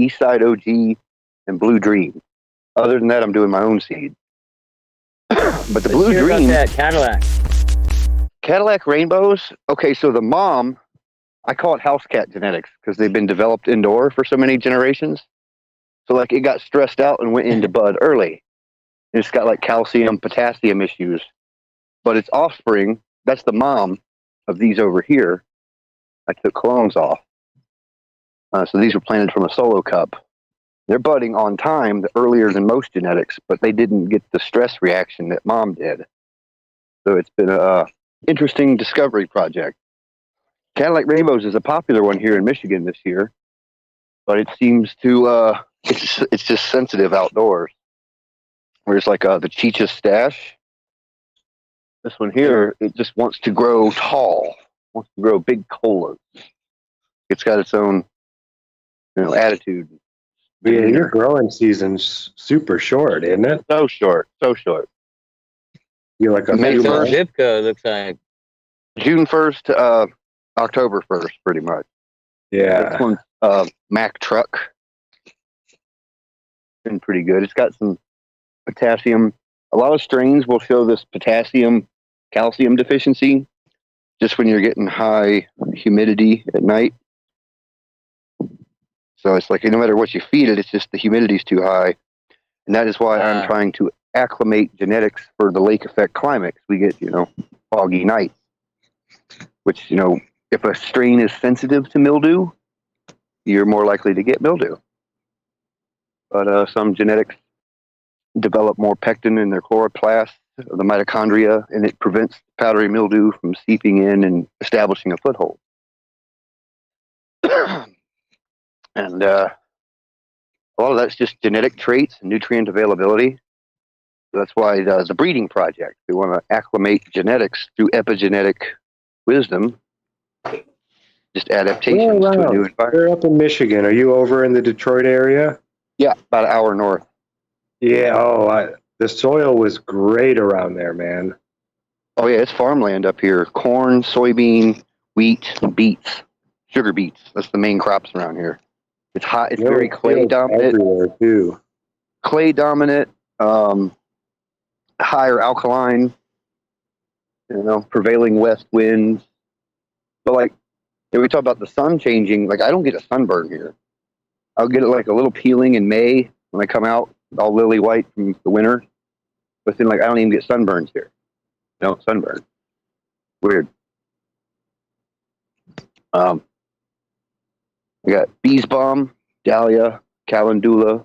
Eastside OG, and Blue Dream. Other than that, I'm doing my own seed. But the Blue Dream, about that Cadillac Rainbows. Okay, so the mom, I call it house cat genetics because they've been developed indoor for so many generations. So like it got stressed out and went into bud early. It's got like calcium, potassium issues. But its offspring, that's the mom of these over here. I took clones off. So these were planted from a solo cup. They're budding on time, earlier than most genetics, but they didn't get the stress reaction that mom did. So it's been a interesting discovery project. Cadillac Rainbows is a popular one here in Michigan this year, but it seems to it's just sensitive outdoors. Whereas like the Chicha Stash, this one here, it just wants to grow tall, wants to grow big colas. It's got its own, attitude. Yeah, your growing season's super short, isn't it? So short. You're like a May few 1st. months. zip code looks like June 1st to October 1st, pretty much. Yeah. This one's Mack Truck. Been pretty good. It's got some potassium. A lot of strains will show this potassium calcium deficiency just when you're getting high humidity at night. So it's like no matter what you feed it, it's just the humidity's too high. And that is why I'm trying to acclimate genetics for the lake effect climate. We get, foggy nights, which, if a strain is sensitive to mildew, you're more likely to get mildew. But some genetics develop more pectin in their chloroplast, the mitochondria, and it prevents powdery mildew from seeping in and establishing a foothold. And a lot of that's just genetic traits and nutrient availability. That's why the breeding project, we want to acclimate genetics through epigenetic wisdom, just adaptations to a new environment. You're up in Michigan. Are you over in the Detroit area? Yeah, about an hour north. Yeah, the soil was great around there, man. Oh, yeah, it's farmland up here. Corn, soybean, wheat, beets, sugar beets. That's the main crops around here. It's hot. It's very clay dominant. Everywhere, too. Clay dominant, higher alkaline, prevailing west winds. But like, if we talk about the sun changing, like I don't get a sunburn here. I'll get it like a little peeling in May when I come out, all lily white from the winter. But then like I don't even get sunburns here. Sunburn. Weird. We got Bees Balm, Dahlia, Calendula,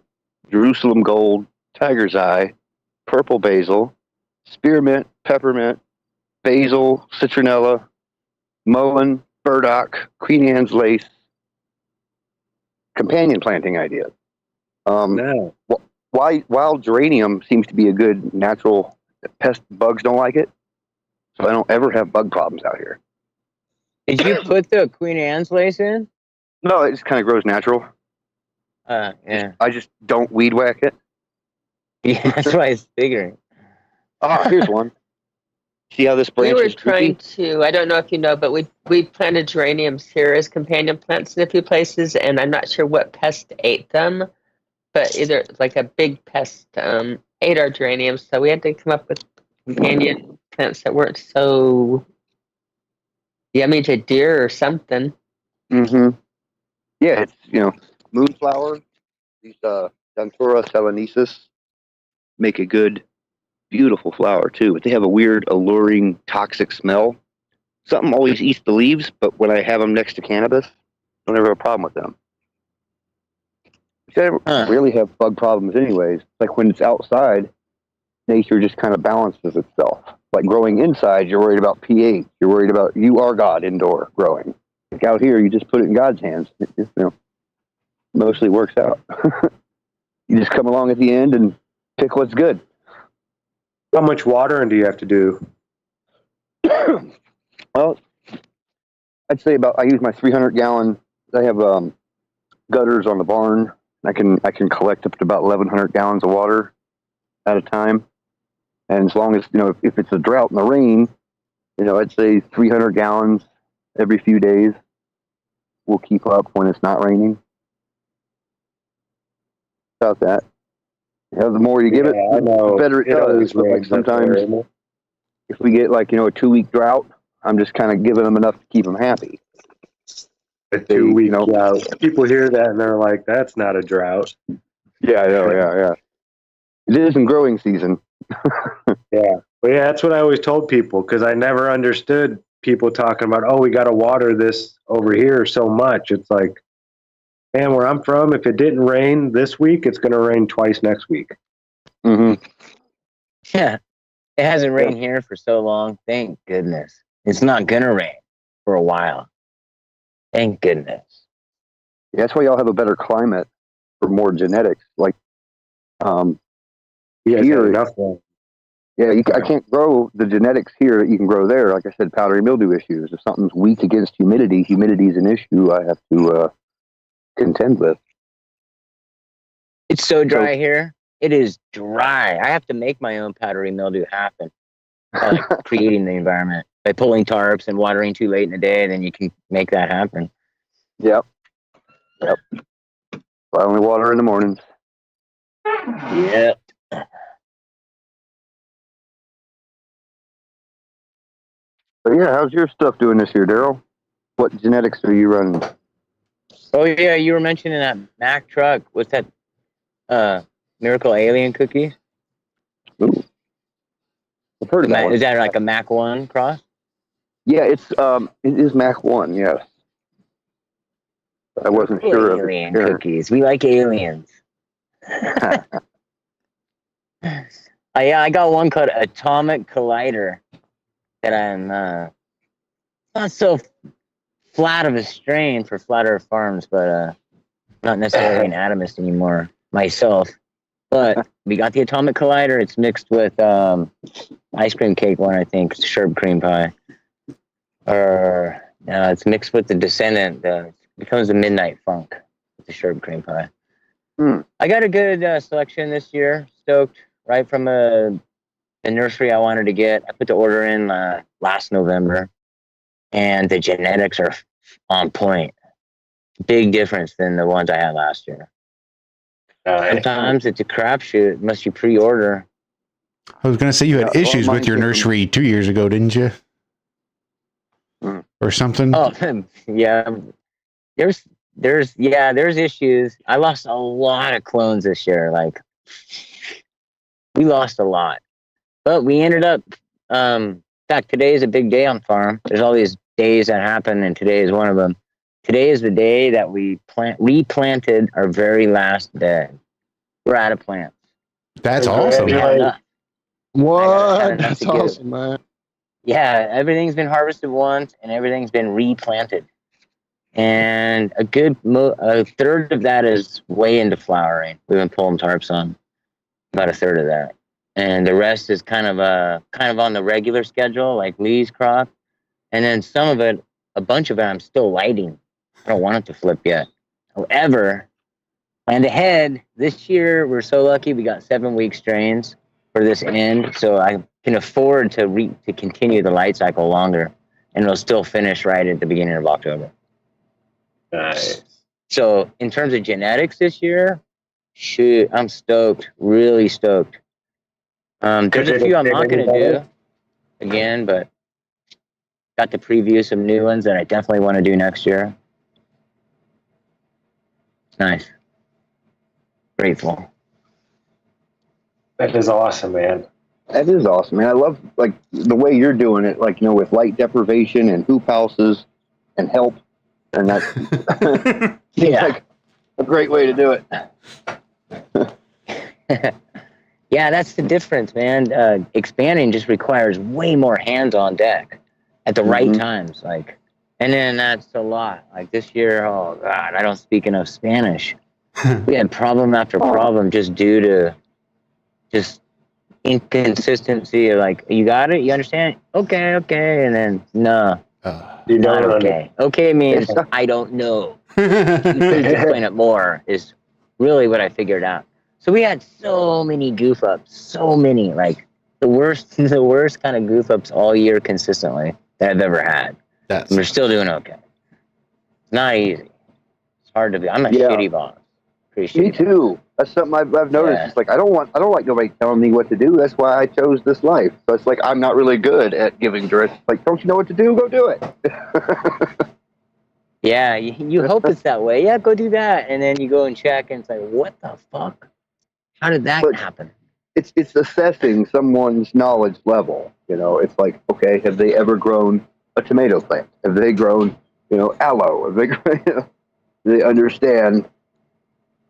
Jerusalem Gold, Tiger's Eye, Purple Basil, Spearmint, Peppermint, Basil, Citronella, Mullein, Burdock, Queen Anne's Lace. Companion planting ideas. No. Wild geranium seems to be a good natural pest. Bugs don't like it, so I don't ever have bug problems out here. Did you put the Queen Anne's lace in? No, it just kind of grows natural. Yeah. I just don't weed whack it. Yeah, that's why it's bigger. Oh, here's one. See how this branch We were is trying creepy? to, I don't know if you know, but we planted geraniums here as companion plants in a few places, and I'm not sure what pest ate them, but either like a big pest ate our geraniums, so we had to come up with companion plants that weren't so yummy to deer or something. Mm-hmm. Yeah, it's, moonflower, these Dantura selenesis make a good, beautiful flower too, but they have a weird, alluring, toxic smell. Something always eats the leaves, but when I have them next to cannabis, I don't ever have a problem with them. I really have bug problems anyways. Like when it's outside, nature just kind of balances itself. Like growing inside, you're worried about pH. You're worried about, you are God indoor growing. Like out here, you just put it in God's hands. It just, mostly works out. You just come along at the end and pick what's good. How much watering do you have to do? Well, I'd say I use my 300-gallon. I have gutters on the barn. I can collect up to about 1,100 gallons of water at a time. And as long as, if it's a drought in the rain, I'd say 300 gallons every few days will keep up when it's not raining. about that. You know, the more you give it, I know. the better it always does. But like rains up there, sometimes, isn't it? if we get like, you know, a 2-week drought, I'm just kind of giving them enough to keep them happy. A 2-week you know. drought. People hear that and they're like, "That's not a drought." Yeah, I know. Yeah. It is in growing season. Yeah. But yeah, that's what I always told people because I never understood people talking about, "Oh, we got to water this over here so much." It's like, man, where I'm from, if it didn't rain this week, it's going to rain twice next week. Mm-hmm. Yeah. It hasn't rained here for so long. Thank goodness. It's not going to rain for a while. Thank goodness. Yeah, that's why y'all have a better climate for more genetics. Like, You guys here, have enough rain. yeah, I can't grow the genetics here that you can grow there. Like I said, powdery mildew issues. If something's weak against humidity is an issue I have to contend with. It's so dry here. It is dry. I have to make my own powdery mildew happen by like creating the environment. By pulling tarps and watering too late in the day, then you can make that happen. Yep. I only water in the mornings. Yep. But yeah, how's your stuff doing this year, Darrell? What genetics are you running? Oh yeah, you were mentioning that Mac truck. What's that? Miracle Alien cookies? Ooh. I've heard of that one. Is that like a Mac 1 cross? Yeah, it is Mac 1, yes. I wasn't sure of Alien it. cookies. We like aliens. I got one called Atomic Collider that I'm not so flat of a strain for Flat Earth Farms, but not necessarily an atomist anymore myself. But we got the Atomic Collider. It's mixed with ice cream cake one, I think. It's sherbet cream pie. Or it's mixed with the Descendant. It becomes a Midnight Funk with the sherbet cream pie. I got a good selection this year. Stoked. Right from the nursery I wanted to get. I put the order in last November. And the genetics are on point. Big difference than the ones I had last year. Sometimes it's a crapshoot unless you pre-order. I was going to say you had issues with your nursery 2 years ago, didn't you? Or something? Oh, yeah. There's issues. I lost a lot of clones this year. Like, we lost a lot. But we ended up, in fact, today is a big day on farm. There's all these days that happen, and today is one of them. Today is the day that we replanted our very last bed. We're out of plants. That's awesome. What? That's awesome, man. Yeah, everything's been harvested once, and everything's been replanted. And a third of that is way into flowering. We've been pulling tarps on about a third of that. And the rest is kind of on the regular schedule, like Lee's crop. And then some of it, a bunch of it, I'm still lighting. I don't want it to flip yet. However, planned ahead, this year, we're so lucky we got 7-week strains for this end. So I can afford to continue the light cycle longer. And it'll still finish right at the beginning of October. Nice. So in terms of genetics this year, shoot, I'm stoked. Really stoked. There's a few I'm not going to do again, but got to preview some new ones that I definitely want to do next year. It's nice. Grateful. That is awesome, man. That is awesome, man. I love like the way you're doing it, like, you know, with light deprivation and hoop houses and help, and that seems like a great way to do it. Yeah, that's the difference, man. Expanding just requires way more hands on deck at the right times, like, and then that's a lot. Like this year, oh God, I don't speak enough Spanish. We had problem after problem just due to just inconsistency of like, you got it, you understand? Okay, and then no, You not don't okay. Okay means I don't know. You please explain it more is really what I figured out. So we had so many goof ups, so many, like the worst kind of goof ups all year consistently that I've ever had. And we're still doing okay. It's not easy. It's hard to be. I'm a shitty boss. appreciate Me it. too. That's something I've noticed. Yeah. It's like I don't like nobody telling me what to do. That's why I chose this life. So it's like I'm not really good at giving directions. Like, don't you know what to do? Go do it. Yeah, you hope it's that way. Yeah, go do that, and then you go and check, and it's like, what the fuck? How did that happen? It's assessing someone's knowledge level. You know, it's like, okay, have they ever grown a tomato plant? Have they grown, aloe? Have they, do they understand?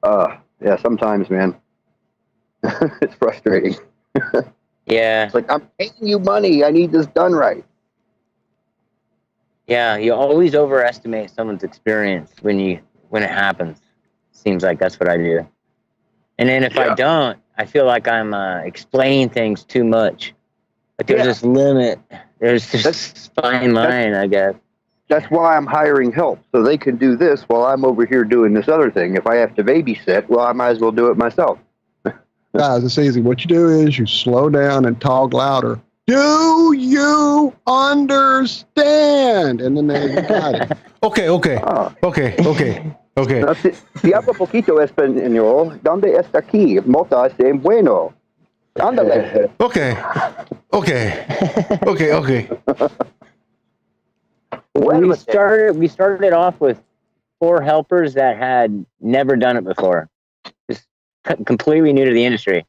Yeah, sometimes, man, it's frustrating. Yeah. It's like, I'm paying you money. I need this done right. Yeah, you always overestimate someone's experience when it happens. Seems like that's what I do. And then if I don't, I feel like I'm explaining things too much. Like there's this limit. There's this fine line, I guess. That's why I'm hiring help, so they can do this while I'm over here doing this other thing. If I have to babysit, well, I might as well do it myself. Guys, it's easy. What you do is you slow down and talk louder. Do you understand? And then you got it. Okay. Si hablo poquito español, ¿dónde está aquí? Mota es bueno. Ándale. Okay. We started off with 4 helpers that had never done it before, just completely new to the industry.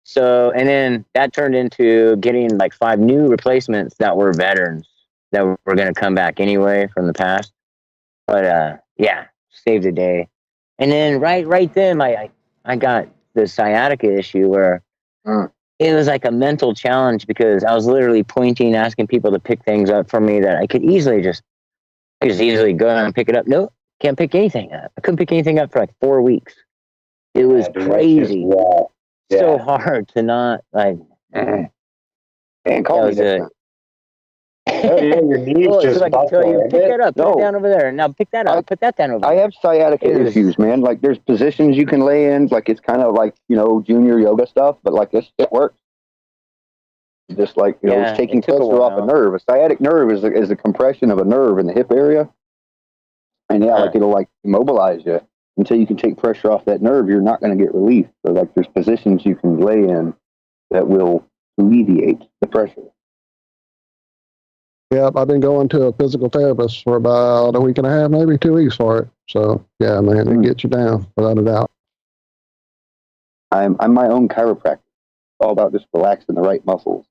So, and then that turned into getting like 5 new replacements that were veterans that were going to come back anyway from the past. But yeah, saved the day. And then right then, I got the sciatica issue where it was like a mental challenge because I was literally pointing, asking people to pick things up for me that I could easily just go and pick it up. No, can't pick anything up. I couldn't pick anything up for like 4 weeks. It was crazy. So hard to not like. And call me next time. Your knees just so I can tell you, buckle, pick that up, put No. it down over there. Now pick that up, put that down over there. I have sciatica issues, man. Like, there's positions you can lay in. Like, it's kind of like, junior yoga stuff, but like it works. Just like, it's taking pressure off a nerve. A sciatic nerve is a compression of a nerve in the hip area. And like it'll like immobilize you until you can take pressure off that nerve. You're not going to get relief. So like there's positions you can lay in that will alleviate the pressure. Yep, I've been going to a physical therapist for about a week and a half, maybe 2 weeks for it. So yeah, man, it gets you down without a doubt. I'm my own chiropractor. It's all about just relaxing the right muscles,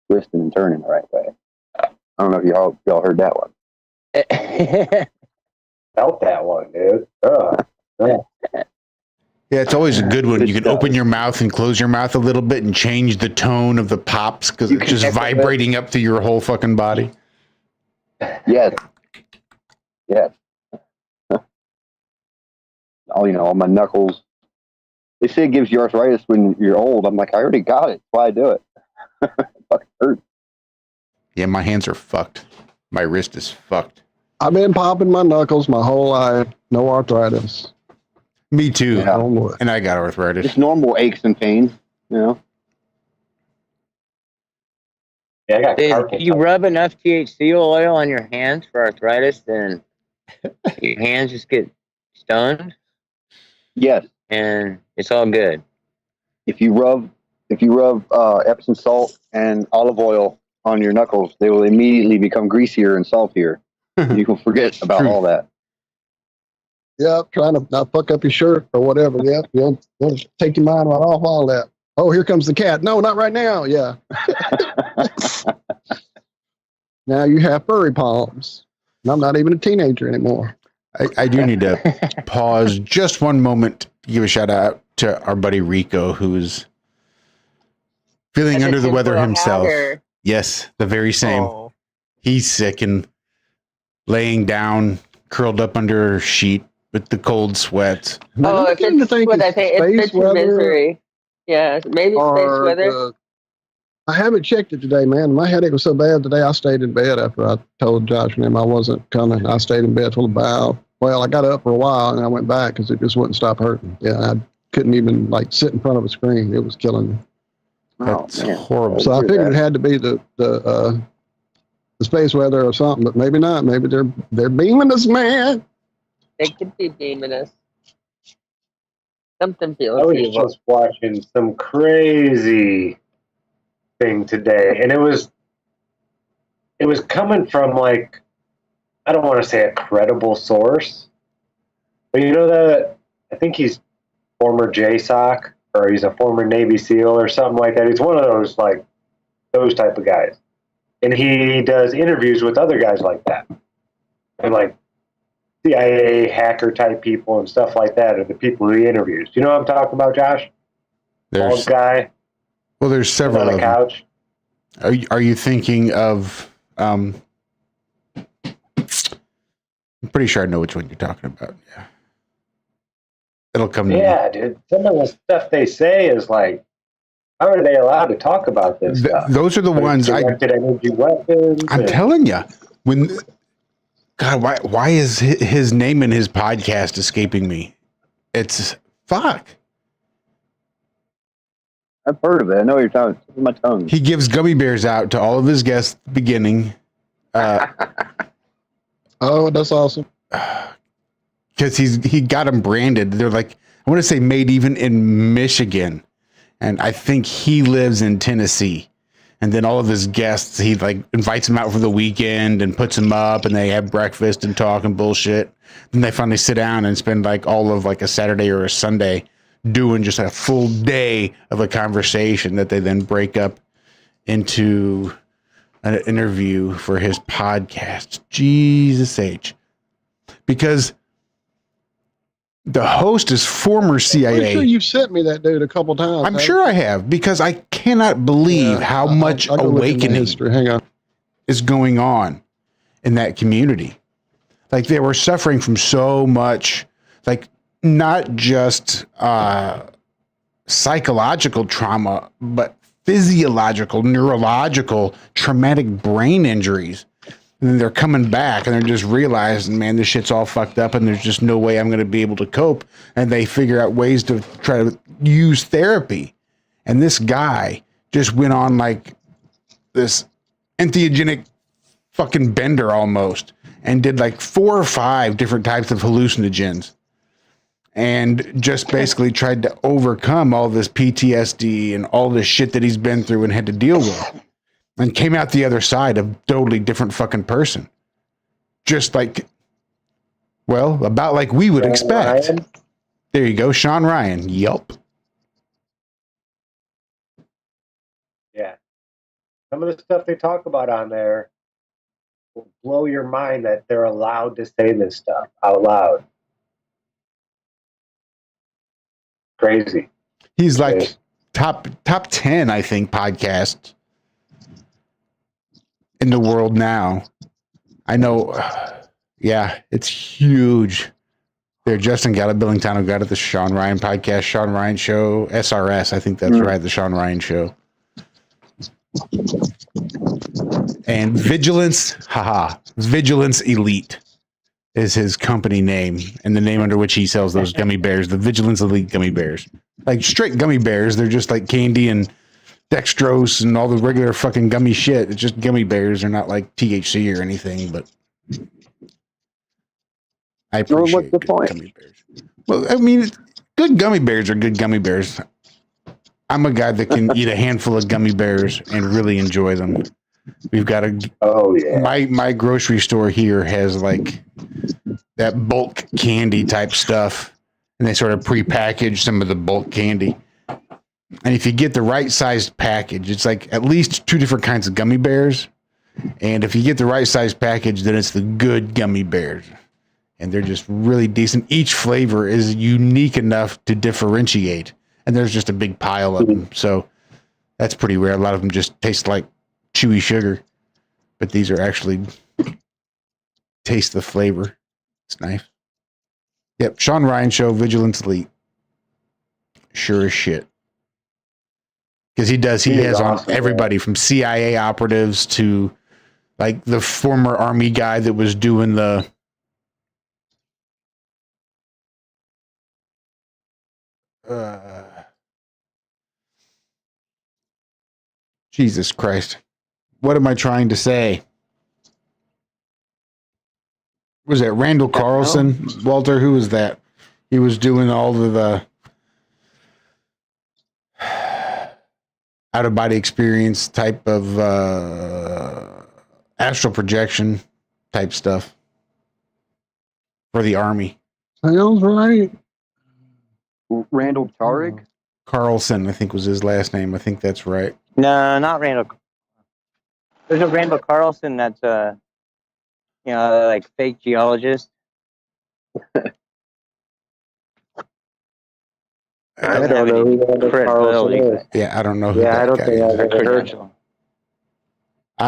twisting and turning the right way. I don't know if y'all heard that one. Felt that one, dude. Yeah, it's always a good one. You can open your mouth and close your mouth a little bit and change the tone of the pops because it's just vibrating up through your whole fucking body. Yes. All my knuckles. They say it gives you arthritis when you're old. I'm like, I already got it. Why do it? It fucking hurts. Yeah, my hands are fucked. My wrist is fucked. I've been popping my knuckles my whole life. No arthritis. Me too. Yeah. And I got arthritis. Just normal aches and pains, Yeah, I got If you rub enough THC oil on your hands for arthritis, then your hands just get stoned. Yes. And it's all good. If you rub Epsom salt and olive oil on your knuckles, they will immediately become greasier and saltier. You can forget about all that. Yep, trying to not fuck up your shirt or whatever. Yep, you'll take your mind right off all that. Oh, here comes the cat. No, not right now. Yeah. Now you have furry palms. And I'm not even a teenager anymore. I do need to pause just one moment to give a shout out to our buddy Rico, who's feeling under the weather himself. Yes, the very same. Oh. He's sick and laying down, curled up under a sheet with the cold sweats. Oh, if it's what I think, it's bitch misery. Yeah, maybe space weather. I haven't checked it today, man. My headache was so bad today, I stayed in bed after I told Josh and him I wasn't coming. I stayed in bed till I got up for a while and I went back because it just wouldn't stop hurting. Yeah, I couldn't even sit in front of a screen. It was killing me. That's horrible. So I figured it had to be the space weather or something, but maybe not. Maybe they're beaming us, man. They could be beaming us. Something I feels was evil. just watching some crazy thing today, and it was coming from like, I don't want to say a credible source, but you know that I think he's former JSOC or he's a former Navy SEAL or something like that. He's one of those like those type of guys, and he does interviews with other guys like that, and like CIA hacker type people and stuff like that are the people who he interviews. You know what I'm talking about, Josh? Bald guy. Well, there's several on a of couch. them. Are you thinking of? I'm pretty sure I know which one you're talking about. Yeah, it'll come. Yeah, dude. Some of the stuff they say is like, how are they allowed to talk about this stuff? Those are the ones directed energy weapons. I'm telling you, when God, why is his name in his podcast escaping me? It's fuck. I've heard of it. I know what you're talking. It's in my tongue. He gives gummy bears out to all of his guests at the beginning. Oh, that's awesome. Because he got them branded. They're like, I want to say made even in Michigan. And I think he lives in Tennessee. And then all of his guests, he like invites them out for the weekend and puts them up and they have breakfast and talk and bullshit. Then they finally sit down and spend like all of like a Saturday or a Sunday doing just a full day of a conversation that they then break up into an interview for his podcast. Jesus H. Because the host is former CIA. I'm sure you've sent me that dude a couple times. I'm sure I have, because I cannot believe how much awakening is going on in that community. Like they were suffering from so much, like not just psychological trauma, but physiological, neurological, traumatic brain injuries. And then they're coming back and they're just realizing, man, this shit's all fucked up and there's just no way I'm going to be able to cope. And they figure out ways to try to use therapy. And this guy just went on like this entheogenic fucking bender almost and did like 4 or 5 different types of hallucinogens and just basically tried to overcome all this PTSD and all this shit that he's been through and had to deal with. And came out the other side a totally different fucking person. Just like, well, about like we would expect. Ryan. There you go, Sean Ryan. Yup. Yeah. Some of the stuff they talk about on there will blow your mind that they're allowed to say this stuff out loud. Crazy. He's like top 10, I think, podcast in the world now. I know, yeah, it's huge. There, Justin Billington got it, the Sean Ryan podcast, Sean Ryan Show, SRS, I think that's right, the Sean Ryan Show. And Vigilance Elite is his company name, and the name under which he sells those gummy bears, the Vigilance Elite gummy bears. Like straight gummy bears, they're just like candy and dextrose and all the regular fucking gummy shit. It's just gummy bears. They're not like THC or anything, but I appreciate good gummy bears. Well, I mean, good gummy bears are good gummy bears. I'm a guy that can eat a handful of gummy bears and really enjoy them. We've got my grocery store here has like that bulk candy type stuff, and they sort of pre-package some of the bulk candy. And if you get the right sized package, it's like at least 2 different kinds of gummy bears. And if you get the right sized package, then it's the good gummy bears. And they're just really decent. Each flavor is unique enough to differentiate. And there's just a big pile of them. So that's pretty rare. A lot of them just taste like chewy sugar. But these are actually taste the flavor. It's nice. Yep. Sean Ryan Show, Vigilance Elite. Sure as shit. Because he has awesome, on everybody from CIA operatives to like the former Army guy that was doing the Jesus Christ. What am I trying to say? Was that Randall Carlson, Walter? Who was that? He was doing all of the out of body experience type of astral projection type stuff for the Army. Sounds right. Randall Tarek. Carlson, I think was his last name. I think that's right. No, not Randall. There's a Randall Carlson that's like fake geologist. I don't know who Randall Carlson is. Yeah, I don't know who Yeah, that I don't guy think is. I've ever heard of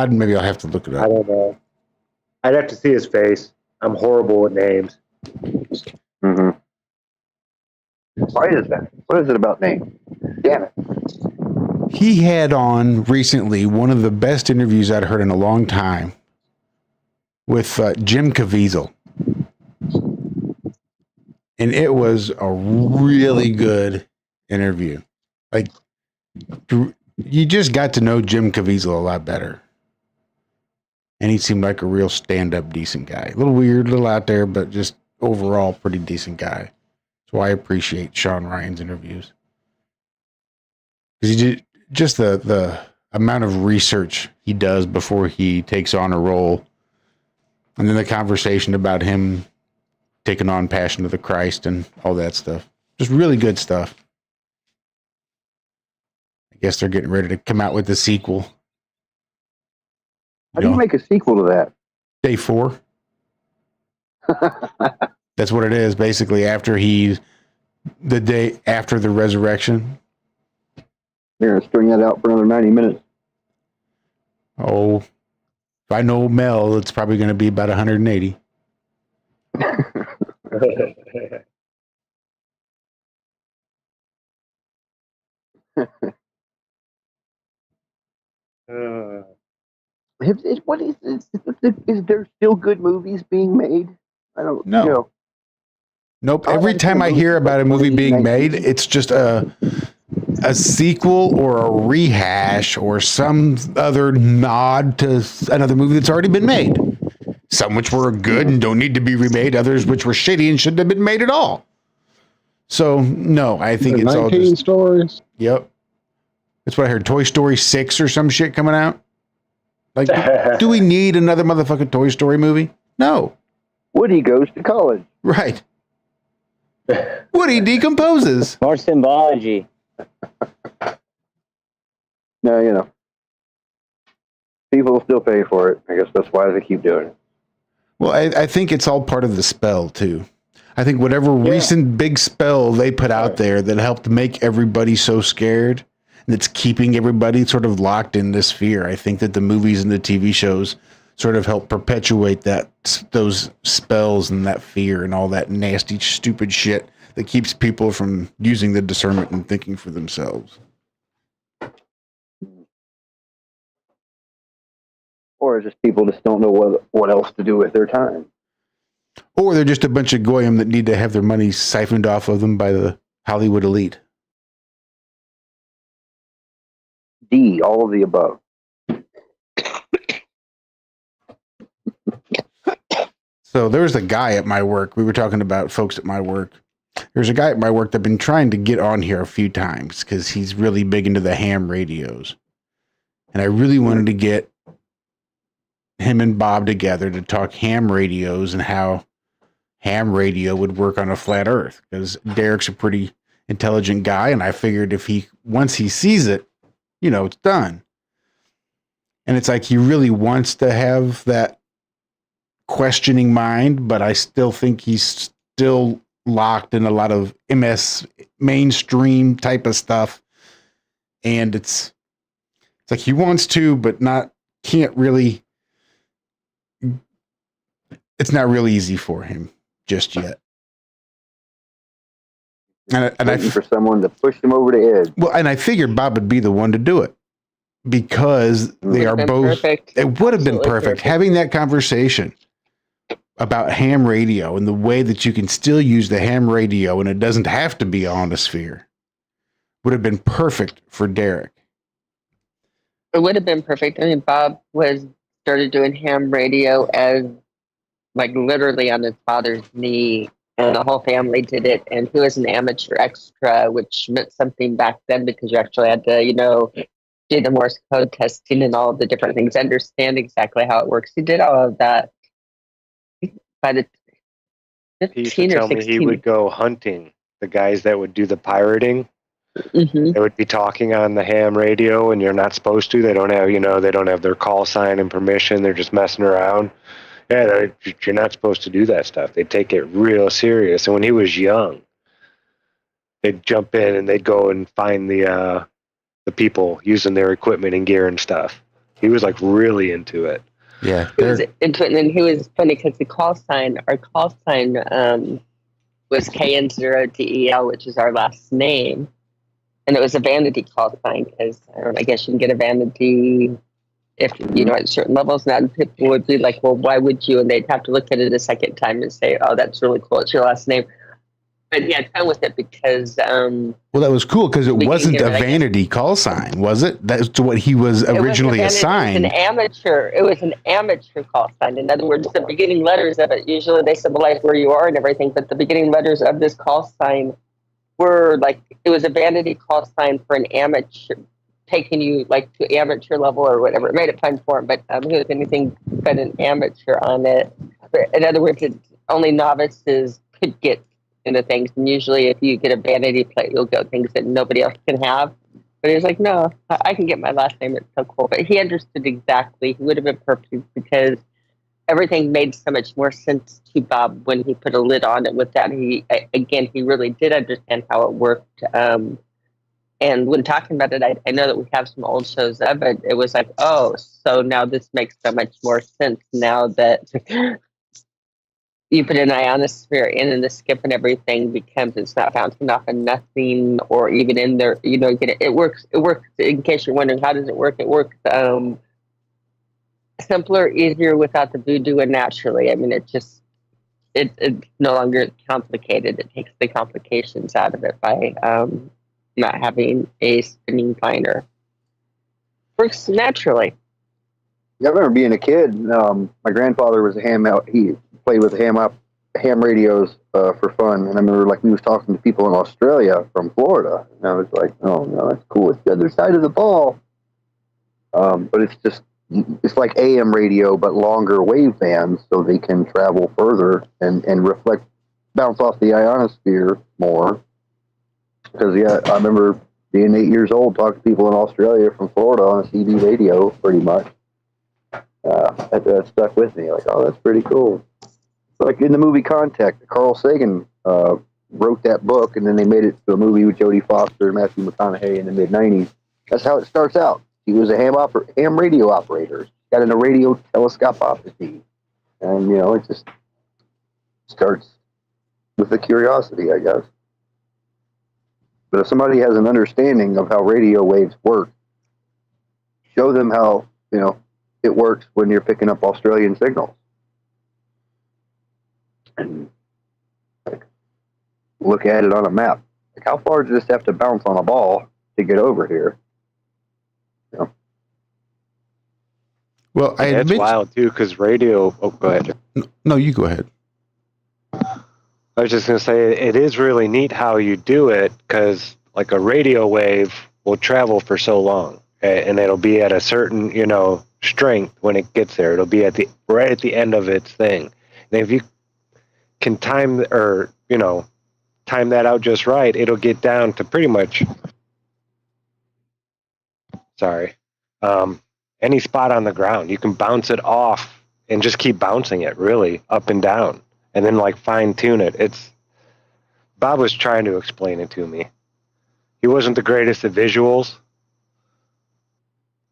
him. Maybe I'll have to look it I up. don't know. I'd have to see his face. I'm horrible with names. Mm-hmm. Why is that? What is it about name? Damn it. He had on recently one of the best interviews I'd heard in a long time with Jim Caviezel. And it was a really good interview. Like, you just got to know Jim Caviezel a lot better. And he seemed like a real stand-up decent guy. A little weird, a little out there, but just overall pretty decent guy. That's why I appreciate Sean Ryan's interviews. Because he did just the amount of research he does before he takes on a role. And then the conversation about him taking on Passion of the Christ and all that stuff. Just really good stuff. I guess they're getting ready to come out with the sequel. How do you make a sequel to that? Day 4. That's what it is, basically, the day after the resurrection. They're going to string that out for another 90 minutes. Oh, if I know Mel, it's probably going to be about 180. What is this? Is there still good movies being made? I don't know. No. Nope. Every time I hear about a movie being made, it's just a sequel or a rehash or some other nod to another movie that's already been made. Some which were good and don't need to be remade, others which were shitty and shouldn't have been made at all. So, no, I think it's all just... stories. Yep. That's what I heard. Toy Story 6 or some shit coming out. Like, do we need another motherfucking Toy Story movie? No. Woody goes to college. Right. Woody decomposes. More symbology. No, people still pay for it. I guess that's why they keep doing it. Well, I think it's all part of the spell, too. I think whatever recent big spell they put out there that helped make everybody so scared, and it's keeping everybody sort of locked in this fear. I think that the movies and the TV shows sort of help perpetuate those spells and that fear and all that nasty, stupid shit that keeps people from using the discernment and thinking for themselves. Or just people just don't know what else to do with their time. Or they're just a bunch of goyim that need to have their money siphoned off of them by the Hollywood elite. D, all of the above. So there was a guy at my work. We were talking about folks at my work. There's a guy at my work that's been trying to get on here a few times because he's really big into the ham radios. And I really wanted to get him and Bob together to talk ham radios and how ham radio would work on a flat earth, because Derek's a pretty intelligent guy. And I figured once he sees it, it's done. And it's like, he really wants to have that questioning mind, but I still think he's still locked in a lot of mainstream type of stuff. And it's like he wants to, but can't really. It's not really easy for him just yet. And I for someone to push him over the edge. Well, and I figured Bob would be the one to do it because they are both. Perfect. It would have been perfect having that conversation about ham radio and the way that you can still use the ham radio and it doesn't have to be on a sphere. Would have been perfect for Derek. It would have been perfect. I mean, Bob started doing ham radio as like literally on his father's knee, and the whole family did it. And he was an amateur extra, which meant something back then because you actually had to, do the Morse code testing and all of the different things, understand exactly how it works. He did all of that by the He used to 15 or tell me 16. he would go hunting. The guys that would do the pirating, Mm-hmm. they would be talking on the ham radio, and you're not supposed to. They don't have, they don't have their call sign and permission. They're just messing around. Yeah, you're not supposed to do that stuff. They take it real serious. And when he was young, they'd jump in and they'd go and find the people using their equipment and gear and stuff. He was like really into it. Yeah. He was into it, and then he was funny because our call sign was KN0DEL, which is our last name. And it was a vanity call sign because I guess you can get a vanity if at certain levels. Now people would be like, "Well, why would you?" And they'd have to look at it a second time and say, "Oh, that's really cool. It's your last name." But he had fun with it because well, that was cool because it wasn't a vanity call sign, was it? That's what he was originally assigned. It was an amateur call sign. In other words, the beginning letters of it, usually they symbolize where you are and everything, but the beginning letters of this call sign were it was a vanity call sign for an amateur, taking you to amateur level or whatever. It made it fun for him, but he was anything but an amateur on it. But in other words, only novices could get into things, and usually if you get a vanity plate, you'll get things that nobody else can have. But he was like, "No, I can get my last name. It's so cool." But he understood exactly. He would have been perfect because everything made so much more sense to Bob when he put a lid on it. With that, he really did understand how it worked. And when talking about it, I know that we have some old shows of it. It was like, oh, so now this makes so much more sense now that you put an ionosphere in, and the skip and everything becomes, it's not bouncing off of nothing or even in there. It works. It works. In case you're wondering, how does it work? It works simpler, easier, without the voodoo, and naturally. I mean, it's no longer complicated. It takes the complications out of it by not having a spinning finder. Works naturally. Yeah, I remember being a kid. My grandfather was he played with ham radios for fun, and I remember he was talking to people in Australia from Florida, and I was like, "Oh no, that's cool. It's the other side of the ball." But it's like AM radio, but longer wave bands, so they can travel further and bounce off the ionosphere more. Because I remember being 8 years old, talking to people in Australia from Florida on a CD radio, pretty much. That stuck with me. Oh, that's pretty cool. In the movie Contact, Carl Sagan wrote that book, and then they made it to a movie with Jodie Foster and Matthew McConaughey in the mid-'90s. That's how it starts out. He was a ham radio operator. Got in a radio telescopeopathy. And, it just starts with a curiosity, I guess. But if somebody has an understanding of how radio waves work, show them how, it works when you're picking up Australian signals. And look at it on a map. How far does this have to bounce on a ball to get over here? Well, it's wild too, because radio. Oh, go ahead. No, you go ahead. I was just going to say, it is really neat how you do it, because a radio wave will travel for so long, and it'll be at a certain, strength when it gets there. It'll be right at the end of its thing. And if you can time that out just right, it'll get down to pretty much, any spot on the ground. You can bounce it off and just keep bouncing it, really, up and down, and then fine tune it. Bob was trying to explain it to me. He wasn't the greatest at visuals,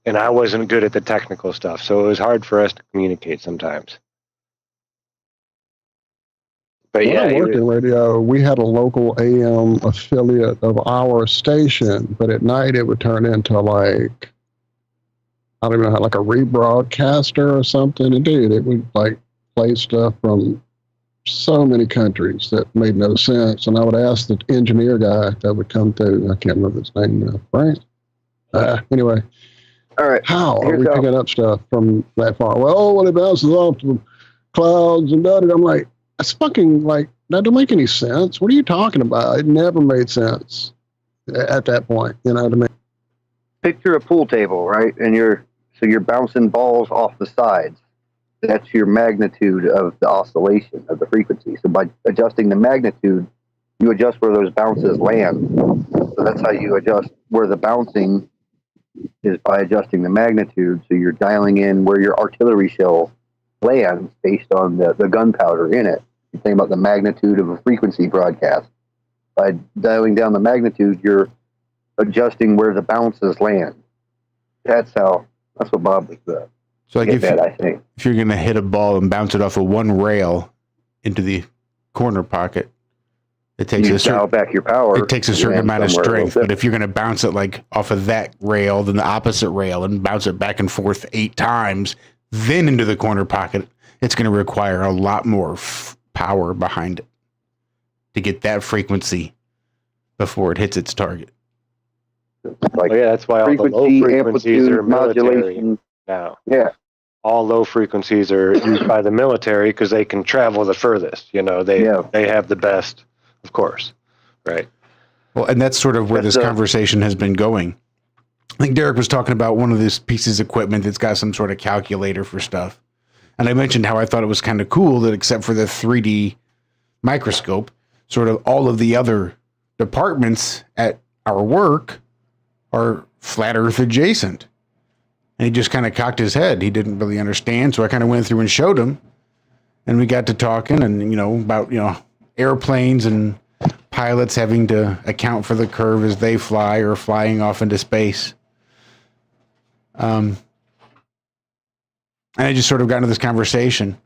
and I wasn't good at the technical stuff, so it was hard for us to communicate sometimes. But when I worked in radio, we had a local AM affiliate of our station, but at night it would turn into I don't even know, a rebroadcaster or something. Indeed, it would play stuff from so many countries that made no sense. And I would ask the engineer guy that would come through, I can't remember his name now, Frank. Anyway, all right. How are we picking up stuff from that far? Well, it bounces off the clouds and that. I'm like, that's fucking that don't make any sense. What are you talking about? It never made sense at that point. You know what I mean? picture a pool table, right? And you're bouncing balls off the sides. That's your magnitude of the oscillation of the frequency. So by adjusting the magnitude, you adjust where those bounces land. So that's how you adjust where the bouncing is, by adjusting the magnitude. So you're dialing in where your artillery shell lands based on the gunpowder in it. You're thinking about the magnitude of a frequency broadcast. By dialing down the magnitude, you're adjusting where the bounces land. That's what Bob was So like I think. if you're going to hit a ball and bounce it off of one rail into the corner pocket, it takes dial back your power. It takes a certain amount of strength. But if you're going to bounce it like off of that rail, then the opposite rail, and bounce it back and forth 8 times, then into the corner pocket, it's going to require a lot more power behind it to get that frequency before it hits its target. Like that's why all the low frequencies are military now. Yeah. All low frequencies are used by the military because they can travel the furthest. They have the best, of course. Right. Well, and that's sort of where this conversation has been going. I think Derek was talking about one of these pieces of equipment that's got some sort of calculator for stuff. And I mentioned how I thought it was kind of cool that except for the 3D microscope, sort of all of the other departments at our work are flat Earth adjacent. And he just kind of cocked his head. He didn't really understand. So I kind of went through and showed him. And we got to talking and, about, airplanes and pilots having to account for the curve as they fly or flying off into space. And I just sort of got into this conversation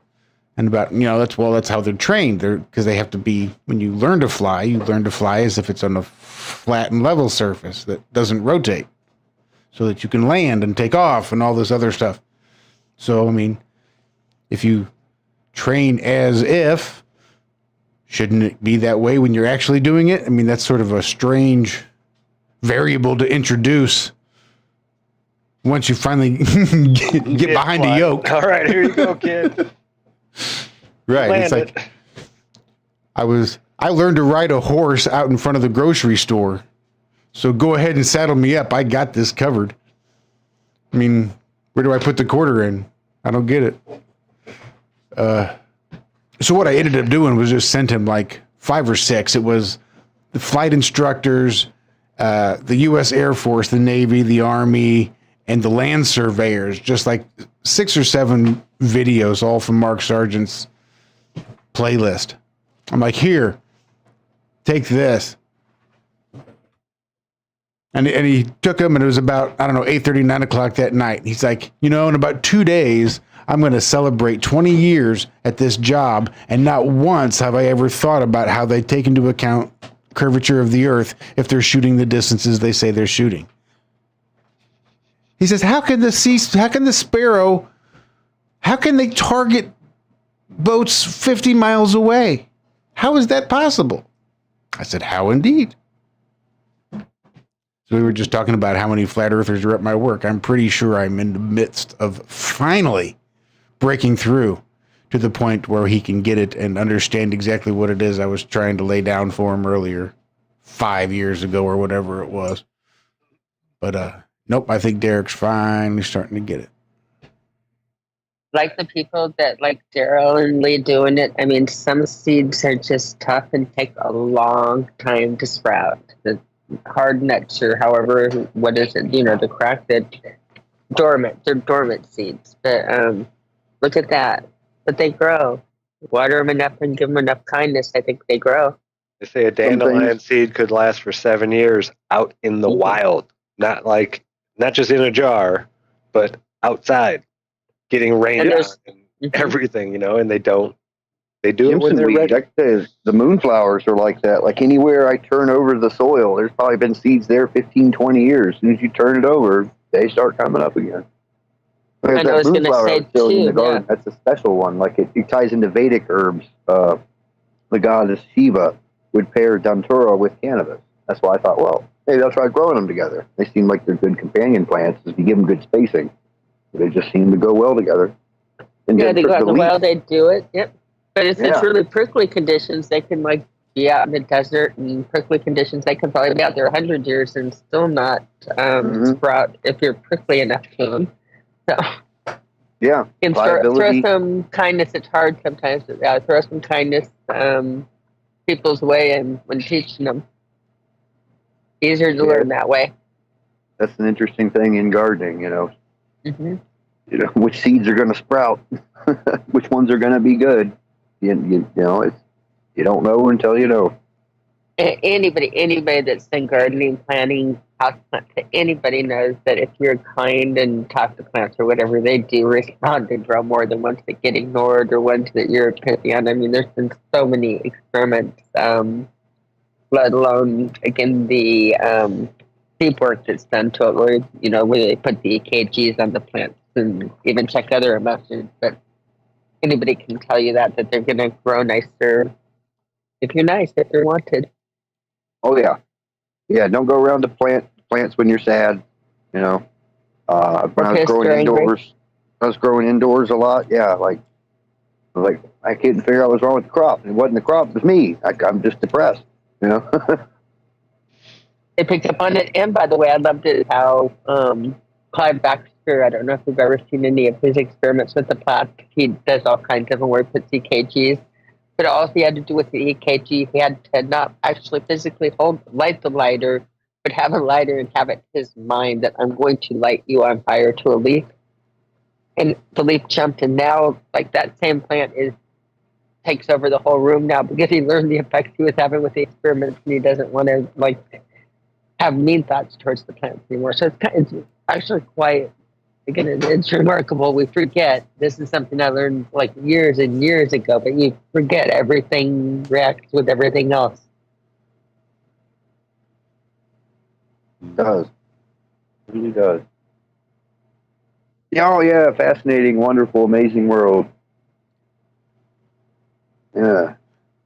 and about, that's how they're trained. Because they have to be, when you learn to fly as if it's on a flat and level surface that doesn't rotate so that you can land and take off and all this other stuff. So, if you train as if, shouldn't it be that way when you're actually doing it? That's sort of a strange variable to introduce once you finally get behind a yoke. All right, here you go, kid. Right. It's like I learned to ride a horse out in front of the grocery store. So go ahead and saddle me up. I got this covered. Where do I put the quarter in? I don't get it. So what I ended up doing was just sent him like 5 or 6. It was the flight instructors, the U.S. Air Force, the Navy, the Army, and the land surveyors, just like 6 or 7 videos, all from Mark Sargent's playlist. I'm like, here, take this. And he took them, and it was about, 8:30, 9 o'clock that night. He's like, in about 2 days, I'm going to celebrate 20 years at this job, and not once have I ever thought about how they take into account curvature of the Earth if they're shooting the distances they say they're shooting. He says, how can the Sparrow, how can they target boats 50 miles away? How is that possible? I said, how indeed? So we were just talking about how many flat earthers are at my work. I'm pretty sure I'm in the midst of finally breaking through to the point where he can get it and understand exactly what it is I was trying to lay down for him earlier, 5 years ago or whatever it was. But nope, I think Derek's finally starting to get it. Like the people that like Darrell and Lee doing it, some seeds are just tough and take a long time to sprout. The hard nuts, or however, what is it? The crack that dormant. They're dormant seeds. But look at that. But they grow. Water them enough and give them enough kindness. I think they grow. They say a dandelion seed could last for 7 years out in the wild, not just in a jar, but outside, getting rained on and everything, and they do it when they're ready. The moonflowers are like that. Like anywhere I turn over the soil, there's probably been seeds there 15, 20 years. As soon as you turn it over, they start coming up again. And I was going to say, too, in the garden, that's a special one. Like it ties into Vedic herbs. The goddess Shiva would pair Datura with cannabis. That's why I thought, well, maybe I'll try growing them together. They seem like they're good companion plants if you give them good spacing. They just seem to go well together. And they go out in the wild, they do it. Yep. But if it's really prickly conditions, they can be out in the desert and prickly conditions. They can probably be out there 100 years and still not sprout if you're prickly enough to them. So, yeah, and throw some kindness. It's hard sometimes. Throw some kindness people's way, and when teaching them, easier to learn that way. That's an interesting thing in gardening, you know. Mm-hmm. You know, which seeds are going to sprout, which ones are going to be good. You know, it's, you don't know until you know. Anybody that's been gardening, planting, houseplants, anybody knows that if you're kind and talk to plants or whatever, they do respond and grow more than ones that get ignored or ones that you're picking on. I mean, there's been so many experiments, let alone, again, the deep work that's done to it, where, you know, where they put the EKGs on the plants and even check other emotions. But anybody can tell you that they're going to grow nicer if you're nice, if they're wanted. Oh yeah, yeah. Don't go around to plants when you're sad. You know, when I was growing indoors a lot. Yeah, like I couldn't figure out what was wrong with the crop. It wasn't the crop; it was me. I'm just depressed. You know. They picked up on it, and by the way, I loved it how Clive Baxter. I don't know if you've ever seen any of his experiments with the plants. He does all kinds of them where he puts EKGs. But all he had to do with the EKG, he had to not actually physically light the lighter, but have a lighter and have it in his mind that I'm going to light you on fire to a leaf. And the leaf jumped, and now, like, that same plant takes over the whole room now because he learned the effects he was having with the experiments, and he doesn't want to, like, have mean thoughts towards the plants anymore. So it's actually quite... Again, it's remarkable. We forget. This is something I learned like years and years ago, but you forget everything reacts with everything else. It does. It really does. Oh, yeah. Fascinating, wonderful, amazing world. Yeah.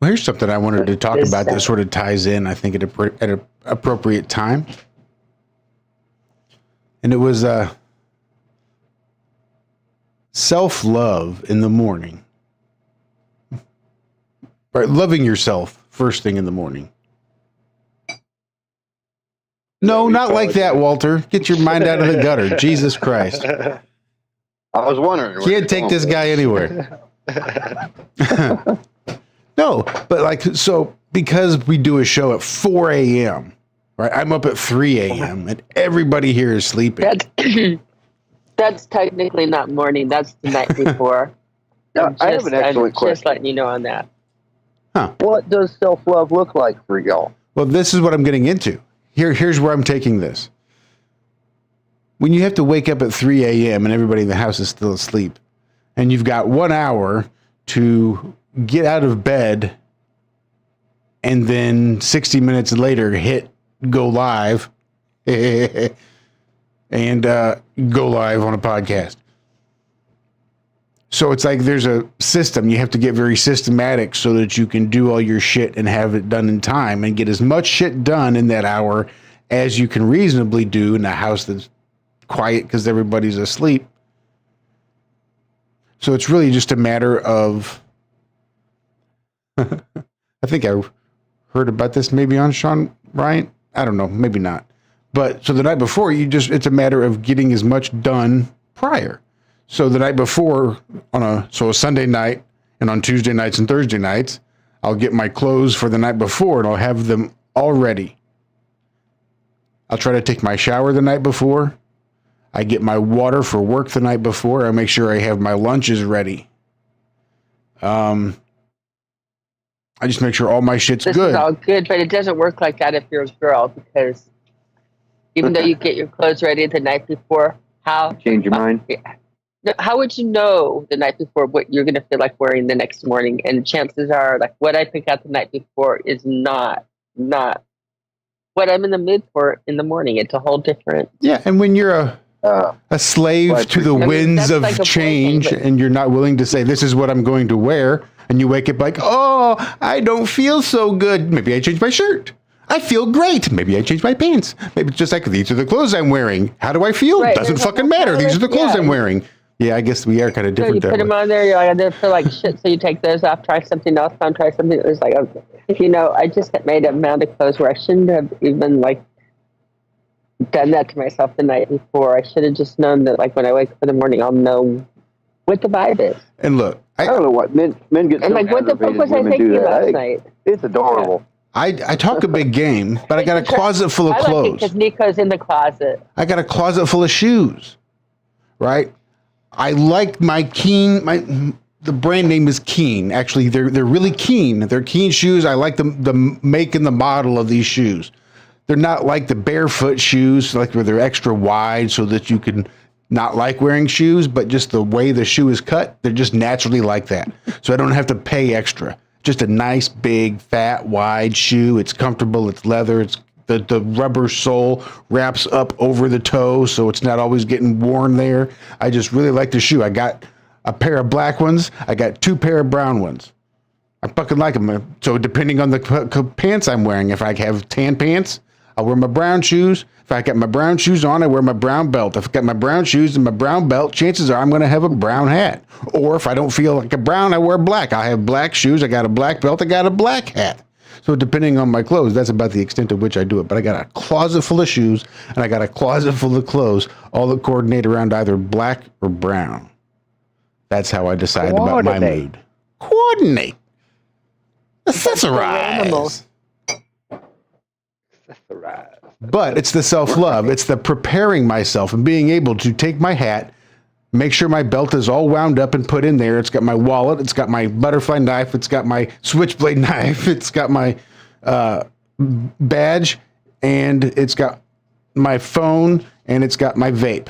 Well, here's something I wanted to talk about that sort of ties in, I think, at an appropriate time. And it was... self-love in the morning. Right, loving yourself first thing in the morning. No, not like that, Walter. Get your mind out of the gutter. Jesus Christ. I was wondering. Can't take this guy anywhere. No, but like, so because we do a show at 4 a.m., right? I'm up at 3 a.m. and everybody here is sleeping. That's technically not morning. That's the night before. Now, I have an excellent question. Just letting you know on that. Huh. What does self-love look like for y'all? Well, this is what I'm getting into. Here's where I'm taking this. When you have to wake up at 3 a.m. and everybody in the house is still asleep, and you've got 1 hour to get out of bed, and then 60 minutes later hit go live, and go live on a podcast. So it's like there's a system. You have to get very systematic so that you can do all your shit and have it done in time and get as much shit done in that hour as you can reasonably do in a house that's quiet because everybody's asleep. So it's really just a matter of... I think I heard about this maybe on Sean Bryant. I don't know, maybe not. But so the night before, it's a matter of getting as much done prior. So the night before, a Sunday night and on Tuesday nights and Thursday nights, I'll get my clothes for the night before and I'll have them all ready. I'll try to take my shower the night before. I get my water for work the night before. I make sure I have my lunches ready. I just make sure all my shit's good. This is all good, but it doesn't work like that if you're a girl, because even though you get your clothes ready the night before, change your mind? How would you know the night before what you're going to feel like wearing the next morning? And chances are, like, what I pick out the night before is not what I'm in the mood for in the morning. It's a whole different... Yeah, and when you're a slave to the winds of like change and you're not willing to say, this is what I'm going to wear, and you wake up like, oh, I don't feel so good. Maybe I change my shirt. I feel great. Maybe I change my pants. Maybe it's just like, these are the clothes I'm wearing. How do I feel? Right. Doesn't fucking matter. These are the clothes I'm wearing. Yeah, I guess we are kind of So you different. put them on there, you're like, I didn't feel like shit, so you take those off, try something else on, try something. It was like, I just had made a amount of clothes where I shouldn't have even like done that to myself the night before. I should have just known that like when I wake up in the morning, I'll know what the vibe is. And look, I don't know what men get. And so like, what the fuck was I thinking last night? It's adorable. I talk a big game, but I got a closet full of clothes. Because Nico's in the closet. I got a closet full of shoes, right? I like my Keen. The brand name is Keen. Actually, they're really Keen. They're Keen shoes. I like the make and the model of these shoes. They're not like the barefoot shoes, like where they're extra wide so that you can not like wearing shoes, but just the way the shoe is cut, they're just naturally like that. So I don't have to pay extra. Just a nice, big, fat, wide shoe. It's comfortable. It's leather. It's the rubber sole wraps up over the toe, so it's not always getting worn there. I just really like the shoe. I got a pair of black ones. I got 2 pair of brown ones. I fucking like them. So depending on the pants I'm wearing, if I have tan pants, I'll wear my brown shoes. If I got my brown shoes on, I wear my brown belt. If I got my brown shoes and my brown belt, chances are I'm going to have a brown hat. Or if I don't feel like a brown, I wear black. I have black shoes. I got a black belt. I got a black hat. So depending on my clothes, that's about the extent to which I do it. But I got a closet full of shoes and I got a closet full of clothes, all that coordinate around either black or brown. That's how I decide about my mood. Coordinate. Accessorize. But it's the self-love. It's the preparing myself and being able to take my hat, make sure my belt is all wound up and put in there. It's got my wallet. It's got my butterfly knife. It's got my switchblade knife. It's got my badge, and it's got my phone, and it's got my vape.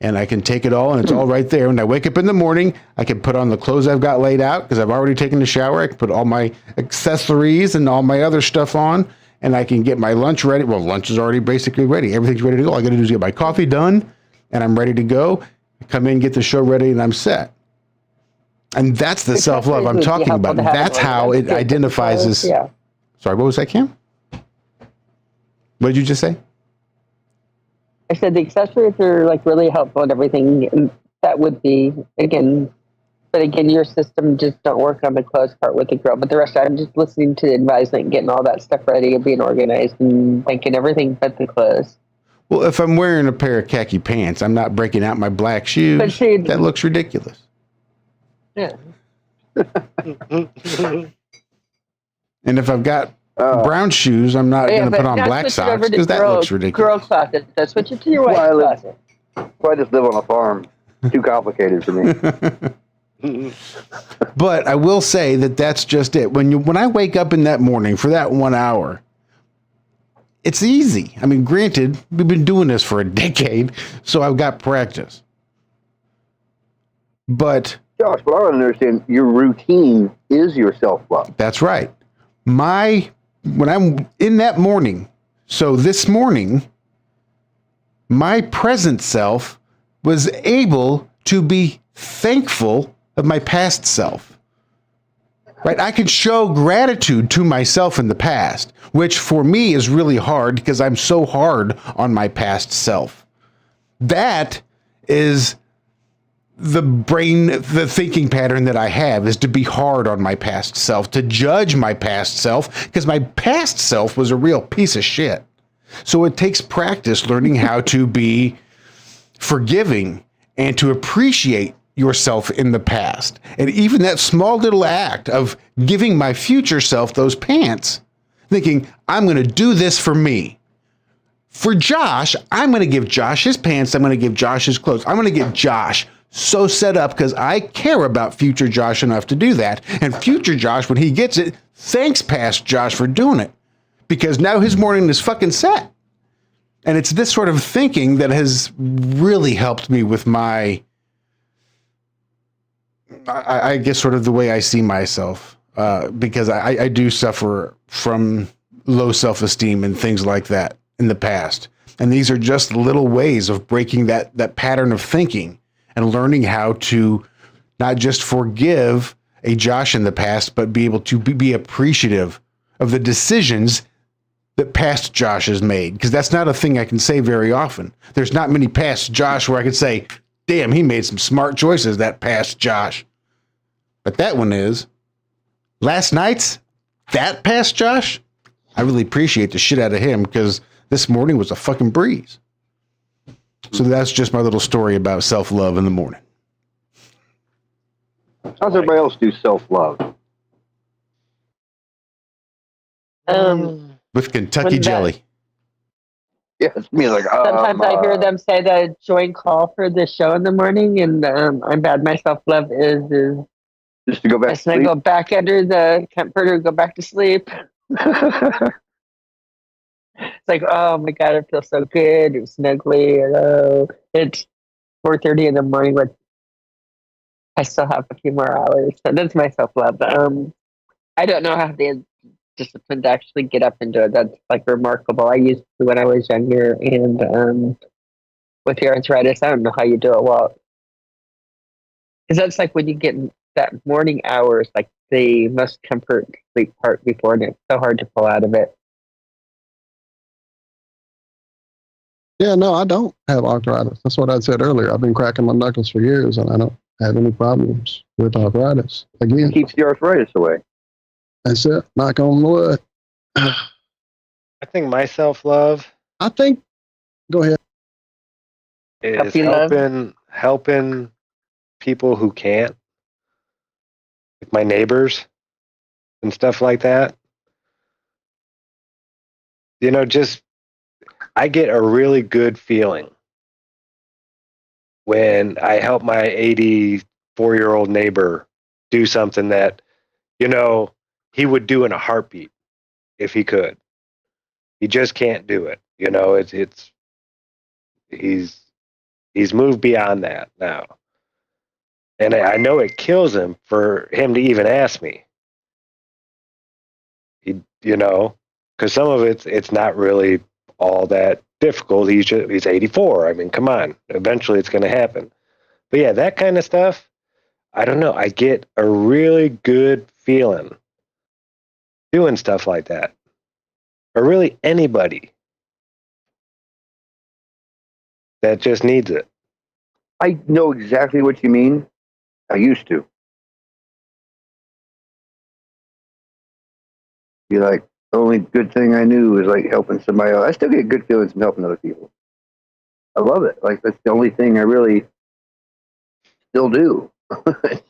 And I can take it all, and it's all right there. When I wake up in the morning, I can put on the clothes I've got laid out because I've already taken the shower. I can put all my accessories and all my other stuff on, and I can get my lunch ready. Well, lunch is already basically ready. Everything's ready to go. All I got to do is get my coffee done, and I'm ready to go. Come in, get the show ready, and I'm set. And that's the self-love I'm talking about. That's how it identifies as... Yeah. Sorry, what was that, Cam? What did you just say? I said the accessories are like really helpful and everything. And that would be, again, your system just don't work on the clothes part with the girl. But the rest, I'm just listening to the advisement and getting all that stuff ready and being organized and thinking everything but the clothes. Well, if I'm wearing a pair of khaki pants, I'm not breaking out my black shoes. But see, that looks ridiculous. Yeah. And if I've got brown shoes, I'm not going to put on black socks because that looks ridiculous. Girl closet. That's switch it to your wife's closet. I just live on a farm. Too complicated for me. But I will say that that's just it. When I wake up in that morning for that 1 hour, it's easy. I mean, granted, we've been doing this for a decade, so I've got practice. But Josh, what I want to understand, your routine is your self-love. That's right. When I'm in that morning, so this morning, my present self was able to be thankful of my past self. Right? I can show gratitude to myself in the past, which for me is really hard because I'm so hard on my past self. That is the thinking pattern that I have, is to be hard on my past self, to judge my past self, because my past self was a real piece of shit. So it takes practice learning how to be forgiving and to appreciate yourself in the past. And even that small little act of giving my future self those pants, thinking, I'm going to do this for me. For Josh, I'm going to give Josh his pants. I'm going to give Josh his clothes. I'm going to get Josh so set up because I care about future Josh enough to do that. And future Josh, when he gets it, thanks past Josh for doing it, because now his morning is fucking set. And it's this sort of thinking that has really helped me with my, I guess, sort of the way I see myself, because I do suffer from low self-esteem and things like that in the past. And these are just little ways of breaking that pattern of thinking and learning how to not just forgive a Josh in the past, but be able to be appreciative of the decisions that past Josh has made. Because that's not a thing I can say very often. There's not many past Josh where I could say, damn, he made some smart choices, that past Josh. But that one is, last night's that past Josh, I really appreciate the shit out of him because this morning was a fucking breeze. So that's just my little story about self-love in the morning. How's everybody else do self-love? With Kentucky jelly. Yeah, it's me like, sometimes I hear them say the joint call for the show in the morning, and I'm bad. My self-love is just to go back to sleep. I go back under the comforter, go back to sleep. It's like, oh my God, it feels so good. It's snuggly. It's 4:30 in the morning, but I still have a few more hours. So that's my self-love. I don't know how the discipline to actually get up and do it. That's like remarkable. I used to when I was younger, and with your arthritis, I don't know how you do it, Walt. Because that's like when you get in that morning hours, like the most comfort sleep part before, and it's so hard to pull out of it. Yeah, no, I don't have arthritis. That's what I said earlier. I've been cracking my knuckles for years, and I don't have any problems with arthritis. Again, it keeps the arthritis away. That's it. Knock on wood. I think my self-love. Go ahead. Is helping people who can't, like my neighbors and stuff like that. You know, just I get a really good feeling when I help my 84-year-old neighbor do something that, you know, he would do in a heartbeat if he could. He just can't do it. You know, he's moved beyond that now. And I know it kills him for him to even ask me. You know, because some of it's not really all that difficult. He's 84. I mean, come on. Eventually it's going to happen. But yeah, that kind of stuff, I don't know. I get a really good feeling doing stuff like that. Or really anybody that just needs it. I know exactly what you mean. I used to. Be like, the only good thing I knew was like helping somebody else. I still get good feelings from helping other people. I love it. Like that's the only thing I really still do. I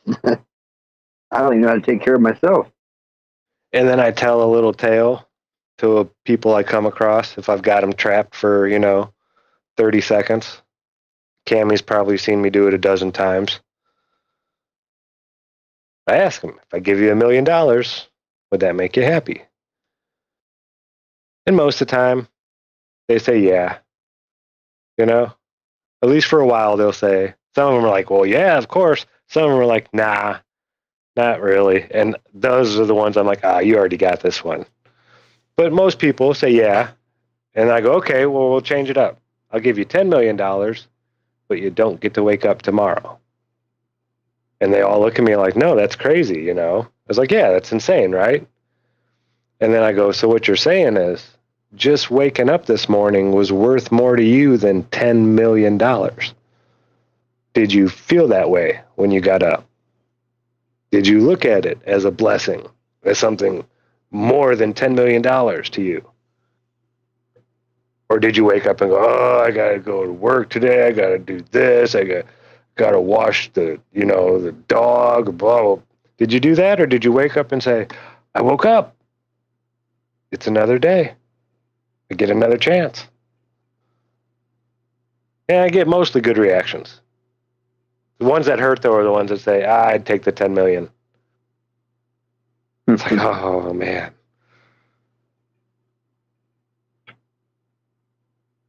don't even know how to take care of myself. And then I tell a little tale to people I come across if I've got them trapped for, 30 seconds. Cami's probably seen me do it a dozen times. I ask them, if I give you $1 million, would that make you happy? And most of the time, they say, yeah. At least for a while, they'll say. Some of them are like, well, yeah, of course. Some of them are like, nah, not really. And those are the ones I'm like, you already got this one. But most people say, yeah. And I go, okay, well, we'll change it up. I'll give you $10 million, but you don't get to wake up tomorrow. And they all look at me like, no, that's crazy, I was like, yeah, that's insane, right? And then I go, so what you're saying is just waking up this morning was worth more to you than $10 million. Did you feel that way when you got up? Did you look at it as a blessing, as something more than $10 million to you? Or did you wake up and go, oh, I got to go to work today. I got to do this. I got to wash the dog, blah, blah. Did you do that? Or did you wake up and say, I woke up. It's another day. I get another chance. Yeah, I get mostly good reactions. The ones that hurt, though, are the ones that say, I'd take the 10 million. It's like, oh, man.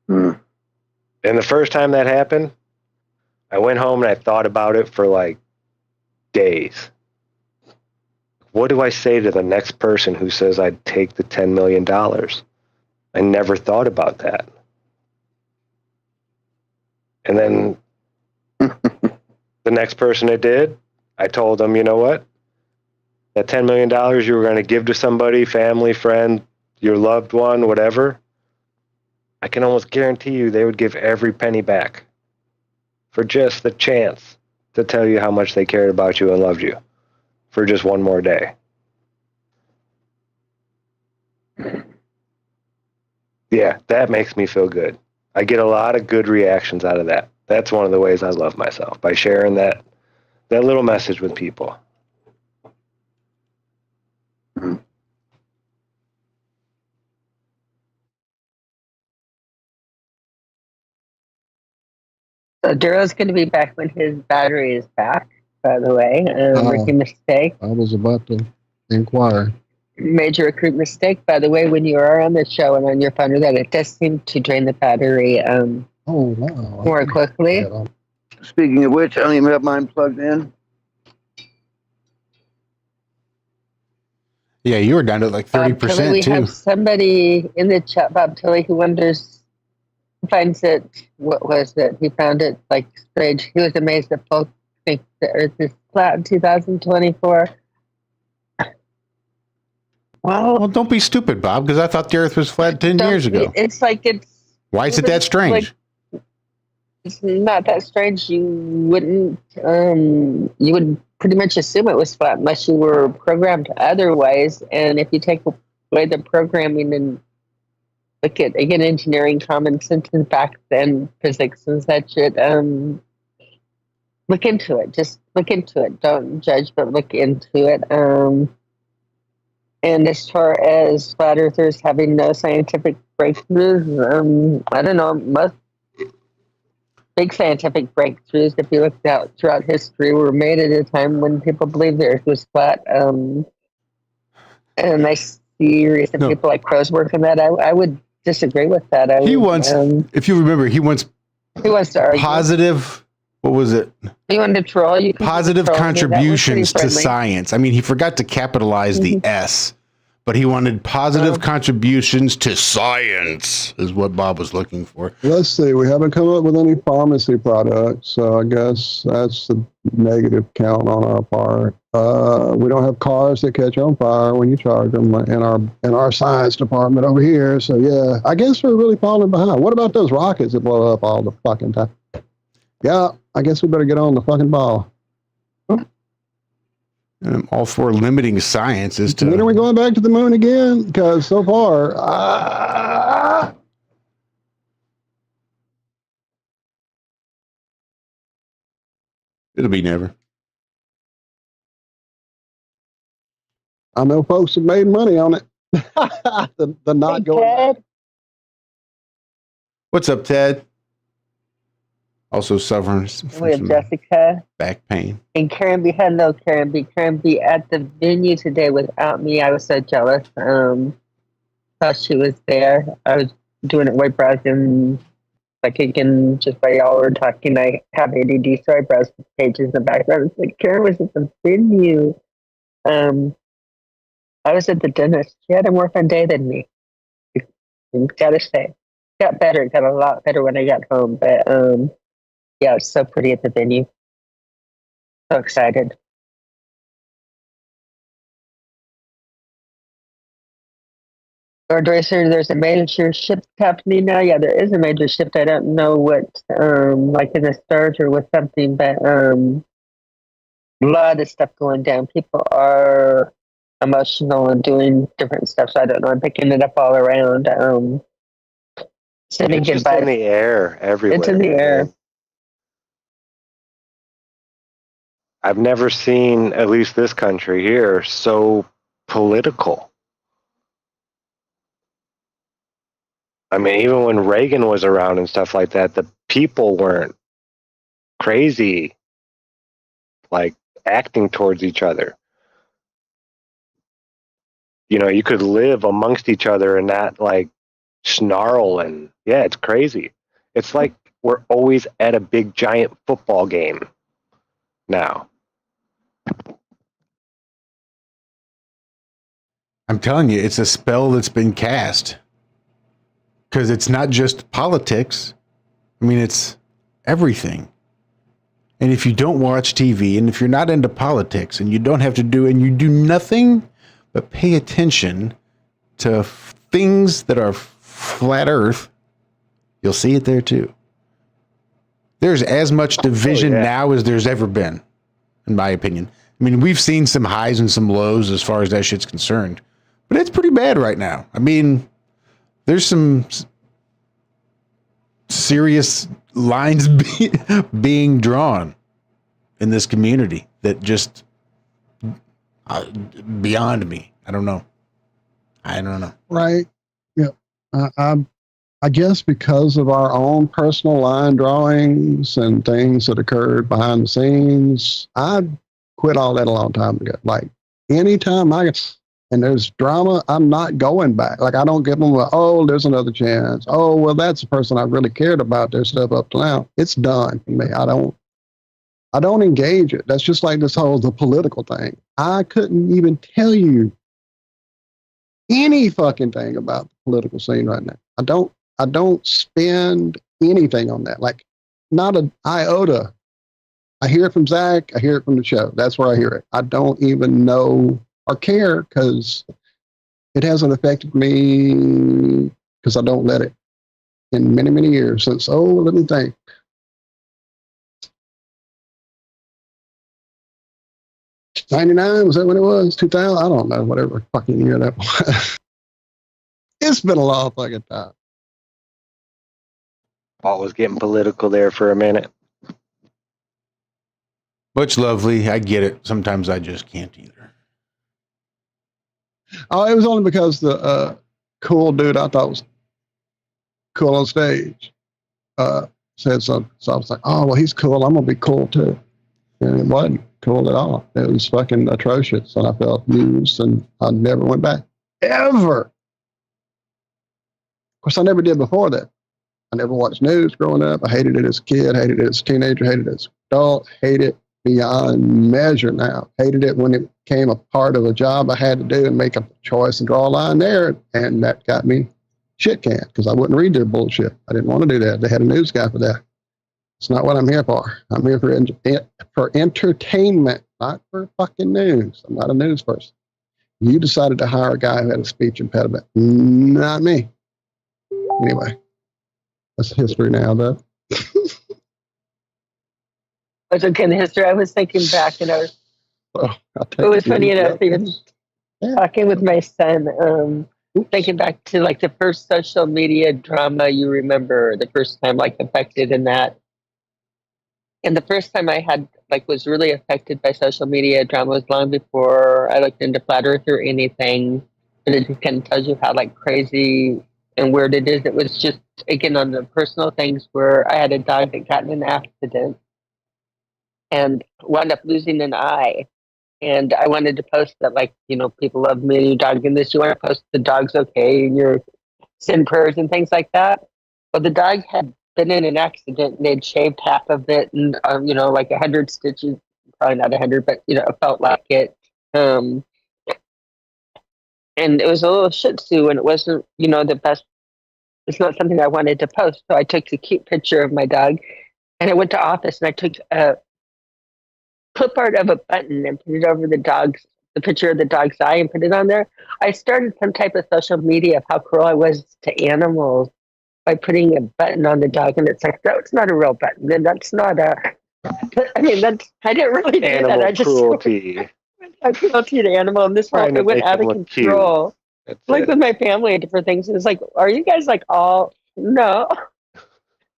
And the first time that happened, I went home and I thought about it for like days. What do I say to the next person who says I'd take the $10 million? I never thought about that. And then the next person it did, I told them, you know what? That $10 million you were going to give to somebody, family, friend, your loved one, whatever, I can almost guarantee you they would give every penny back for just the chance to tell you how much they cared about you and loved you for just one more day. Yeah, that makes me feel good. I get a lot of good reactions out of that. That's one of the ways I love myself, by sharing that little message with people. So Darrell's going to be back when his battery is back, by the way. Rookie mistake. I was about to inquire. Major recruit mistake, by the way, when you are on the show and on your phone, that it does seem to drain the battery more quickly. Speaking of which, I don't even have mine plugged in. Yeah, you were down to like 30% we too. have somebody in the chat, Bob Tilly, who finds it, what was it? He found it like strange. He was amazed that folks think the Earth is flat in 2024. Well, don't be stupid, Bob, because I thought the Earth was flat 10 years ago. It's like Why is it that strange? It's not that strange. You would pretty much assume it was flat unless you were programmed otherwise. And if you take away the programming and look at, again, engineering, common sense, and facts, and physics and such, look into it. Just look into it. Don't judge, but look into it. And as far as flat earthers having no scientific breakthroughs, I don't know, most big scientific breakthroughs, if you looked out throughout history, were made at a time when people believed the Earth was flat. And I see recent people like Crow's work on that. I would disagree with that. If you remember, he wants to argue. Positive, what was it? He wanted to troll. Positive contributions to science. I mean, he forgot to capitalize the S. But he wanted positive contributions to science, is what Bob was looking for. Let's see. We haven't come up with any pharmacy products, so I guess that's the negative count on our part. We don't have cars that catch on fire when you charge them in our science department over here. So yeah, I guess we're really falling behind. What about those rockets that blow up all the fucking time? Yeah, I guess we better get on the fucking ball. I'm all for limiting science as to... When are we going back to the moon again? Because so far... It'll be never. I know folks have made money on it. the not going back. What's up, Ted? Also suffering we have Jessica, back pain. And Karen B. Hello, Karen B. Karen B. at the venue today without me. I was so jealous. Thought she was there. I was doing it while browsing, like again, just while y'all were talking. I have ADD, so I browsed the pages in the background. It's like Karen was at the venue. I was at the dentist. She had a more fun day than me. Gotta say, got better. Got a lot better when I got home, but yeah, it was so pretty at the venue. So excited. Lord Racer, there's a major shift happening now. Yeah, there is a major shift. I don't know what, like in the stars or with something, but a lot of stuff going down. People are emotional and doing different stuff. So I don't know. I'm picking it up all around. It's just in the air everywhere. It's in the air. I've never seen, at least this country here, so political. I mean, even when Reagan was around and stuff like that, the people weren't crazy, like acting towards each other. You know, you could live amongst each other and not like snarl, and yeah, it's crazy. It's like we're always at a big giant football game now. I'm telling you, it's a spell that's been cast. Because it's not just politics. I mean, it's everything. And if you don't watch TV, and if you're not into politics, and you don't have to do, and you do nothing but pay attention to things that are flat Earth, you'll see it there too. there's as much division now as there's ever been, in my opinion. I mean, we've seen some highs and some lows as far as that shit's concerned, but it's pretty bad right now. I mean, there's some serious lines being drawn in this community that just beyond me. I don't know. Right. Yeah. I guess because of our own personal line drawings and things that occurred behind the scenes, I quit all that a long time ago. Like anytime and there's drama, I'm not going back. Like I don't give them there's another chance. Oh, well, that's the person I really cared about their stuff up to now. It's done for me. I don't engage it. That's just like the political thing. I couldn't even tell you any fucking thing about the political scene right now. I don't spend anything on that. Like not an iota. I hear it from Zack. I hear it from the show. That's where I hear it. I don't even know or care because it hasn't affected me because I don't let it in many, many years since, let me think. '99, was that when it was? 2000? I don't know, whatever fucking year that was. It's been a long fucking time. Paul was getting political there for a minute. Much lovely. I get it. Sometimes I just can't either. Oh, it was only because the cool dude I thought was cool on stage said something. So I was like, oh, well, he's cool. I'm going to be cool too. And it wasn't cool at all. It was fucking atrocious. And I felt used and I never went back. Ever. Of course, I never did before that. I never watched news growing up. I hated it as a kid, hated it as a teenager, hated it as an adult, hated it beyond measure now. Hated it when it became a part of a job I had to do and make a choice and draw a line there. And that got me shit canned because I wouldn't read their bullshit. I didn't want to do that. They had a news guy for that. It's not what I'm here for. I'm here for entertainment, not for fucking news. I'm not a news person. You decided to hire a guy who had a speech impediment. Not me. Anyway, that's history now, though. It's okay in history. I was thinking back, and it was funny enough, even talking with my son, thinking back to like the first social media drama you remember, the first time like affected in that. And the first time I had was really affected by social media drama was long before I looked into Flat Earth or anything. But it just kind of tells you how crazy and weird it is. It was just, again, on the personal things where I had a dog that got in an accident and wound up losing an eye. And I wanted to post that, people love me and your dog and this. You want to post the dog's okay and your send prayers and things like that. Well, the dog had been in an accident and they'd shaved half of it and, 100 stitches, probably not 100, but, it felt like it. And it was a little Shih Tzu and it wasn't, the best. It's not something I wanted to post. So I took a cute picture of my dog and I went to office and I took a clip art of a button and put it over the picture of the dog's eye and put it on there. I started some type of social media of how cruel I was to animals by putting a button on the dog, and it's like, no, it's not a real button. And that's not I didn't really do Animal that. I just cruelty. Cruelty to animal, and this one, it went out of control. With my family and different things. And it's like, are you guys all, no.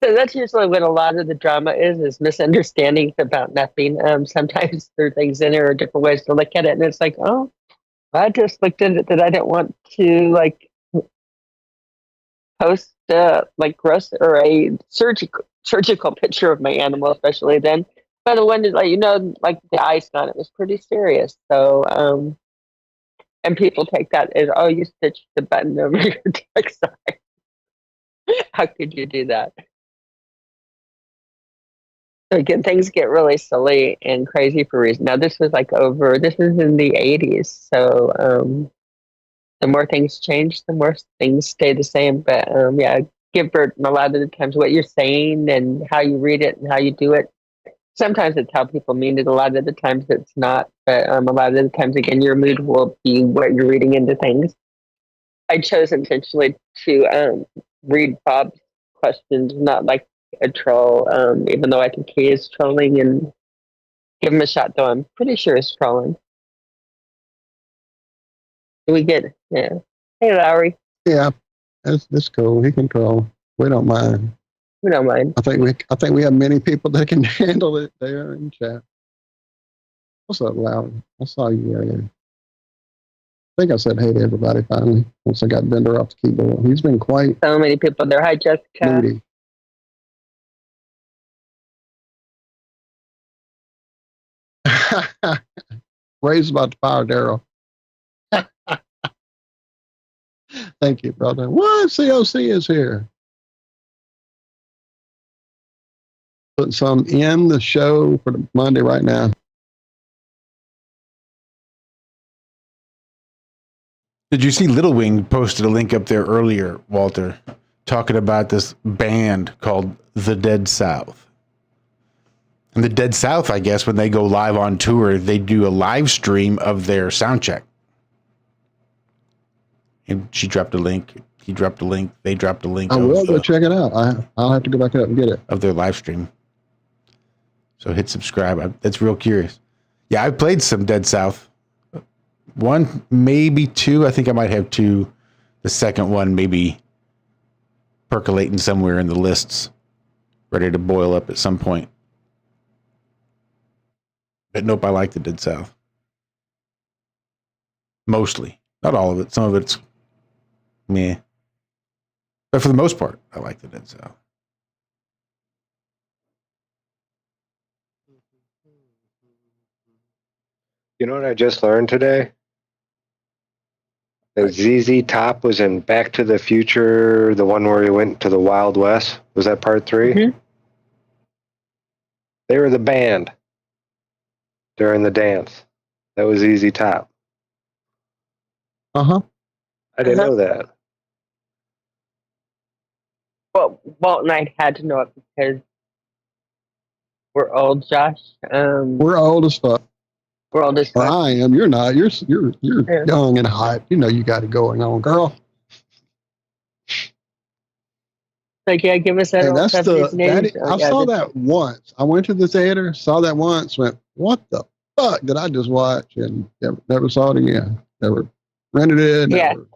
So that's usually what a lot of the drama is misunderstandings about nothing. Sometimes there are things in there or different ways to look at it. And it's like, oh, I just looked at it that I didn't want to post gross or a surgical picture of my animal, especially then. But the one that the ice on it was pretty serious. So and people take that as, oh, you stitched the button over your dog's eye. How could you do that? So again, things get really silly and crazy for a reason. Now this was this is in the 80s. So the more things change, the more things stay the same. But give Bert a lot of the times what you're saying and how you read it and how you do it. Sometimes it's how people mean it. A lot of the times it's not. But a lot of the times, again, your mood will be what you're reading into things. I chose intentionally to read Bob's questions, not a troll, even though I think he is trolling, and give him a shot, though I'm pretty sure he's trolling. We get, yeah. Hey, Lowry. Yeah, that's cool. He can troll. We don't mind. We don't mind. I think we have many people that can handle it there in chat. What's up, Lowry? I saw you earlier. I think I said hey to everybody finally once I got Bender off the keyboard. He's been quite So many people there. Hi, Jessica. moody. Ray's about to fire Darrell. Thank you, brother. What? COC is here. Putting some in the show for the Monday right now. Did you see Little Wing posted a link up there earlier, Walter, talking about this band called The Dead South? And The Dead South, I guess, when they go live on tour, they do a live stream of their sound check. And she dropped a link. He dropped a link. They dropped a link. I will go check it out. I'll have to go back up and get it. Of their live stream. So hit subscribe. That's real curious. Yeah, I played some Dead South. One, maybe two. I think I might have two. The second one maybe percolating somewhere in the lists, ready to boil up at some point. But nope, I like the Dead South. Mostly. Not all of it. Some of it's meh. But for the most part, I like the Dead South. You know what I just learned today? That ZZ Top was in Back to the Future, the one where he went to the Wild West. Was that part 3? Mm-hmm. They were the band during the dance. That was ZZ Top. Uh-huh. I didn't know that. Well, Walt and I had to know it because we're old, Josh. We're old as fuck. We're old as Or fuck. I am. You're not. You're Yeah. young and hot. You know you got it going on, girl. Like, yeah, give us that Hey, old that's 70s names. I saw that once. I went to the theater, saw that once, went, what the fuck did I just watch? And never saw it again. Never rented it. Yeah. Never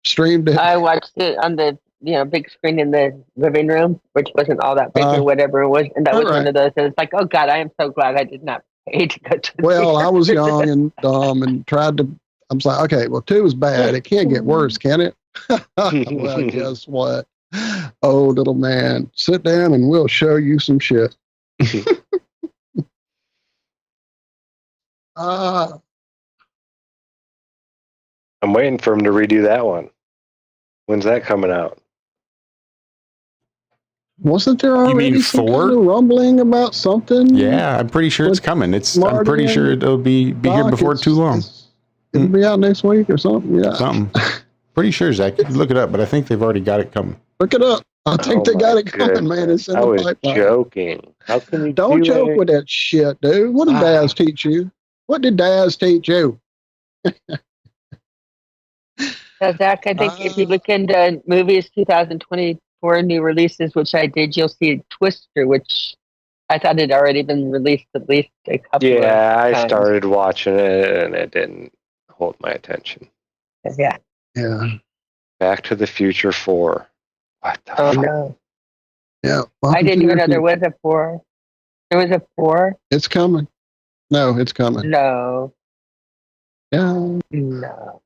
streamed it. I watched it on the big screen in the living room, which wasn't all that big or whatever it was. And that was one of those. And it's like, oh, God, I am so glad I did not pay to go to the Well, theater. I was young and dumb and tried to. I was like, okay, well, 2 is bad. It can't get worse, can it? Well, guess what? Oh, little man, sit down and we'll show you some shit. I'm waiting for him to redo that one. When's that coming out? Wasn't there mean already some 4? kind of rumbling about something? Yeah, I'm pretty sure it's coming. I'm pretty sure it'll be here before too long. It'll be out next week or something. Yeah, Something. Pretty sure, Zach. You can look it up, but I think they've already got it coming. look it up. I think they got it coming, man. It's in I the was pipeline. joking. How can you Don't do joke that? with that shit, dude. What did Daz teach you? What did Daz teach you? Zach, I think if you look into movies 2024 new releases, which I did, you'll see Twister, which I thought had already been released at least a couple of times. I started watching it and it didn't hold my attention. Yeah. Yeah. Back to the Future 4. What the Oh, fuck? no. Yeah. I didn't even know there was a 4. There was a 4? It's coming. No, it's coming. No. Yeah. No.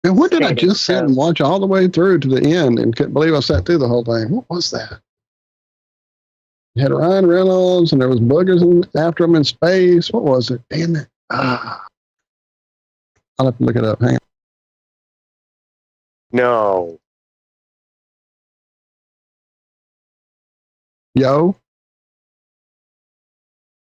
And what did I Stating just sit so. and watch all the way through to the end and couldn't believe I sat through the whole thing? What was that? You had Ryan Reynolds and there was boogers after him in space. What was it? Damn it. I'll have to look it up. Hang on. No. Yo.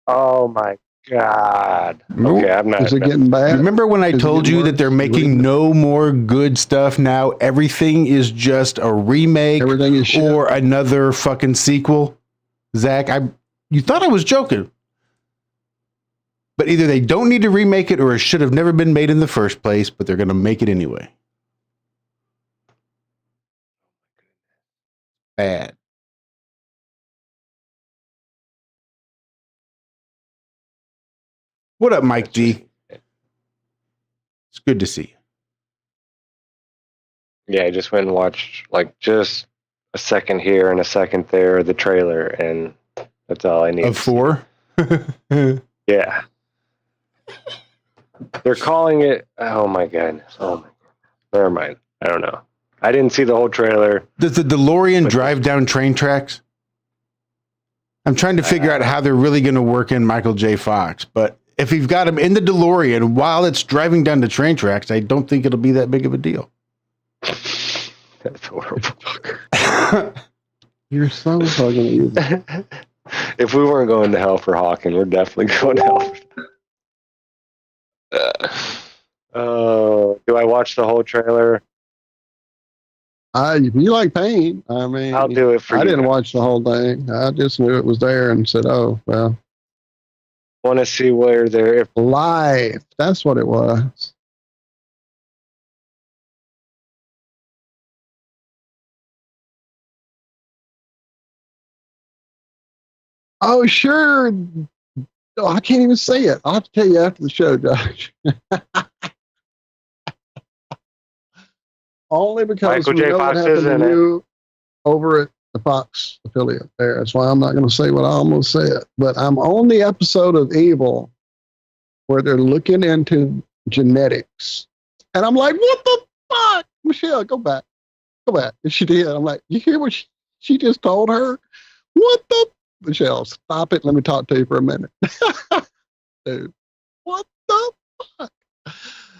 Oh my God. Nope. Okay, I'm not. Is it getting bad? Remember when I Is it told getting you that worse? they're making no more good stuff now? Everything is just a remake Everything is shit. or another fucking sequel. Zach, you thought I was joking. But either they don't need to remake it or it should have never been made in the first place, but they're going to make it anyway. Bad. What up, Mike G? It's good to see you. Yeah, I just went and watched like just a second here and a second there, the trailer, and that's all I need. Of 4? Yeah. They're calling it. Oh my goodness. Oh my. Never mind. I don't know. I didn't see the whole trailer. Does the DeLorean drive down train tracks? I'm trying to figure out how they're really going to work in Michael J. Fox, but if you've got him in the DeLorean while it's driving down the train tracks, I don't think it'll be that big of a deal. That's horrible. You're so fucking evil. If we weren't going to hell for Hawking, we're definitely going to hell. Do I watch the whole trailer? If you like pain, I mean, I'll do it for you. I didn't watch the whole thing. I just knew it was there and said, "Oh, well." Want to see where they're Live. That's what it was. Oh, sure. Oh, I can't even say it. I'll have to tell you after the show, Josh. Only because Michael we J. know Fox what happened is to in it. you over at the Fox affiliate there. That's why I'm not going to say what I almost said. But I'm on the episode of Evil where they're looking into genetics. And I'm like, what the fuck? Michelle, go back. Go back. And she did. I'm like, you hear what she just told her? What the? Michelle, stop it. Let me talk to you for a minute. Dude, what the fuck?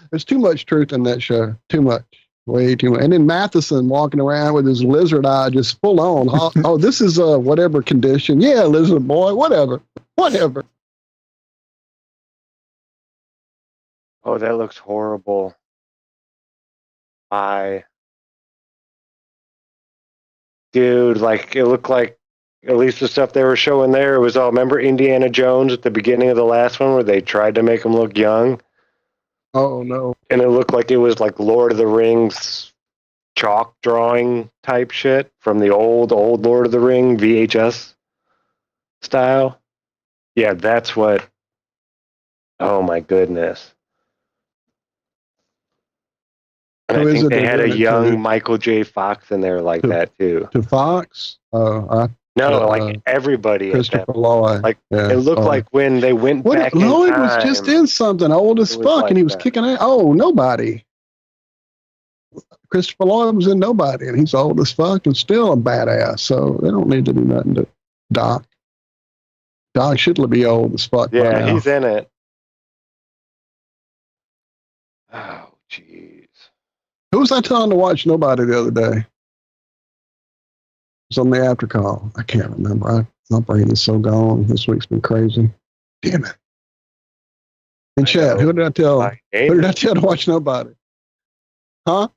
There's too much truth in that show. Too much. Way too much. And then Matheson walking around with his lizard eye just full on. Oh, this is a whatever condition. Yeah, lizard boy, whatever. Whatever. Oh, that looks horrible. Dude, like it looked like at least the stuff they were showing there, it was all, remember Indiana Jones at the beginning of the last one where they tried to make him look young? Oh, no. And it looked like it was like Lord of the Rings chalk drawing type shit from the old Lord of the Ring VHS style. Yeah, that's what. Oh my goodness. And I think they had a young Michael J. Fox in there like that too. To Fox? No, like everybody. Christopher Lloyd. Like it looked like when they went back in time. Lloyd was just in something old as fuck, and he was kicking ass. Oh, Nobody. Christopher Lloyd was in Nobody, and he's old as fuck and still a badass. So they don't need to do nothing to Doc. Doc should be old as fuck. Yeah, right now. he's in it. Oh, jeez. Who was I telling to watch Nobody the other day? It was on the after call. I can't remember. My brain is so gone. This week's been crazy. Damn it. In chat, who did I tell? Who did I tell to watch Nobody? Huh?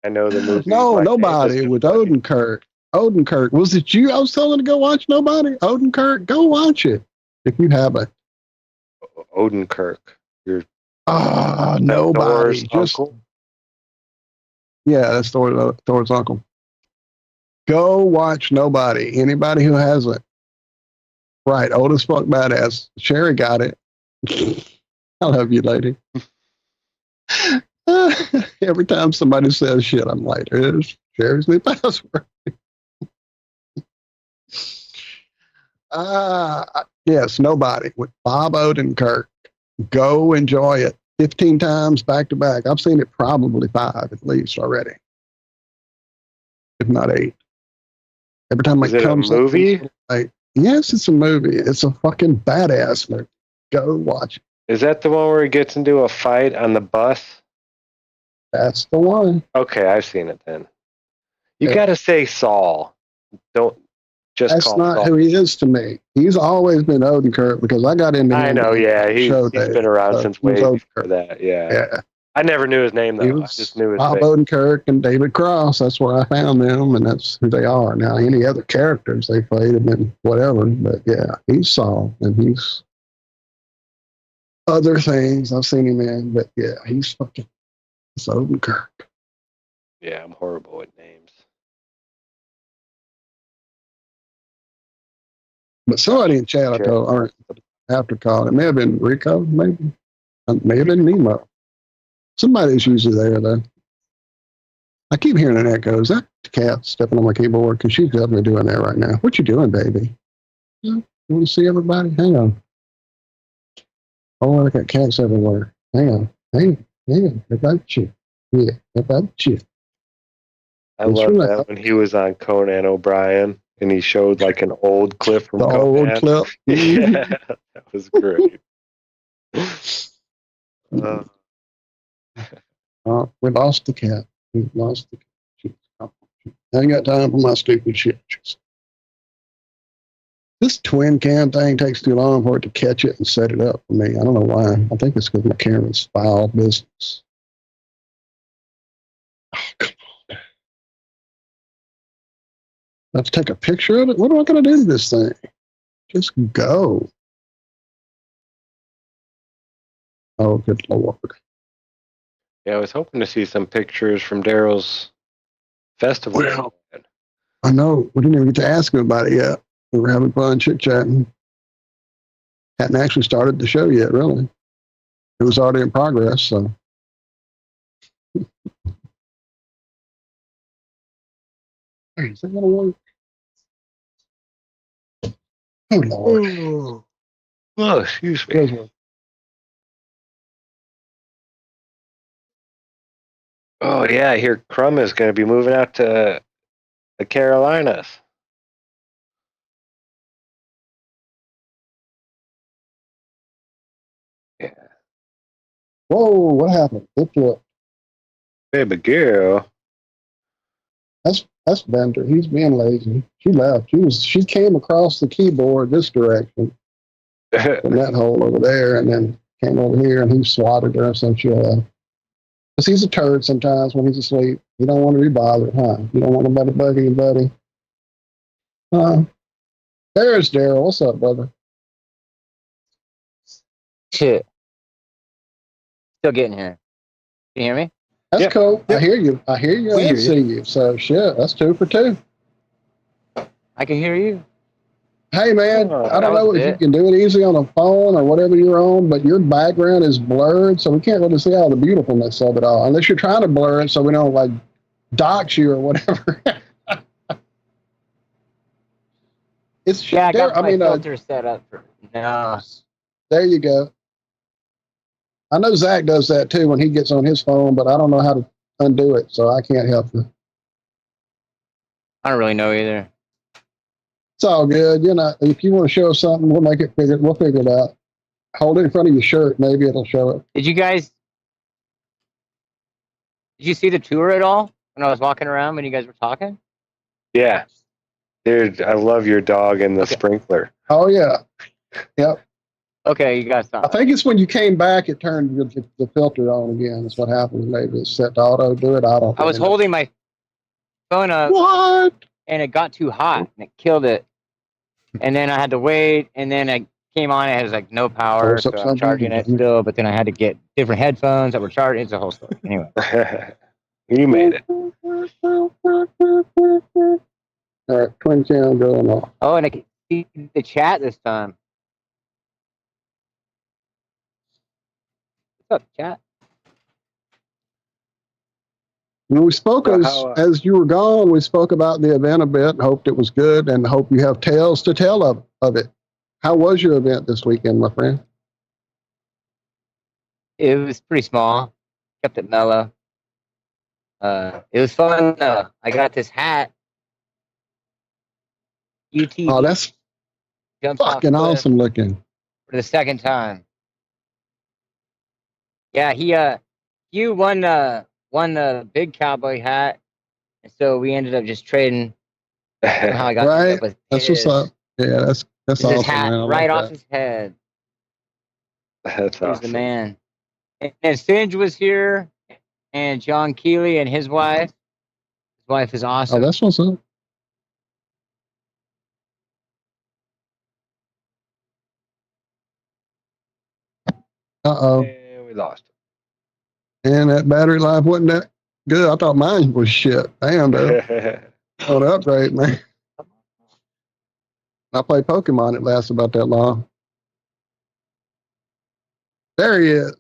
I know the movie. No, Nobody with Odenkirk. Odenkirk. Was it you I was telling to go watch Nobody? Odenkirk? Go watch it if you haven't. Odenkirk. Nobody. Just uncle? Yeah, that's Thor's uncle. Go watch Nobody. Anybody who hasn't. Right, old as fuck badass. Sherry got it. I love you, lady. Every time somebody says shit, I'm like, here's Sherry's new password. Yes, Nobody with Bob Odenkirk. Go enjoy it. 15 times back to back. I've seen it probably 5 at least already, if not 8. Every time it comes, a movie? Yes, it's a movie. It's a fucking badass movie. Go watch it. Is that the one where he gets into a fight on the bus? That's the one. Okay, I've seen it then. You got to say Saul. Don't just That's call not Saul. who he is to me. He's always been Odenkirk because I got into him. I know, yeah. He's been around since way before that, yeah. I never knew his name, though. I just knew his Bob face. Odenkirk and David Cross. That's where I found them, and that's who they are. Now, any other characters they played have been whatever, but yeah, he's Saul, and he's other things I've seen him in, but yeah, he's fucking Odenkirk. Yeah, I'm horrible at names. But somebody in chat, I told, after call. It may have been Rico, maybe. It may have been Nemo. Somebody's usually there, though. I keep hearing an echo. Is that the cat stepping on my keyboard? Because she's definitely doing that right now. What you doing, baby? You want to see everybody? Hang on. Oh, I got cats everywhere. Hang on. Hang on. About you. Yeah, about you. I love that when he was on Conan O'Brien and he showed like an old clip from the Conan. old clip. Yeah, that was great. We lost the cat. We lost the cat. I ain't got time for my stupid shit. This twin cam thing takes too long for it to catch it and set it up for me. I don't know why. I think it's because my camera's foul business. Oh, come on. I have to take a picture of it? What am I going to do to this thing? Just go. Oh, good Lord. Yeah, I was hoping to see some pictures from Darrell's festival. Well, I know. We didn't even get to ask him about it yet. We were having fun chit-chatting. Hadn't actually started the show yet, really. It was already in progress, so. Is that going to work? Oh, Lord. Oh, excuse me. Oh, yeah, I hear Crumb is going to be moving out to the Carolinas. Yeah. Whoa, what happened? It flipped. Baby girl. That's Bender. He's being lazy. She left. She came across the keyboard this direction from that hole over there, and then came over here, and he swatted her, so she left. Because he's a turd sometimes when he's asleep. You don't want to be bothered, huh? You don't want nobody to bug anybody. There's Darrell. What's up, brother? Shit. Still getting here. Can you hear me? That's cool. Yep. I hear you. I hear you and see you. So, shit, that's 2 for 2. I can hear you. Hey, man, I don't know if you can do it easy on a phone or whatever you're on, but your background is blurred, so we can't really see all the beautifulness of it all, unless you're trying to blur it so we don't, like, dox you or whatever. It's I got my filter set up for no. There you go. I know Zack does that too when he gets on his phone, but I don't know how to undo it, so I can't help you. I don't really know either. It's all good. You know, if you want to show us something, we'll figure it out. Hold it in front of your shirt, maybe it'll show it. Did you see the tour at all when I was walking around when you guys were talking? Yeah. Dude, I love your dog and the sprinkler. Oh, yeah. Yep. Okay, you guys saw. I think it's when you came back, it turned the filter on again. That's what happened. Maybe it's set to auto do it. I was holding my phone up. What? And it got too hot and it killed it. And then I had to wait. And then I came on. It was like no power. So I'm charging it still. But then I had to get different headphones that were charged. It's a whole story. Anyway. You made it. All right, twin channel going off. Oh, and I can see the chat this time. What's up, chat? We spoke as you were gone. We spoke about the event a bit. Hoped it was good, and hope you have tales to tell of it. How was your event this weekend, my friend? It was pretty small. Kept it mellow. It was fun. I got this hat. Oh, that's fucking awesome looking. For the second time. Yeah, you won the big cowboy hat, and so we ended up just trading. How I got right. With that's what's up. Yeah, that's awesome. His hat man. right off his head. That's awesome. The man. And Singe was here, and John Keeley and his wife. His wife is awesome. Oh, that's what's up. Uh-oh. And we lost it. And that battery life wasn't that good. I thought mine was shit. Damn, dude. On the upgrade, man. I play Pokemon. It lasts about that long. There he is.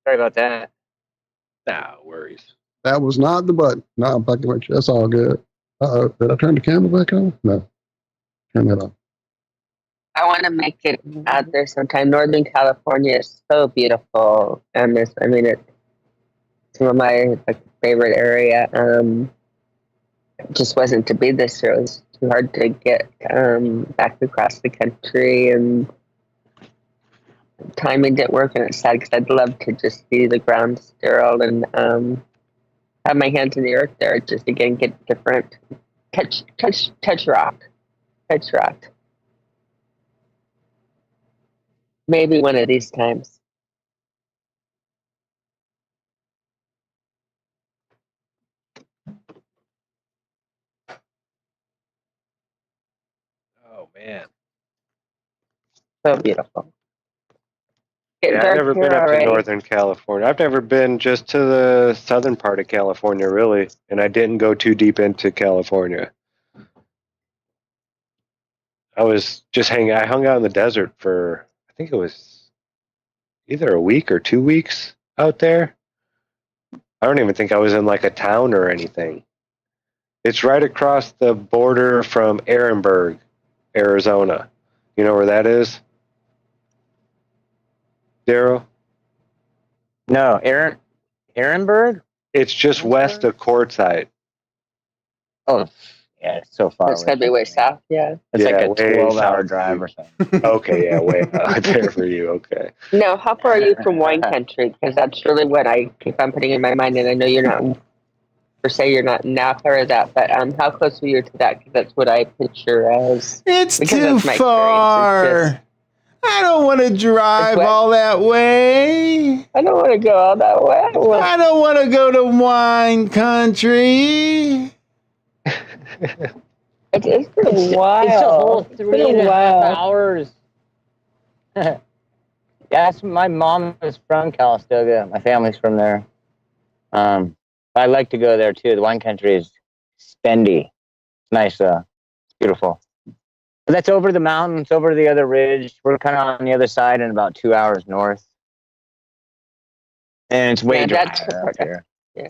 Sorry about that. No worries. That was not the button. No, I'm fucking with you. That's all good. Uh-oh. Did I turn the camera back on? No. Turn that on. I want to make it out there sometime. Northern California is so beautiful. It's one of my favorite area. It just wasn't to be this year. It was too hard to get back across the country, and timing didn't work. And it's sad because I'd love to just see the ground sterile and have my hands in the earth there. Just again get different touch rock. Maybe one of these times. Oh man. So beautiful. Yeah, I've never been up to Northern California. I've never been just to the southern part of California, really, and I didn't go too deep into California. I was just I hung out in the desert for, I think it was either a week or 2 weeks out there. I don't even think I was in like a town or anything. It's right across the border from Ehrenberg, Arizona. You know where that is? Darrell? No, Ehrenberg? It's just west of Quartzsite. Oh, yeah, it's so far. It's got to be way south, yeah. It's like a way 12-hour south. drive or something. Okay, yeah, way out there for you, okay. No, how far are you from wine country? Because that's really what I keep on putting in my mind, and I know you're not, per se, you're not in Napa or that, but how close are you to that? Because that's what I picture as. It's because too that's my far. I don't want to drive all that way. I don't want to go all that way. I don't want to go to wine country. It's been a while. It's a whole 3.5 hours. That's my mom is from Calistoga. My family's from there. I like to go there too. The wine country is spendy. It's nice. It's beautiful. But that's over the mountains, over the other ridge. We're kind of on the other side and about 2 hours north. And it's way drier up here. Yeah.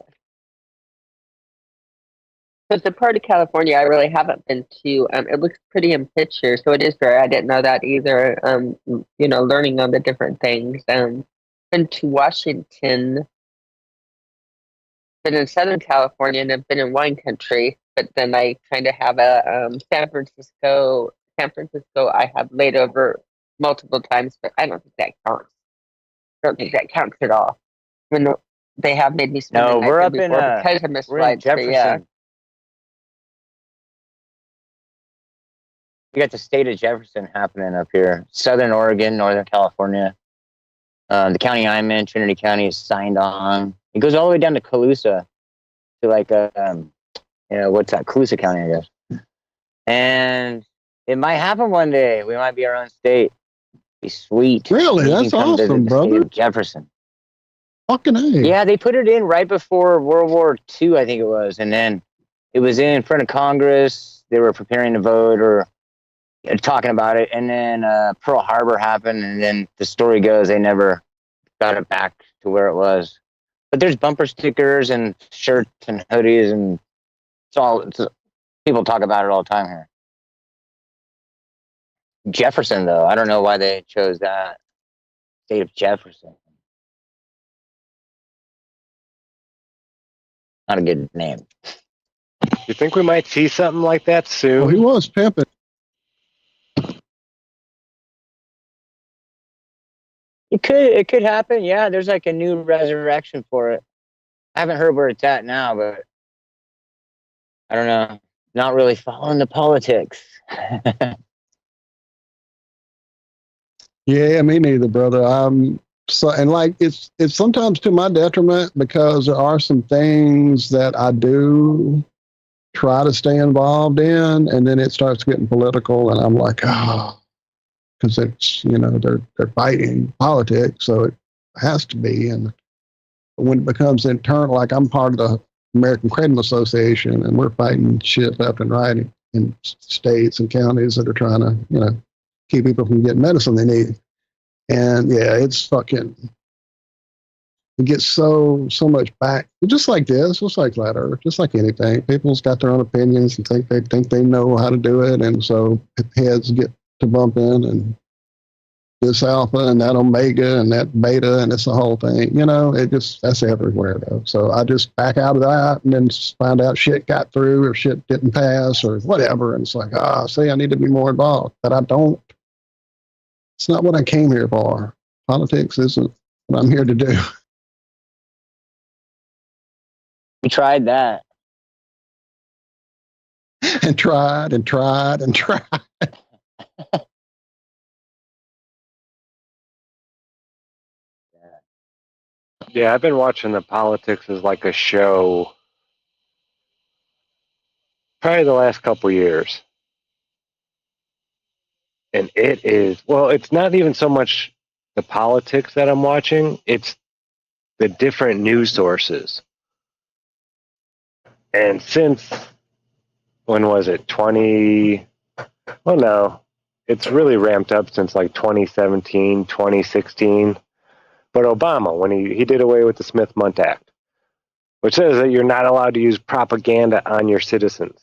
Because the part of California I really haven't been to. It looks pretty in pictures, so it is rare. I didn't know that either. Learning on the different things. Been to Washington. Been in Southern California, and I've been in wine country. But then I kind of have a San Francisco. I have laid over multiple times, but I don't think that counts. I don't think that counts at all. Even though they have made me spend the night we're there up in because of missed flights. Jefferson. Yeah. You got the state of Jefferson happening up here. Southern Oregon, Northern California. The county I'm in, Trinity County, is signed on. It goes all the way down to Colusa, to like what's that? Colusa County, I guess. And it might happen one day. We might be our own state. Be sweet. Really? That's awesome, brother. Jefferson. Fucking A. Yeah, they put it in right before World War II, I think it was. And then it was in front of Congress. They were preparing to vote or talking about it. And then Pearl Harbor happened. And then the story goes they never got it back to where it was. But there's bumper stickers and shirts and hoodies. And people talk about it all the time here. Jefferson, though, I don't know why they chose that. State of Jefferson. Not a good name. You think we might see something like that soon? Well, he was pimping. It could happen. Yeah, there's like a new resurrection for it. I haven't heard where it's at now, but I don't know. Not really following the politics. Yeah, me neither, brother. It's sometimes to my detriment because there are some things that I do try to stay involved in, and then it starts getting political, and I'm like, because it's they're fighting politics, so it has to be. And when it becomes internal, like I'm part of the American Credit Association, and we're fighting shit left and right in states and counties that are trying to keep people from getting medicine they need. And yeah, it's fucking. It gets so much back, just like this, just like flat Earth, just like anything. People's got their own opinions and think they know how to do it, and so heads get to bumping, and this alpha and that omega and that beta, and it's the whole thing. That's everywhere though. So I just back out of that, and then find out shit got through or shit didn't pass or whatever, and it's like, see, I need to be more involved, but I don't. It's not what I came here for. Politics isn't what I'm here to do. We tried that. And tried and tried and tried. Yeah, I've been watching the politics as like a show probably the last couple years. And it's not even so much the politics that I'm watching, it's the different news sources. And since, when was it? It's really ramped up since like 2017, 2016. But Obama, when he did away with the Smith-Mundt Act, which says that you're not allowed to use propaganda on your citizens.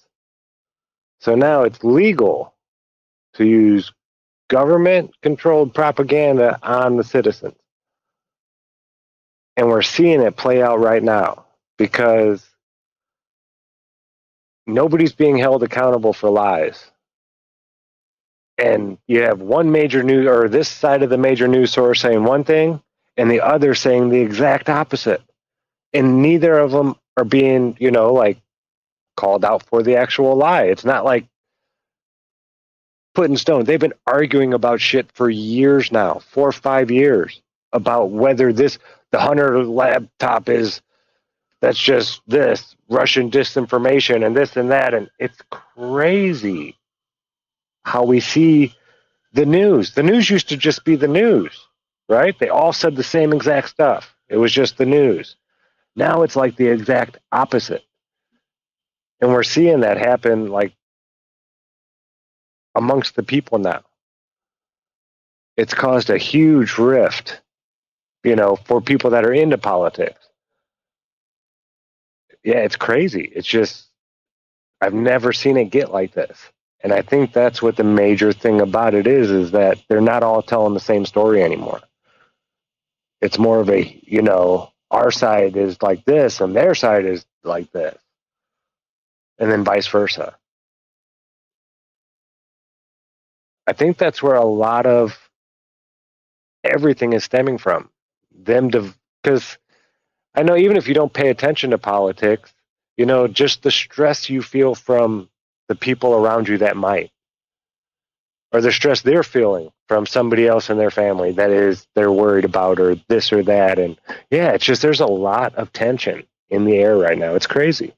So now it's legal to use government-controlled propaganda on the citizens. And we're seeing it play out right now because nobody's being held accountable for lies. And you have one major news, or this side of the major news source saying one thing, and the other saying the exact opposite. And neither of them are being, called out for the actual lie. It's not like put in stone. They've been arguing about shit for years now, 4 or 5 years, about whether the Hunter laptop that's just this Russian disinformation and this and that. And it's crazy how we see the news. The news used to just be the news, right? They all said the same exact stuff. It was just the news. Now it's like the exact opposite. And we're seeing that happen like amongst the people now. It's caused a huge rift, for people that are into politics. Yeah, it's crazy. It's just, I've never seen it get like this. And I think that's what the major thing about it is that they're not all telling the same story anymore. It's more of a, our side is like this and their side is like this. And then vice versa. I think that's where a lot of everything is stemming from. Because I know even if you don't pay attention to politics, just the stress you feel from the people around you that might, or the stress they're feeling from somebody else in their family they're worried about, or this or that. And yeah, it's just, there's a lot of tension in the air right now. It's crazy.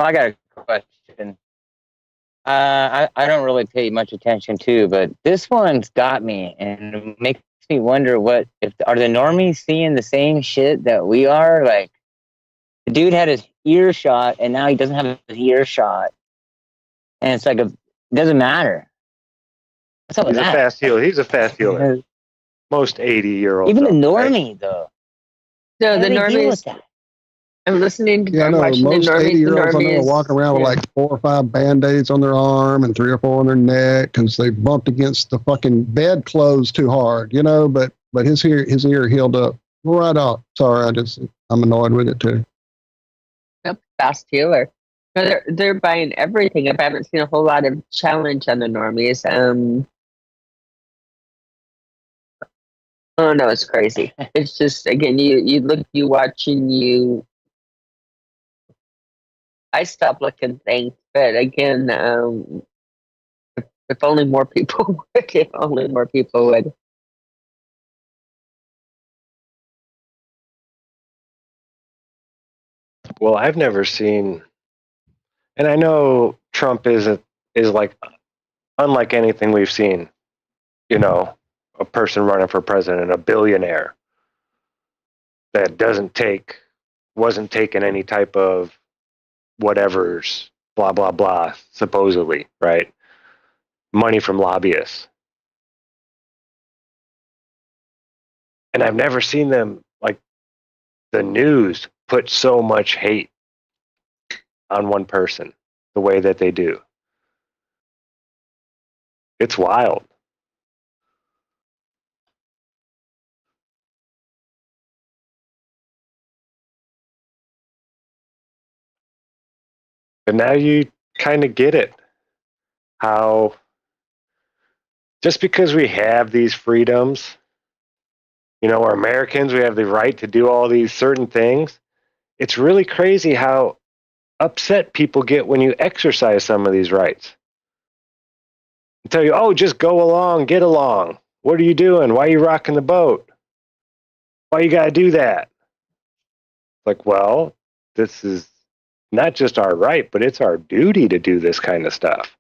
I got a question. I don't really pay much attention to, but this one's got me, and it makes me wonder are the normies seeing the same shit that we are? Like, the dude had his ear shot, and now he doesn't have his ear shot, and it's like it doesn't matter. What's up with that? He's a fast healer. Most 80-year-olds. Even the normie, though. No, the normies. I'm listening to most 80-year-olds I know are walking around with like 4 or 5 Band-Aids on their arm and 3 or 4 on their neck because they bumped against the fucking bedclothes too hard, but his ear healed up right off. Sorry, I'm annoyed with it too. Yep, fast healer. No, they're buying everything. I haven't seen a whole lot of challenge on the normies. Oh no, it's crazy. It's just, again, you watch and you. I stopped looking, things, but again, if only more people would. If only more people would. Well, I've never seen, and I know Trump is like unlike anything we've seen. A person running for president, a billionaire that wasn't taking any type of whatever's blah, blah, blah, supposedly, right? Money from lobbyists. And I've never seen them, like, the news put so much hate on one person the way that they do. It's wild. But now you kind of get it. How just because we have these freedoms, you know, we're Americans, we have the right to do all these certain things. It's really crazy how upset people get when you exercise some of these rights. They tell you, oh, just go along, get along. What are you doing? Why are you rocking the boat? Why you got to do that? Like, well, this is not just our right, but it's our duty to do this kind of stuff,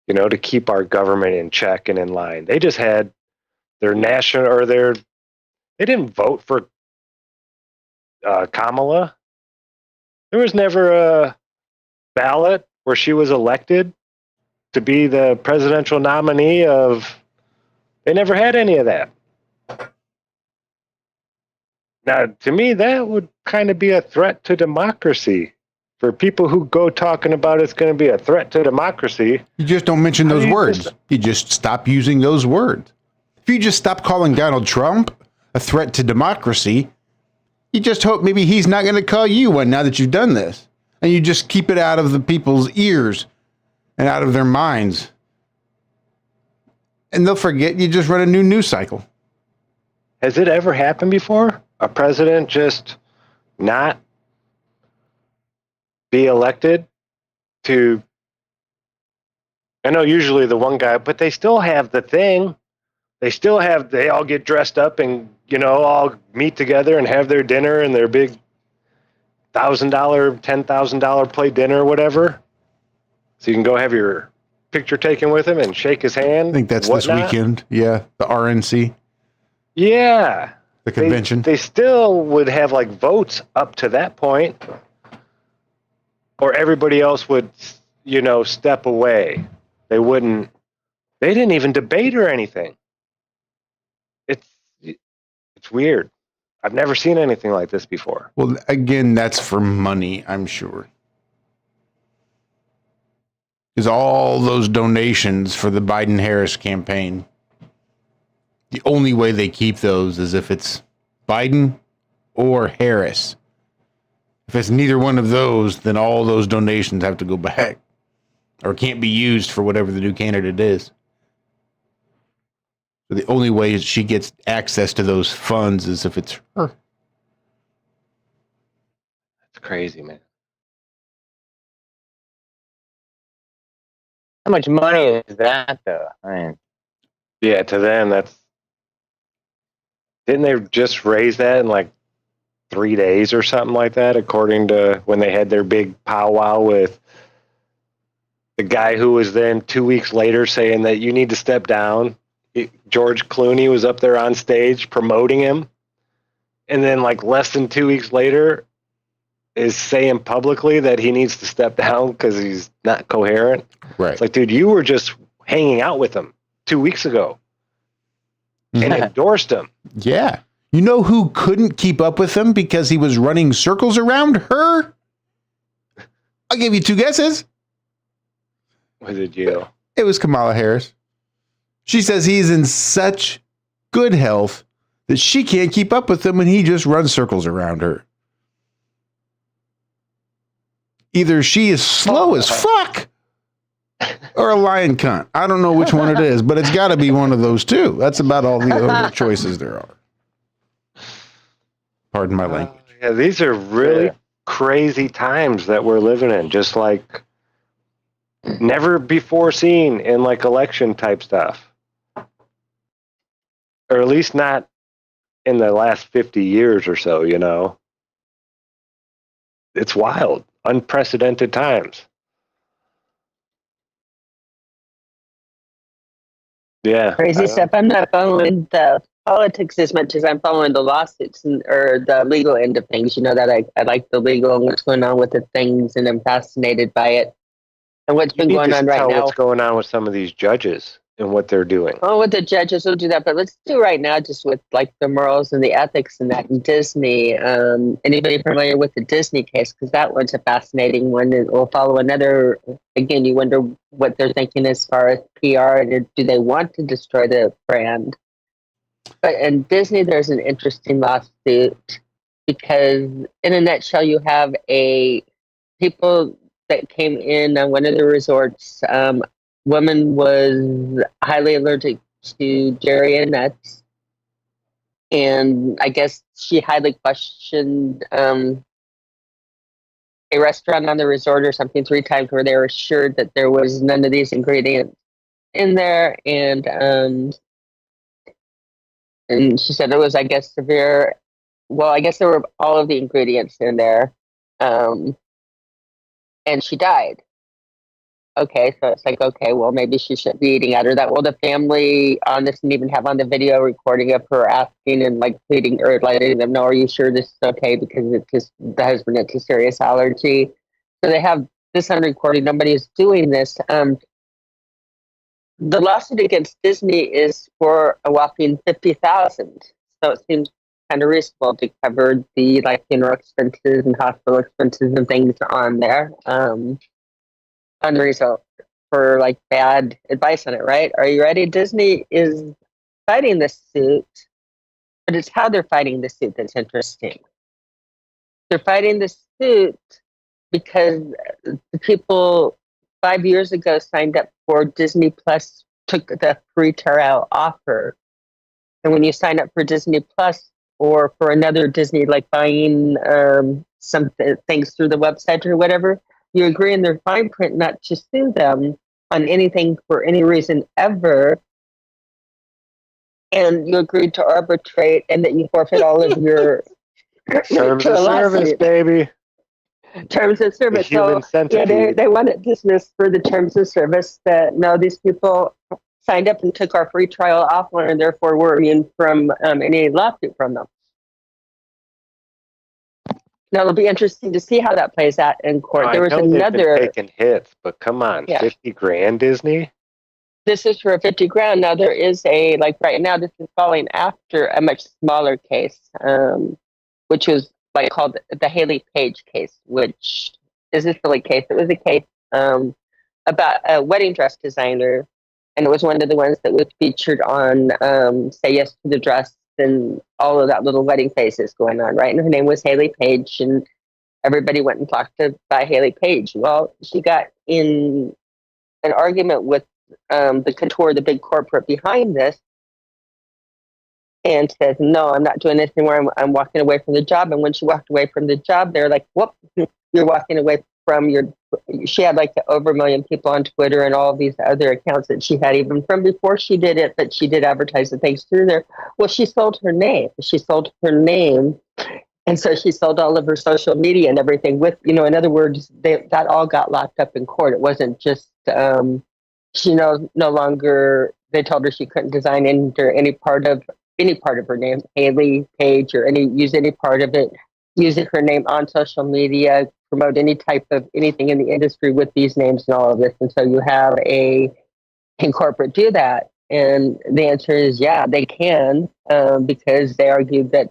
you know, to keep our government in check and in line. They just had their national, or they didn't vote for Kamala. There was never a ballot where she was elected to be the presidential nominee of, they never had any of that. Now, to me, that would kind of be a threat to democracy. For people who go talking about it's going to be a threat to democracy. You just don't mention those words. You just stop using those words. If you just stop calling Donald Trump a threat to democracy, you just hope maybe he's not going to call you one now that you've done this. And you just keep it out of the people's ears and out of their minds. And they'll forget you just run a new news cycle. Has it ever happened before? A president just not be elected to, I know usually the one guy, but they still have the thing. They all get dressed up and, you know, all meet together and have their dinner and their big $1,000, $10,000 plate dinner or whatever. So you can go have your picture taken with him and shake his hand. I think that's this weekend. Yeah, the RNC. Yeah. The convention. They still would have like votes up to that point. Or everybody else would, you know, step away. They didn't even debate or anything. It's weird. I've never seen anything like this before. Well, again, that's for money, I'm sure. Because all those donations for the Biden-Harris campaign, the only way they keep those is if it's Biden or Harris. If it's neither one of those, then all those donations have to go back or can't be used for whatever the new candidate is. So the only way she gets access to those funds is if it's her. That's crazy, man. How much money is that, though? I mean, yeah, to them, didn't they just raise that in like 3 days or something like that, according to when they had their big powwow with the guy who was then 2 weeks later saying that you need to step down. George Clooney was up there on stage promoting him. And then like less than 2 weeks later is saying publicly that he needs to step down because he's not coherent. Right. It's like, dude, you were just hanging out with him 2 weeks ago and endorsed him. Yeah. You know who couldn't keep up with him because he was running circles around her? I'll give you 2 guesses. Was it you? It was Kamala Harris. She says he's in such good health that she can't keep up with him when he just runs circles around her. Either she is slow as fuck or a lying cunt. I don't know which one it is, but it's got to be one of those two. That's about all the other choices there are. Pardon my language. Yeah, these are really crazy times that we're living in, just like never before seen in like election type stuff. Or at least not in the last 50 years or so, you know. It's wild. Unprecedented times. Yeah. Crazy stuff. I'm not following the politics as much as I'm following the lawsuits or the legal end of things. You know that I like the legal and what's going on with the things, and I'm fascinated by it. And what's been going on right now. What's going on with some of these judges and what they're doing. Oh, with the judges will do that, but let's do right now just with like the morals and the ethics and that in Disney. Anybody familiar with the Disney case? Because that one's a fascinating one. It will follow another. Again, you wonder what they're thinking as far as PR. And do they want to destroy the brand? But in Disney, there's an interesting lawsuit because, in a nutshell, you have people that came in on one of the resorts. Woman was highly allergic to dairy and nuts, and I guess she highly questioned a restaurant on the resort or something 3 times where they were assured that there was none of these ingredients in there, and she said it was, I guess, severe. Well, I guess there were all of the ingredients in there, and she died. Okay, so it's like, okay, well, maybe she shouldn't be eating out of that. Well, the family on this and even have on the video recording of her asking and like pleading or letting them know, are you sure this is okay? Because it's just the husband, it's a serious allergy. So they have this on recording. Nobody is doing this. The lawsuit against Disney is for a whopping $50,000. So it seems kind of reasonable to cover the like funeral expenses and hospital expenses and things on there. Unreasonable for like bad advice on it, right? Are you ready? Disney is fighting this suit, but it's how they're fighting the suit that's interesting. They're fighting the suit because the people 5 years ago signed up for Disney Plus, took the free trial offer. And when you sign up for Disney Plus or for another Disney, like buying some things through the website or whatever, you agree in their fine print not to sue them on anything for any reason ever. And you agreed to arbitrate and that you forfeit all of your terms of service, baby. Terms of service. The human centipede. They want it dismissed for the terms of service that no, these people signed up and took our free trial offer and therefore we're immune from any lawsuit from them. Now it'll be interesting to see how that plays out in court. There was another taking hits, but come on, yeah. $50,000 Disney. This is for $50,000. Now there is right now this is falling after a much smaller case, which was like called the Haley Page case, which is a silly case. It was a case about a wedding dress designer, and it was one of the ones that was featured on Say Yes to the Dress and all of that little wedding phases going on, right? And her name was Haley Page, and everybody went and talked to buy Haley Page. Well, she got in an argument with the couture, the big corporate behind this, and says, no, I'm not doing this anymore. I'm walking away from the job. And when she walked away from the job, they're like, whoop, you're walking away from she had like over 1 million people on Twitter and all of these other accounts that she had even from before she did it, but she did advertise the things through there. Well, she sold her name. And so she sold all of her social media and everything with, in other words, that all got locked up in court. It wasn't just, she no longer, they told her she couldn't design under any part of her name, Haley Page, or use any part of it, using her name on social media, promote any type of anything in the industry with these names and all of this. And so you have can corporate do that? And the answer is, yeah, they can, because they argued that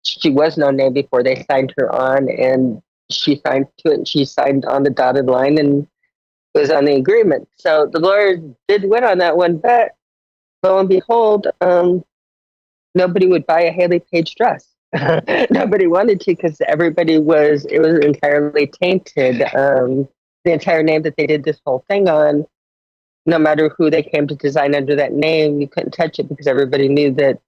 she was no name before they signed her on, and she signed to it, and she signed on the dotted line and was on the agreement. So the lawyers did win on that one, but lo and behold, nobody would buy a Haley Page dress. Nobody wanted to because it was entirely tainted. The entire name that they did this whole thing on, no matter who they came to design under that name, you couldn't touch it because everybody knew that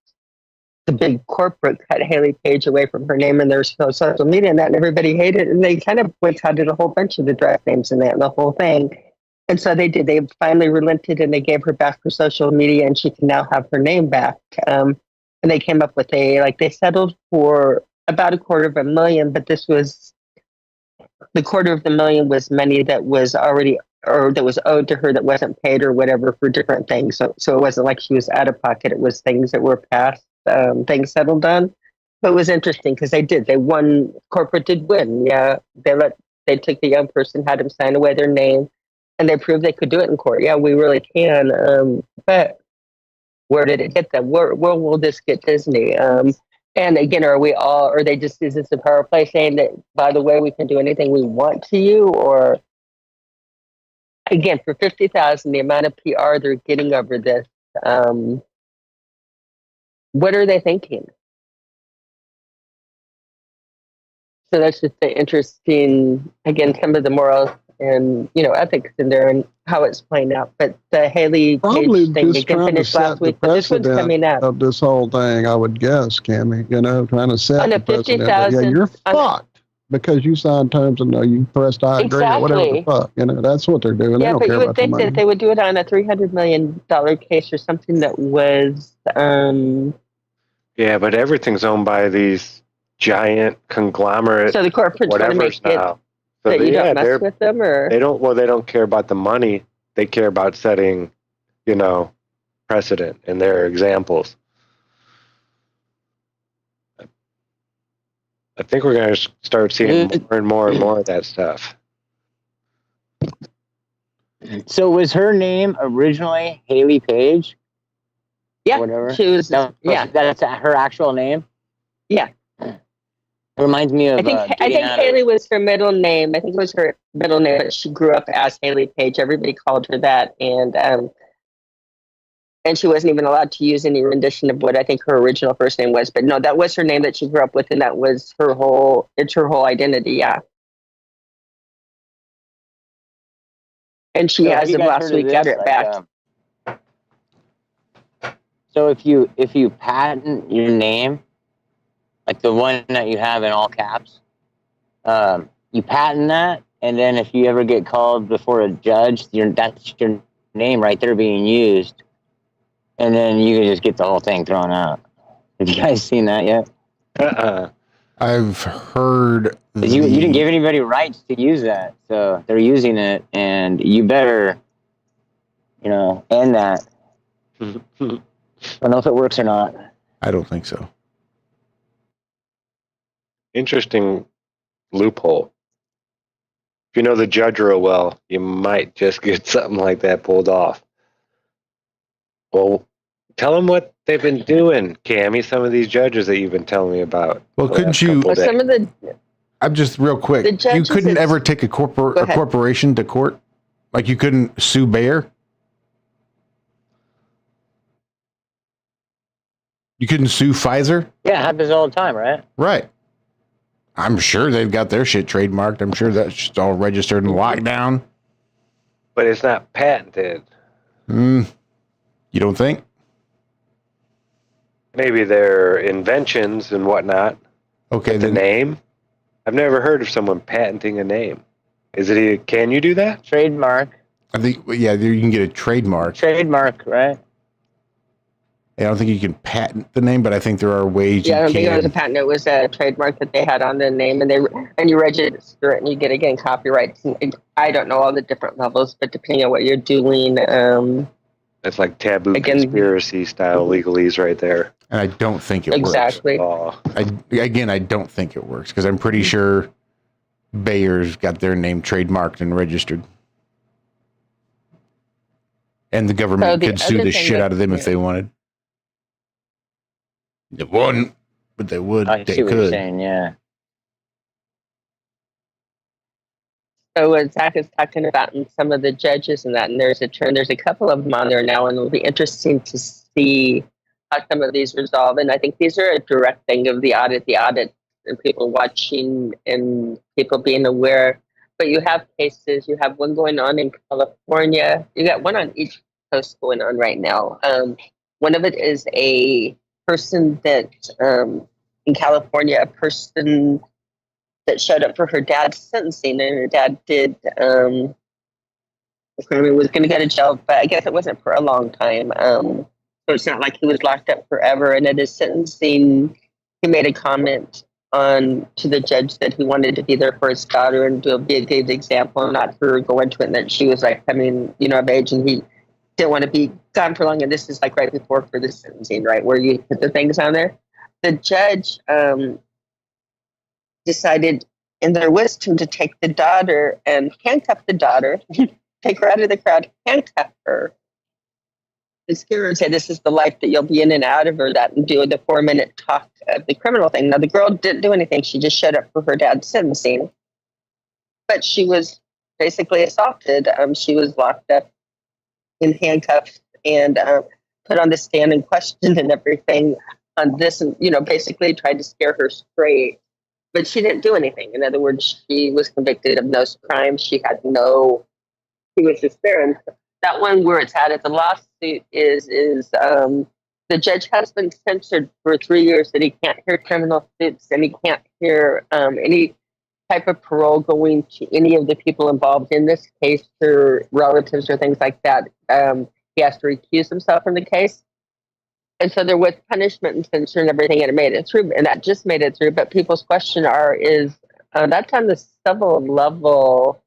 the big corporate cut Haley Page away from her name and their social media and that, and everybody hated it. And they kind of boycotted a whole bunch of the dress names and that and the whole thing. And so they did. They finally relented and they gave her back her social media, and she can now have her name back. And they came up with they settled for about $250,000, but this was the $250,000 was money that was already, or that was owed to her that wasn't paid or whatever for different things. So it wasn't like she was out of pocket. It was things that were past things settled on. But it was interesting because they won. Corporate did win. Yeah, they took the young person, had him sign away their name, and they proved they could do it in court. Yeah, we really can. But where did it get them? Where will this get Disney? And again, are they just, is this a power play saying that, by the way, we can do anything we want to you? Or again, for 50,000, the amount of PR they're getting over this, what are they thinking? So that's just the interesting, again, some of the morals and, ethics in there and how it's playing out. But the Haley Probably Page thing, just again, trying to finished last set the week, but this one's coming precedent out. of this whole thing, I would guess, Cami, trying to set On the a precedent. 50,000 You're fucked because you signed terms and you pressed I agree or whatever the fuck. That's what they're doing. They Yeah, don't but care you would about the think money. that they would do it on a $300 million case or something that was, Yeah, but everything's owned by these giant conglomerate so the corporates want to make it now. So that you don't mess with them, or they don't care about the money. They care about setting, precedent in their examples. I think we're going to start seeing more and more and more of that stuff. So was her name originally Haley Page? Yeah, whatever. She was. That's her actual name. Yeah. It reminds me of. I think Haley was her middle name. I think it was her middle name, but she grew up as Haley Page. Everybody called her that, and she wasn't even allowed to use any rendition of what I think her original first name was. But no, that was her name that she grew up with, and that was her whole identity. Yeah. And she has them last week got it back. So if you patent your name, like the one that you have in all caps, you patent that, and then if you ever get called before a judge, that's your name right there being used, and then you can just get the whole thing thrown out. Have you guys seen that yet? I've heard. You didn't give anybody rights to use that, so they're using it, and you better, end that. I don't know if it works or not. I don't think so. Interesting loophole. If you know the judge real well, you might just get something like that pulled off. Well, tell them what they've been doing, Cami. Some of these judges that you've been telling me about. Well, couldn't you? Some of the. I'm just real quick. You couldn't ever take a corporation to court. Like you couldn't sue Bayer. You couldn't sue Pfizer. Yeah, it happens all the time, right? Right. I'm sure they've got their shit trademarked. I'm sure that's all registered and locked down. But it's not patented. You don't think? Maybe they're inventions and whatnot. Okay. The name? I've never heard of someone patenting a name. Can you do that? Trademark. I think, yeah, you can get a trademark. Trademark, right? I don't think you can patent the name, but I think there are ways. Yeah, I don't think it was a patent. It was a trademark that they had on the name, and you register it, and you get again copyrights. And I don't know all the different levels, but depending on what you're doing, it's like taboo conspiracy style legalese right there. And I don't think it exactly. works. I don't think it works because I'm pretty sure Bayer's got their name trademarked and registered, and the government could sue the shit out of them if they wanted. They wouldn't, but they would. I see what you're saying, yeah. So what Zack is talking about and some of the judges and that, and there's a couple of them on there now, and it'll be interesting to see how some of these resolve. And I think these are a direct thing of the audit, and people watching and people being aware. But you have cases, you have one going on in California. You got one on each coast going on right now. One of it is a person that in California, a person that showed up for her dad's sentencing, and her dad was going to go to jail, but I guess it wasn't for a long time. So it's not like he was locked up forever. And at his sentencing, he made a comment to the judge that he wanted to be there for his daughter and be a good example, not for her going to it. And that she was like coming, of age, and didn't want to be gone for long, and this is like right before for the sentencing, right, where you put the things on there. The judge decided in their wisdom to take the daughter and handcuff the daughter, take her out of the crowd, handcuff her, and scare her and say, this is the life that you'll be in and out of, or that, and do the 4-minute talk of the criminal thing. Now, the girl didn't do anything. She just showed up for her dad's sentencing. But she was basically assaulted. She was locked up in handcuffs and put on the stand and questioned and everything on this, and basically tried to scare her straight. But she didn't do anything. In other words, she was convicted of no crime. She was just there. And that one where it's at the lawsuit is the judge has been censored for 3 years that he can't hear criminal suits and he can't hear any type of parole going to any of the people involved in this case, or relatives or things like that. He has to recuse himself from the case. And so there was punishment and censure and everything, and it made it through, and that just made it through. But people's question is that's on the civil level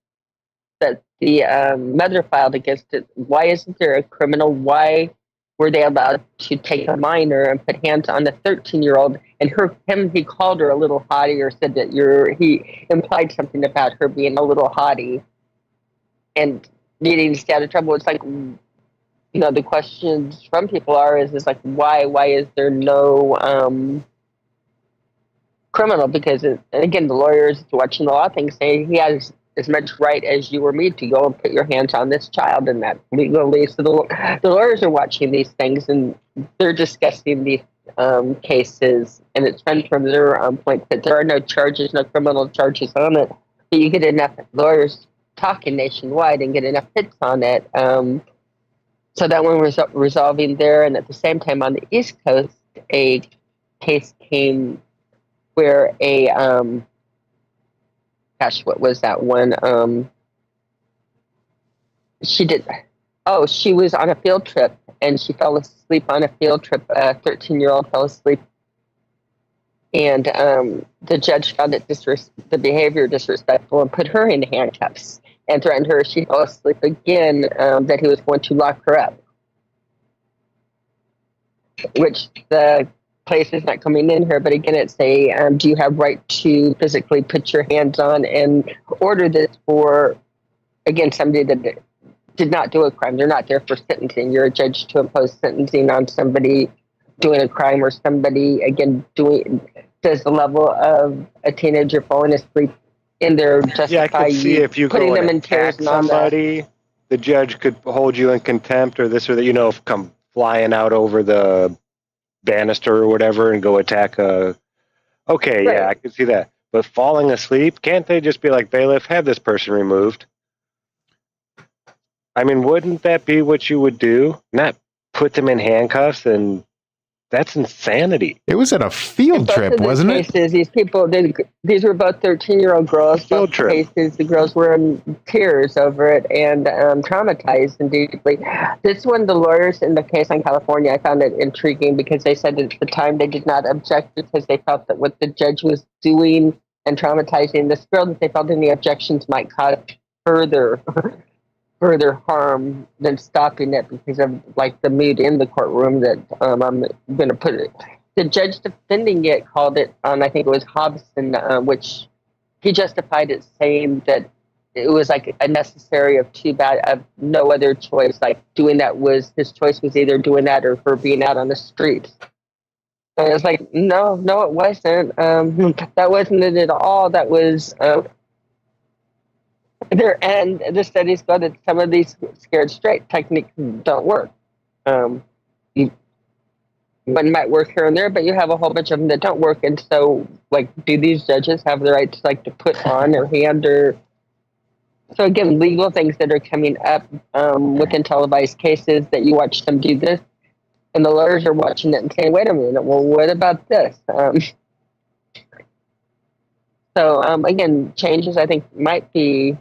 that the mother filed against it. Why isn't there a criminal? Why were they allowed to take a minor and put hands on a 13-year-old? And he called her a little hottie, or said that he implied something about her being a little hottie and needing to stay out of trouble. It's like, the questions from people is like, why is there no criminal? Because again, the lawyers watching the law thing say he has as much right as you or me to go and put your hands on this child, and that legally. So the lawyers are watching these things and they're discussing these cases, and it's from their point that there are no charges, no criminal charges on it, but you get enough lawyers talking nationwide and get enough hits on it. So that one was resolving there, and at the same time on the East Coast, a case came where what was that one? She was on a field trip and she fell asleep on a field trip. A 13-year-old fell asleep, and the judge found it the behavior disrespectful and put her in handcuffs and threatened her if she fell asleep again that he was going to lock her up, which the place is not coming in here. But again, it's do you have right to physically put your hands on and order this for, again, somebody that did not do a crime. They're not there for sentencing. You're a judge to impose sentencing on somebody doing a crime, or somebody, again, does the level of a teenager falling asleep in there justify I could see if you putting go them in and tears attack and all that. somebody, the judge could hold you in contempt or this or that, come flying out over the banister or whatever and go attack a... Okay, Right. yeah, I could see that. But falling asleep, can't they just be like, bailiff, have this person removed? I mean, wouldn't that be what you would do? Not put them in handcuffs? And that's insanity. It was at a field trip, wasn't it? These people, these were both 13-year-old girls. Field Both trip. cases, the girls were in tears over it and traumatized and deeply. This one, the lawyers in the case in California, I found it intriguing because they said that at the time they did not object because they felt that what the judge was doing and traumatizing this girl, that they felt any objections might cause further harm than stopping it because of like the mood in the courtroom that I'm going to put it. The judge defending it called it on, I think it was Hobson, which he justified it saying that it was like a necessary of no other choice. Like doing that was, his choice was either doing that or her being out on the streets. And it's like, no, it wasn't. That wasn't it at all. That was... there, and the studies go that some of these scared straight techniques don't work. One might work here and there, but you have a whole bunch of them that don't work. And so, like, do these judges have the right to put on their hand or? So again, legal things that are coming up within televised cases that you watch them do this, and the lawyers are watching it and saying, "Wait a minute, well, what about this?" So again, changes I think might be.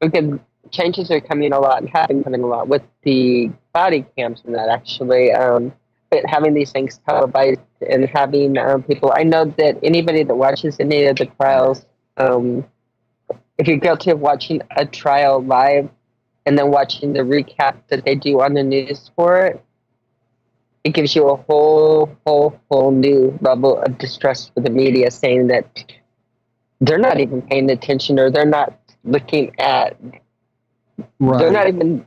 Again, changes are coming a lot and have been coming a lot with the body cams and that actually. But having these things televised and having people, I know that anybody that watches any of the trials, if you're guilty of watching a trial live, and then watching the recap that they do on the news for it, it gives you a whole new level of distrust for the media, saying that they're not even paying attention, or they're not looking at, they're not even,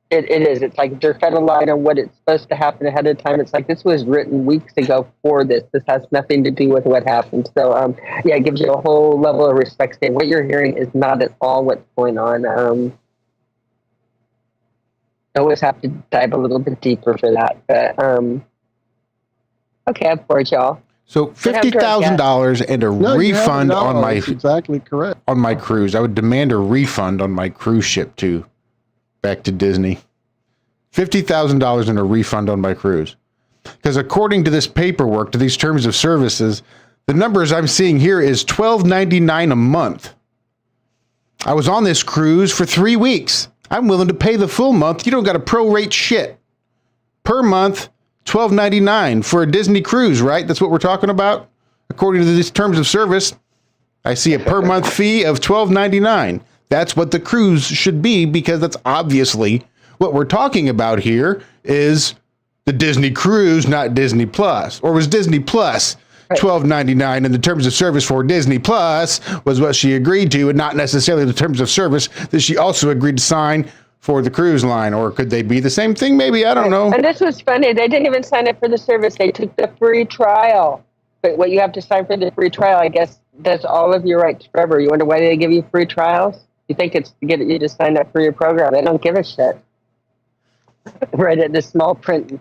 it's like they're fed a line on what it's supposed to happen ahead of time. It's like, this was written weeks ago for this. This has nothing to do with what happened. So, yeah, it gives you a whole level of respect, saying what you're hearing is not at all what's going on. I always have to dive a little bit deeper for that. But, okay, I'm bored, y'all. So $50,000 and a refund on my that's exactly correct on my cruise. I would demand a refund on my cruise ship too, back to Disney. $50,000 and a refund on my cruise, because according to this paperwork, to these terms of services, the numbers I'm seeing here is $12.99 a month. I was on this cruise for 3 weeks. I'm willing to pay the full month. You don't got to prorate shit. Per month, $12.99 for a Disney cruise, right? That's what we're talking about. According to these terms of service, I see a per month fee of $12.99. That's what the cruise should be, because that's obviously what we're talking about here is the Disney cruise, not Disney Plus. Or was Disney Plus $12.99, and the terms of service for Disney Plus was what she agreed to, and not necessarily the terms of service that she also agreed to sign for the cruise line? Or could they be the same thing? Maybe, I don't know. And this was funny. They didn't even sign up for the service. They took the free trial. But what you have to sign for the free trial, I guess, that's all of your rights forever. You wonder why they give you free trials? You think it's to get you to sign up for your program. They don't give a shit. Right at the small print.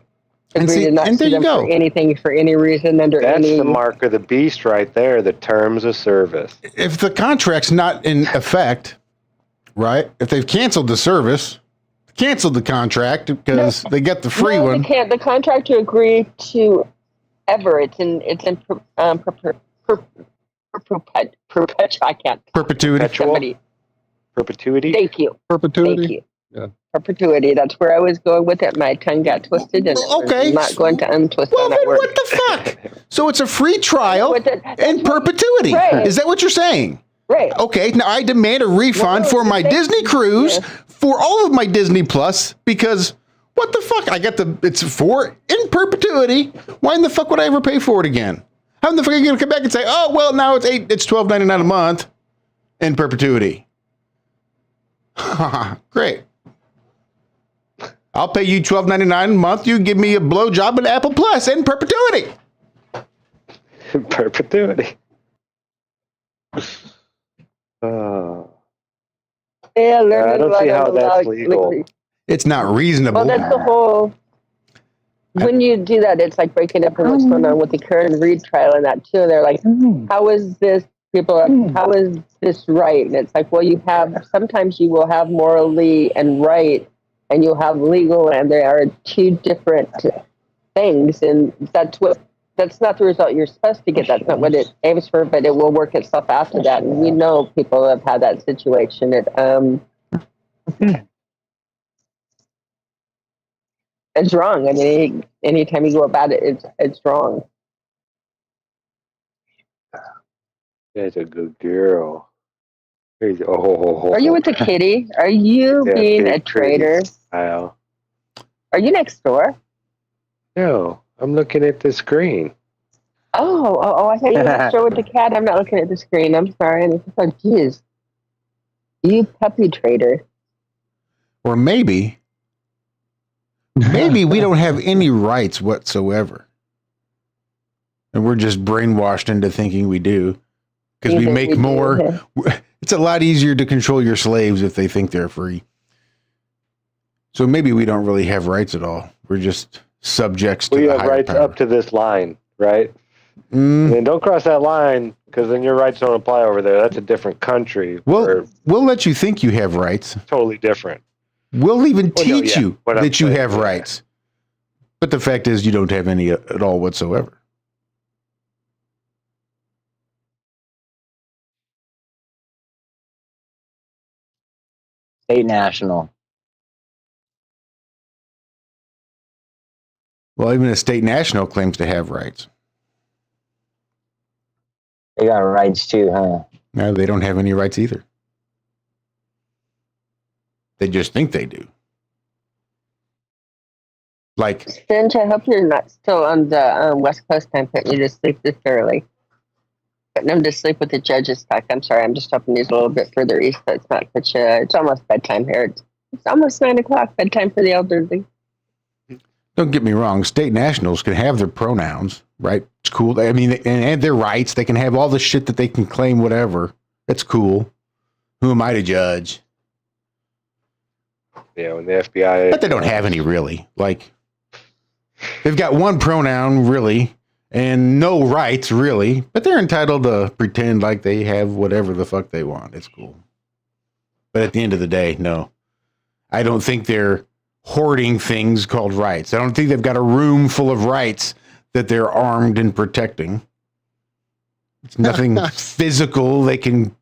And there you go. For anything, for any reason, under That's any... the mark of the beast right there, the terms of service. If the contract's not in effect, right? If they've canceled the service, canceled the contract because they get the free one. The contractor agreed to ever. It's in I can't. Perpetuity. Somebody. Perpetuity? Thank you. perpetuity. Thank you. Yeah. Perpetuity. That's where I was going with it. My tongue got twisted, and I'm not going to untwist Well, on then that word. what the fuck? So it's a free trial and perpetuity. Right. Is that what you're saying? Right. Okay, now I demand a refund for my Disney cruise, for all of my Disney Plus, because what the fuck? It's for in perpetuity. Why in the fuck would I ever pay for it again? How in the fuck are you going to come back and say, oh, well, now it's $12.99 a month in perpetuity? Great. I'll pay you $12.99 a month. You give me a blowjob at Apple Plus in perpetuity. Perpetuity. Yeah, I don't see how that's legal. It's not reasonable. Well, that's the whole... When you do that, it's like breaking up on what's going on with the current Reed trial and that, too. They're like, how is this... People are, how is this right? And it's like, well, sometimes you will have morally and right, and you'll have legal, and there are two different things, and that's not the result you're supposed to get. That's not what it aims for, but it will work itself after that. And we know people have had that situation. It's wrong. I mean, anytime you go about it, it's wrong. That's a good girl. Are you with the kitty? Are you being a traitor? Are you next door? No, I'm looking at the screen. Oh! I thought you were next door with the cat. I'm not looking at the screen. I'm sorry. And it's like, geez, you puppy traitor. Or maybe we don't have any rights whatsoever, and we're just brainwashed into thinking we do. Because we make more. It's a lot easier to control your slaves if they think they're free. So maybe we don't really have rights at all. We're just subjects to the higher power. We have rights up to this line, right? And then don't cross that line, because then your rights don't apply over there. That's a different country. Well, we'll let you think you have rights. Totally different. We'll even teach you that you have rights. But the fact is you don't have any at all whatsoever. State national. Well, even a state national claims to have rights. They got rights too, huh? No, they don't have any rights either. They just think they do. Like, Finch, I hope you're not still on the West Coast time, putting you to sleep this early. Putting them to sleep with the judge's talk. I'm sorry, I'm just hoping he's a little bit further east, so it's not such a. It's almost bedtime here. It's almost 9:00 bedtime for the elderly. don't get me wrong, state nationals can have their pronouns, right? It's cool. I mean, and their rights. They can have all the shit that they can claim, whatever. It's cool. Who am I to judge? Yeah, when the FBI. But they don't have any, really. Like, they've got one pronoun, really, and no rights, really. But they're entitled to pretend like they have whatever the fuck they want. It's cool. But at the end of the day, no. I don't think they're hoarding things called rights. I don't think they've got a room full of rights that they're armed and protecting. It's nothing physical they can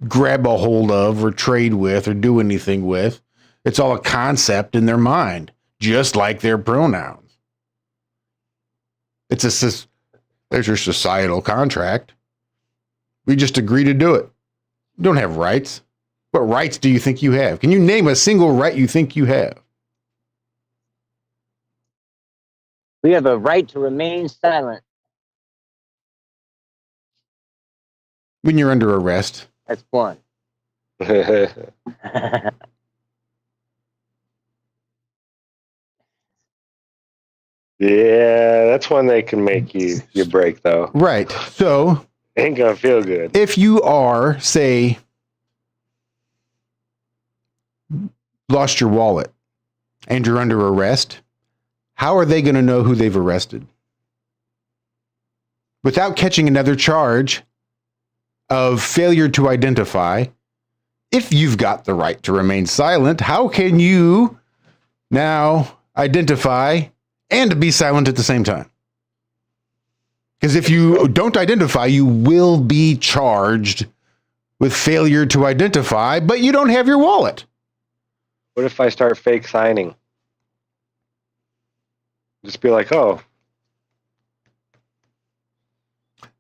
grab a hold of or trade with or do anything with. It's all a concept in their mind, just like their pronouns. There's your societal contract. We just agree to do it. You don't have rights. What rights do you think you have? Can you name a single right you think you have? We have a right to remain silent. When you're under arrest. That's one. Yeah, that's one they can make you break, though. Right. So Ain't gonna feel good. if you are, say, lost your wallet and you're under arrest, how are they going to know who they've arrested? Without catching another charge of failure to identify, if you've got the right to remain silent, how can you now identify and be silent at the same time? Because if you don't identify, you will be charged with failure to identify, but you don't have your wallet. What if I start fake signing? Just be like, oh.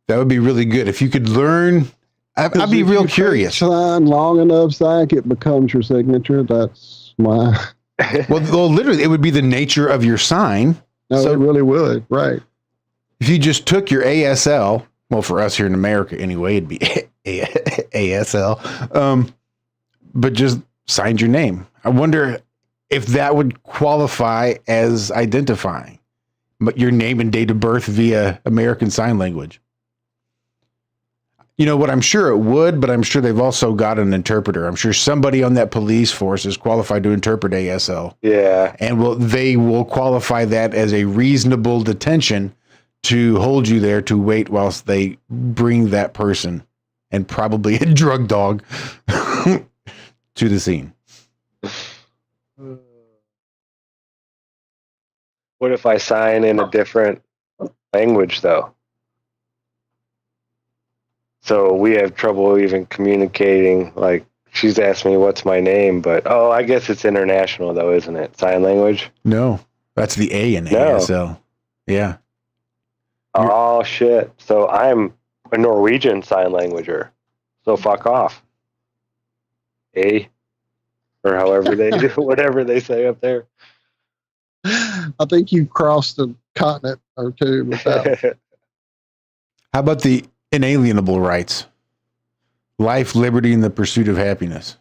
That would be really good. If you could learn, I'd be real curious. Sign long enough, Zack, it becomes your signature. That's my. Well, literally, it would be the nature of your sign. No, So- it really would. Right. If you just took your ASL, well, for us here in America anyway, it'd be ASL, but just signed your name. I wonder if that would qualify as identifying, but your name and date of birth via American Sign Language. You know what? I'm sure it would, but I'm sure they've also got an interpreter. I'm sure somebody on that police force is qualified to interpret ASL. Yeah. And they will qualify that as a reasonable detention to hold you there to wait whilst they bring that person and probably a drug dog to the scene. What if I sign in a different language, though? So we have trouble even communicating. Like, she's asked me what's my name, but I guess it's international, though, isn't it? Sign language? No, that's the A in No. ASL. Yeah. Oh, shit. So I'm a Norwegian sign languager. So fuck off. A, or however they do, whatever they say up there. I think you crossed the continent or two with that. How about the inalienable rights? Life, liberty, and the pursuit of happiness.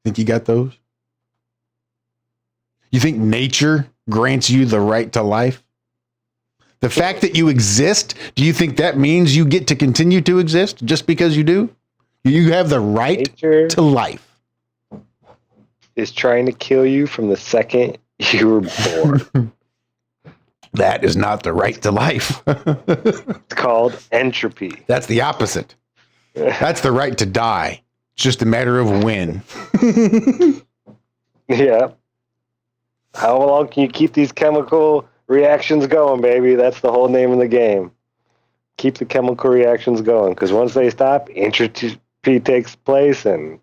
Think you got those? You think nature grants you the right to life? The fact that you exist, do you think that means you get to continue to exist just because you do? You have the right Nature to life. is trying to kill you from the second you were born. That is not the right to life. It's called entropy. That's the opposite. That's the right to die. It's just a matter of when. Yeah. How long can you keep these chemical reactions going, baby? That's the whole name of the game. Keep the chemical reactions going, because once they stop, entropy takes place and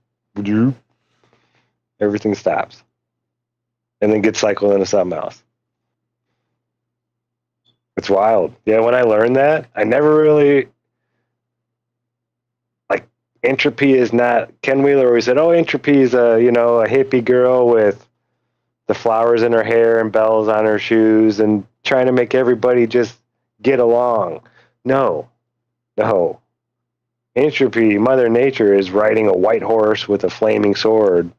everything stops. And then gets cycled into something else. It's wild. Yeah, when I learned that, I never really, entropy is not. Ken Wheeler always said, "Oh, entropy is a hippie girl with the flowers in her hair and bells on her shoes and trying to make everybody just get along." No. Entropy, Mother Nature, is riding a white horse with a flaming sword,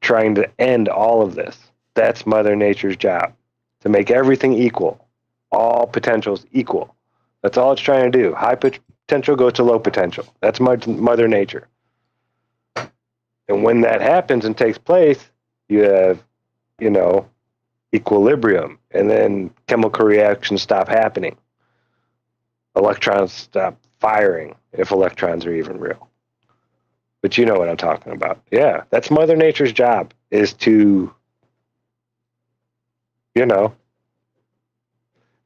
trying to end all of this. That's Mother Nature's job, to make everything equal, all potentials equal. That's all it's trying to do. High potential goes to low potential. That's Mother Nature. And when that happens and takes place, you have, equilibrium, and then chemical reactions stop happening. Electrons stop firing, if electrons are even real. But you know what I'm talking about. Yeah, that's Mother Nature's job, is to,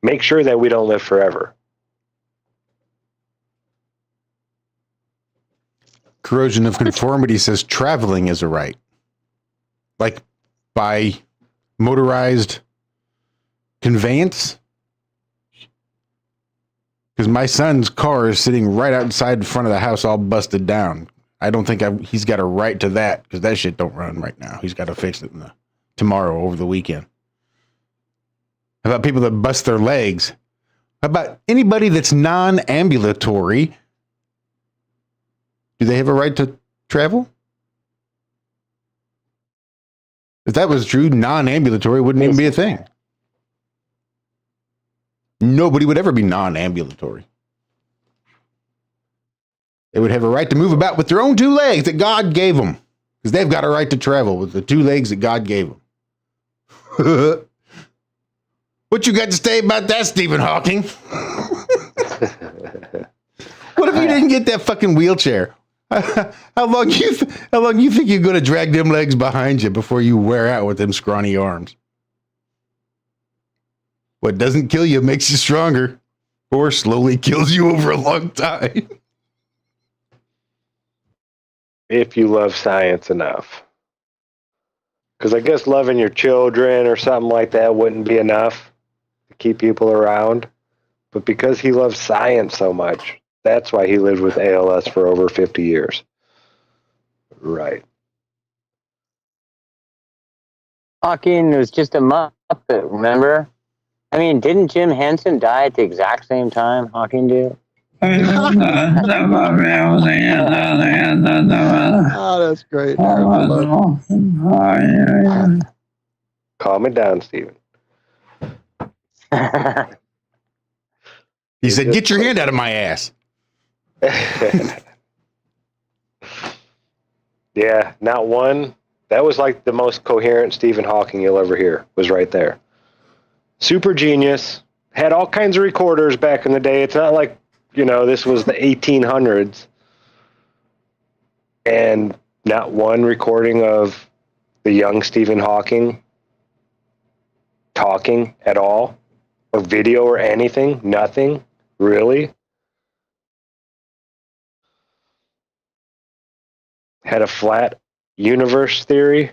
make sure that we don't live forever. Corrosion of Conformity says traveling is a right. Like by motorized conveyance. Because my son's car is sitting right outside in front of the house all busted down. I don't think he's got a right to that, because that shit don't run right now. He's got to fix it tomorrow over the weekend. How about people that bust their legs? How about anybody that's non-ambulatory? Do they have a right to travel? If that was true, non-ambulatory wouldn't even be a thing. Nobody would ever be non-ambulatory. They would have a right to move about with their own two legs that God gave them, because they've got a right to travel with the two legs that God gave them. What you got to say about that, Stephen Hawking? What if you didn't get that fucking wheelchair? How long you think you're going to drag them legs behind you before you wear out with them scrawny arms? What doesn't kill you makes you stronger, or slowly kills you over a long time. If you love science enough. Because I guess loving your children or something like that wouldn't be enough to keep people around. But because he loves science so much, that's why he lived with ALS for over 50 years. Right. Hawking was just a muppet, remember? I mean, didn't Jim Henson die at the exact same time Hawking did? Oh, that's great. Calm it down, Stephen. He said, "Get your hand out of my ass." Yeah, not one. That was like the most coherent Stephen Hawking you'll ever hear, was right there. Super genius. Had all kinds of recorders back in the day. It's not like, this was the 1800s. And not one recording of the young Stephen Hawking talking at all, or video or anything. Nothing, really. Had a flat universe theory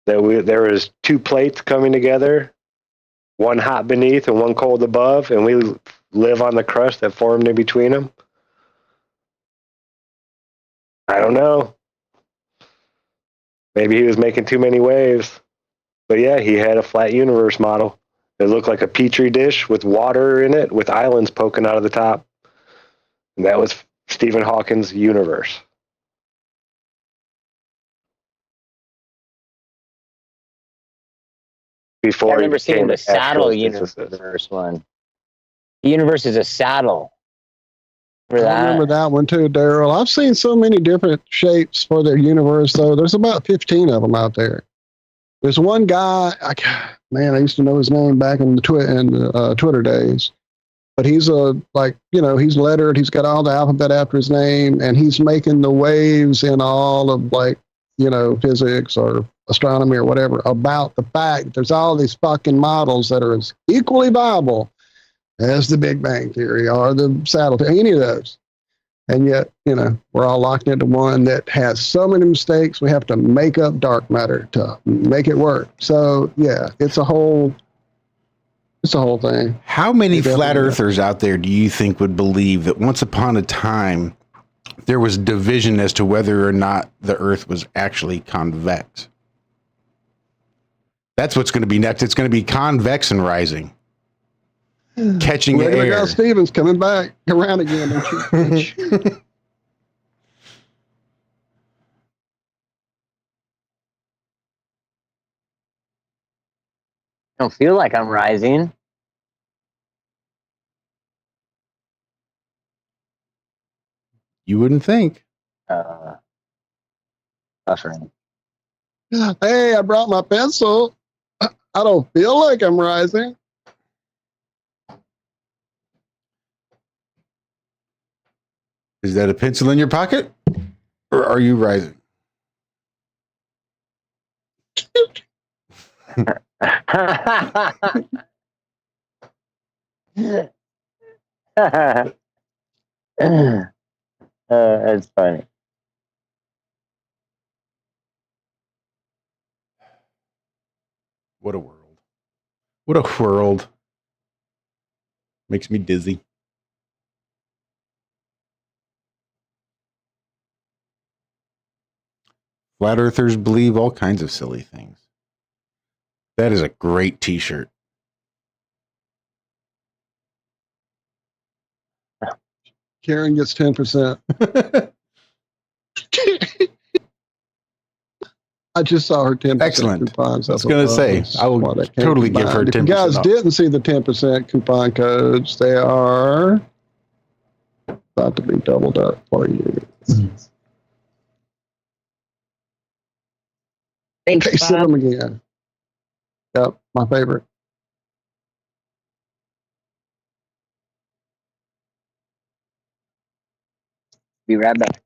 that there was two plates coming together, one hot beneath and one cold above, and we live on the crust that formed in between them. I don't know. Maybe he was making too many waves. But yeah, he had a flat universe model. It looked like a petri dish with water in it, with islands poking out of the top. And that was Stephen Hawking's universe. Before I remember seeing the saddle universe one. The universe is a saddle. Remember I remember that one too, Darrell. I've seen so many different shapes for their universe, though. There's about 15 of them out there. There's one guy, I used to know his name back in the Twitter days. But he's he's lettered. He's got all the alphabet after his name, and he's making the waves in all of physics or astronomy or whatever about the fact that there's all these fucking models that are as equally viable as the Big Bang Theory or the saddle, any of those. And yet, we're all locked into one that has so many mistakes, we have to make up dark matter to make it work. So, yeah, it's a whole thing. How many flat earthers out there do you think would believe that once upon a time there was division as to whether or not the Earth was actually convex. That's what's going to be next. It's going to be convex and rising. Catching Regular air. guy Stevens coming back around again. Don't feel like I'm rising. You wouldn't think. Suffering. Hey, I brought my pencil. I don't feel like I'm rising. Is that a pencil in your pocket? Or are you rising? That's funny. What a world. What a world. Makes me dizzy. Flat earthers believe all kinds of silly things. That is a great t-shirt. Karen gets 10%. I just saw her 10% Excellent. coupons. I was going to say, I will totally give her 10%. If you guys off. didn't see the 10% coupon codes, they are about to be doubled up for you. Thanks, Okay, send Bob. them again. Yep, my favorite. Be right back.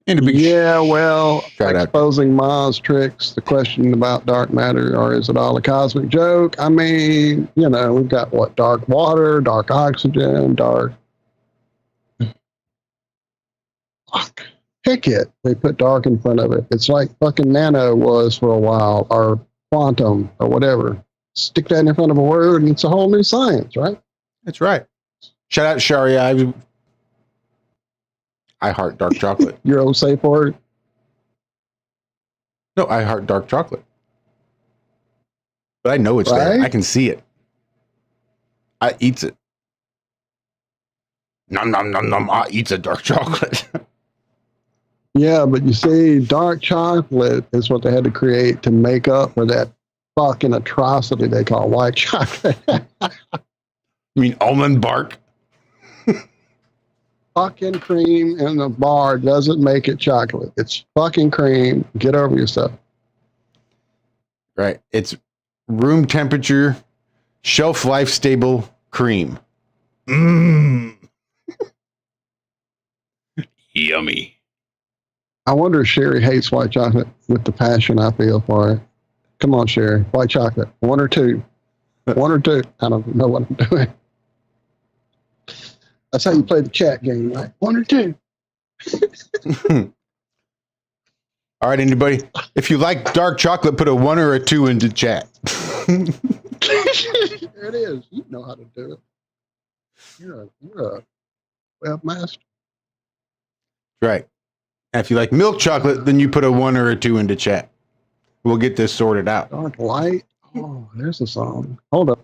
And a big Yeah, well, shout out. exposing Ma's tricks, the question about dark matter, or is it all a cosmic joke? I mean, you know, we've got what? Dark water, dark oxygen, dark. Fuck. Pick it. They put dark in front of it. It's like fucking nano was for a while, or quantum, or whatever. Stick that in front of a word, and it's a whole new science, right? That's right. Shout out Shari. I heart dark chocolate. Your old safe word. No, I heart dark chocolate. But I know it's there. Right? I can see it. I eats it. Nom nom nom nom. I eats a dark chocolate. Yeah, but you see, dark chocolate is what they had to create to make up for that fucking atrocity they call white chocolate. You mean almond bark? Fucking cream in the bar doesn't make it chocolate. It's fucking cream. Get over yourself. Right. It's room temperature, shelf life stable cream. Mmm. Yummy. I wonder if Sherry hates white chocolate with the passion I feel for it. Come on, Sherry. White chocolate. One or two. One or two. I don't know what I'm doing. That's how you play the chat game, right? One or two. All right, anybody. If you like dark chocolate, put a 1 or a 2 into chat. There it is. You know how to do it. You're a webmaster. Right. And if you like milk chocolate, then you put a 1 or a 2 into chat. We'll get this sorted out. Dark light. Oh, there's a song. Hold up.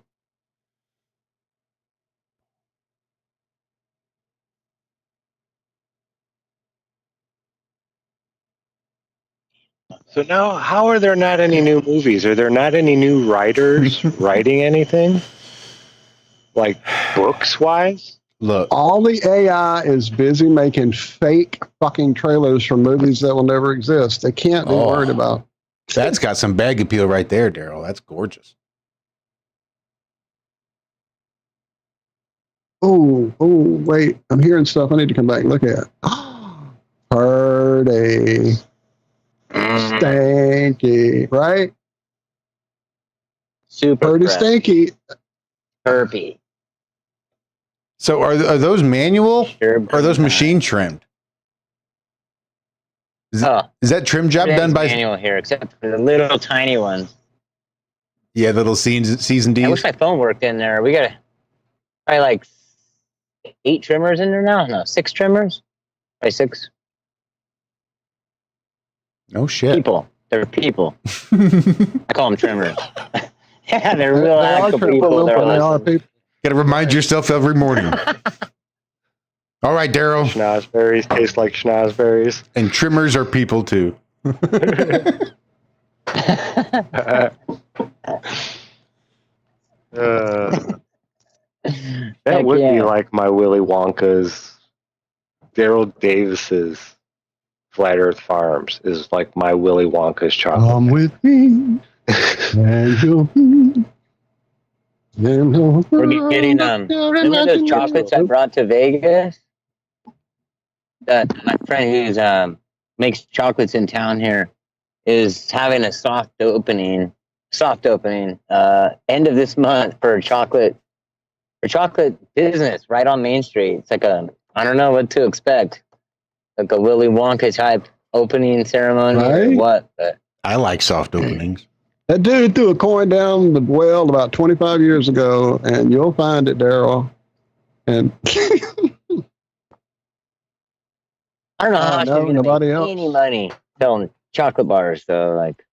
So now, how are there not any new movies? Are there not any new writers writing anything? Like books-wise? Look, All the AI is busy making fake fucking trailers for movies that will never exist. They can't be worried about. that's got some bag appeal right there, Darrell. That's gorgeous. Oh, wait. I'm hearing stuff I need to come back and look at. Purdy. Stanky, right? Super Purdy fresh. Stanky. Burpee. So are those manual Sure, or are those machine trimmed? Is that trim job done by manual here, except for the little tiny ones. Yeah, little seasoned I D's. wish my phone worked in there. We got probably like 8 trimmers in there now. No, 6 trimmers. Probably 6 Oh shit. people. They're people. I call them trimmers. Yeah, they're real They are actual triple people. looper, they are Listening. people. Got to remind yourself every morning. All right, Darrell. Schnozberries taste like schnozberries. And trimmers are people too. That would be like my Willy Wonka's, Darrell Davis's Flat Earth Farms is like my Willy Wonka's chocolate. Come with me, and you'll be. We're getting remember those chocolates I brought to Vegas? My friend who's makes chocolates in town here is having a soft opening end of this month for chocolate business right on Main Street. It's like I don't know what to expect, like a Willy Wonka type opening ceremony or what, but I like soft openings. That dude threw a coin down the well about 25 years ago, and you'll find it, Darrell. And I don't know how she's no, gonna nobody make else. any money selling chocolate bars though. Like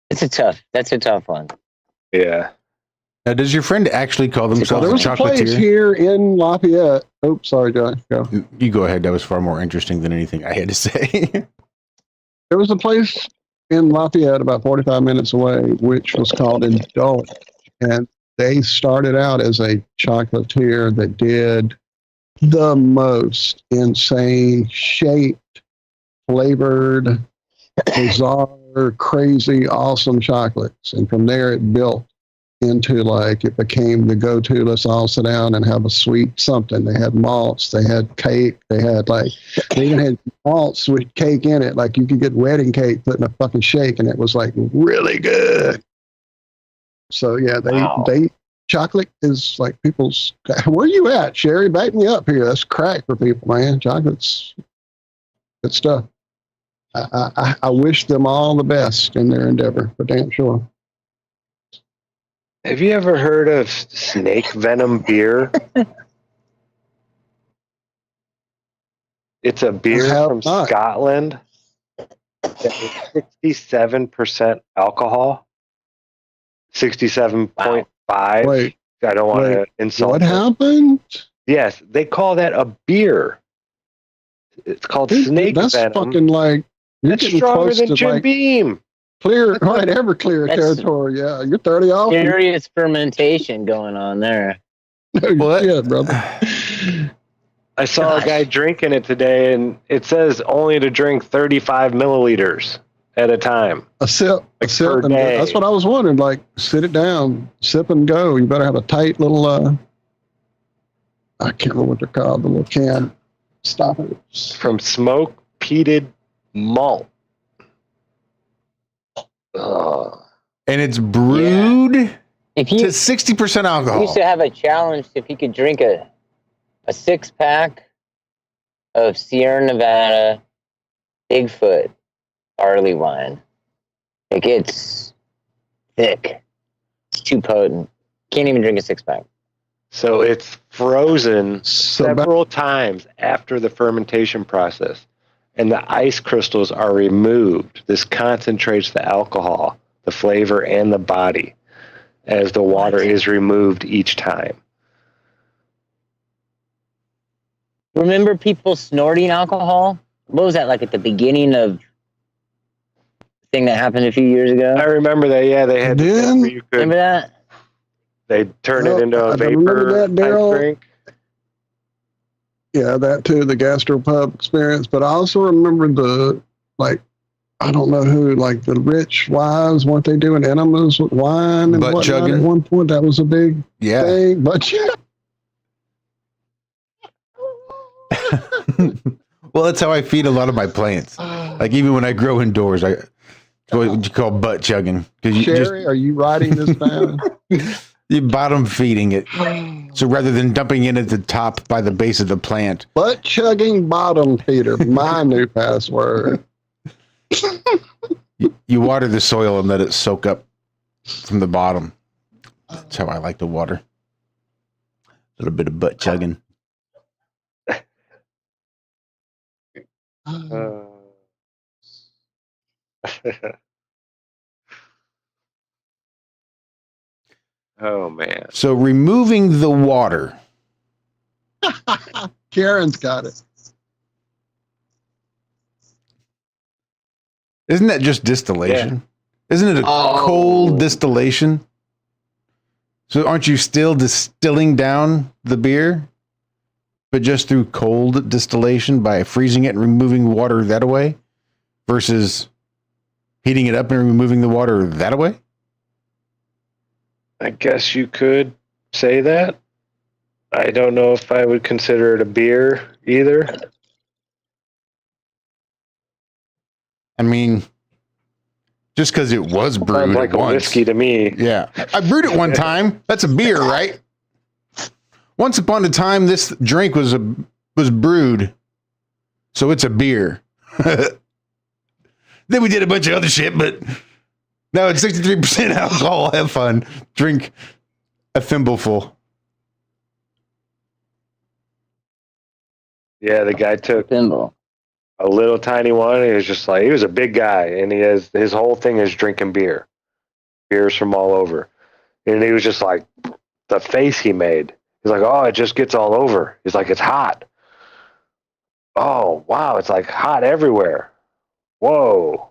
that's a tough one. Yeah. Now, does your friend actually call themselves there a was a place chocolatier? here in Lafayette. Oops, sorry, Josh. Go. You go ahead. That was far more interesting than anything I had to say. There was a place in Lafayette about 45 minutes away, which was called Indulge. And they started out as a chocolatier that did the most insane, shaped, flavored, bizarre, crazy, awesome chocolates. And from there, it built into like it became the go-to. Let's all sit down and have a sweet something. They had malts, they had cake, they even had malts with cake in it. Like you could get wedding cake put in a fucking shake, and it was like really good. So yeah, they chocolate is like people's. Where you at, Sherry? Back me up here. That's crack for people, man. Chocolate's good stuff. I wish them all the best in their endeavor, for damn sure. Have you ever heard of snake venom beer? It's a beer from Scotland. That is 67% alcohol. 67.5. Wait, I don't want to insult. What happened? Yes, they call that a beer. It's called snake that's venom. That's fucking like you're It's getting stronger close than to Jim like Beam. clear, right? Everclear territory. Yeah, you're 30 off. Serious fermentation going on there. Well, yeah, brother. I saw a guy drinking it today, and it says only to drink 35 milliliters at a time. A sip, per and day. that's what I was wondering. Like, sit it down, sip and go. You better have a tight little. I can't remember what they're called. The little can. Stop it. From smoke peated malt. And it's brewed If you to 60% we alcohol. used to have a challenge if you could drink a 6-pack of Sierra Nevada Bigfoot barley wine. Like it's thick. It's too potent. Can't even drink a 6-pack. So it's frozen several times after the fermentation process, and the ice crystals are removed. This concentrates the alcohol, the flavor, and the body as the water is removed each time. Remember people snorting alcohol? What was that like at the beginning of the thing that happened a few years ago? I remember that. Yeah, they had. Remember that? They turn it into a vapor ice drink. Yeah, that too, the gastropub experience. But I also remember the, like, I don't know who, like the rich wives, weren't they doing enemas with wine and whatnot chugging. at one point? That was a big thing. But yeah. Well, that's how I feed a lot of my plants. Like even when I grow indoors, it's what you call butt chugging. Sherry, are you writing this down? You bottom feeding it. So rather than dumping it at the top by the base of the plant. Butt chugging bottom feeder, my new password. You water the soil and let it soak up from the bottom. That's how I like the water. A little bit of butt chugging. Oh man. So removing the water. Karen's got it. Isn't that just distillation? Yeah. Isn't it a cold distillation? So aren't you still distilling down the beer, but just through cold distillation by freezing it and removing water that away versus heating it up and removing the water that away? I guess you could say that. I don't know if I would consider it a beer either. I mean, just because it was brewed sounds like once. A whiskey to me. Yeah. I brewed it one time. That's a beer, right? Once upon a time, this drink was brewed. So it's a beer. Then we did a bunch of other shit, but now it's 63% alcohol. Have fun. Drink a thimbleful. Yeah, the guy took a little tiny one. He was just like, he was a big guy, and his whole thing is drinking beers from all over. And he was just like, the face he made. He's like, oh, it just gets all over. He's like, it's hot. Oh, wow, it's like hot everywhere. Whoa.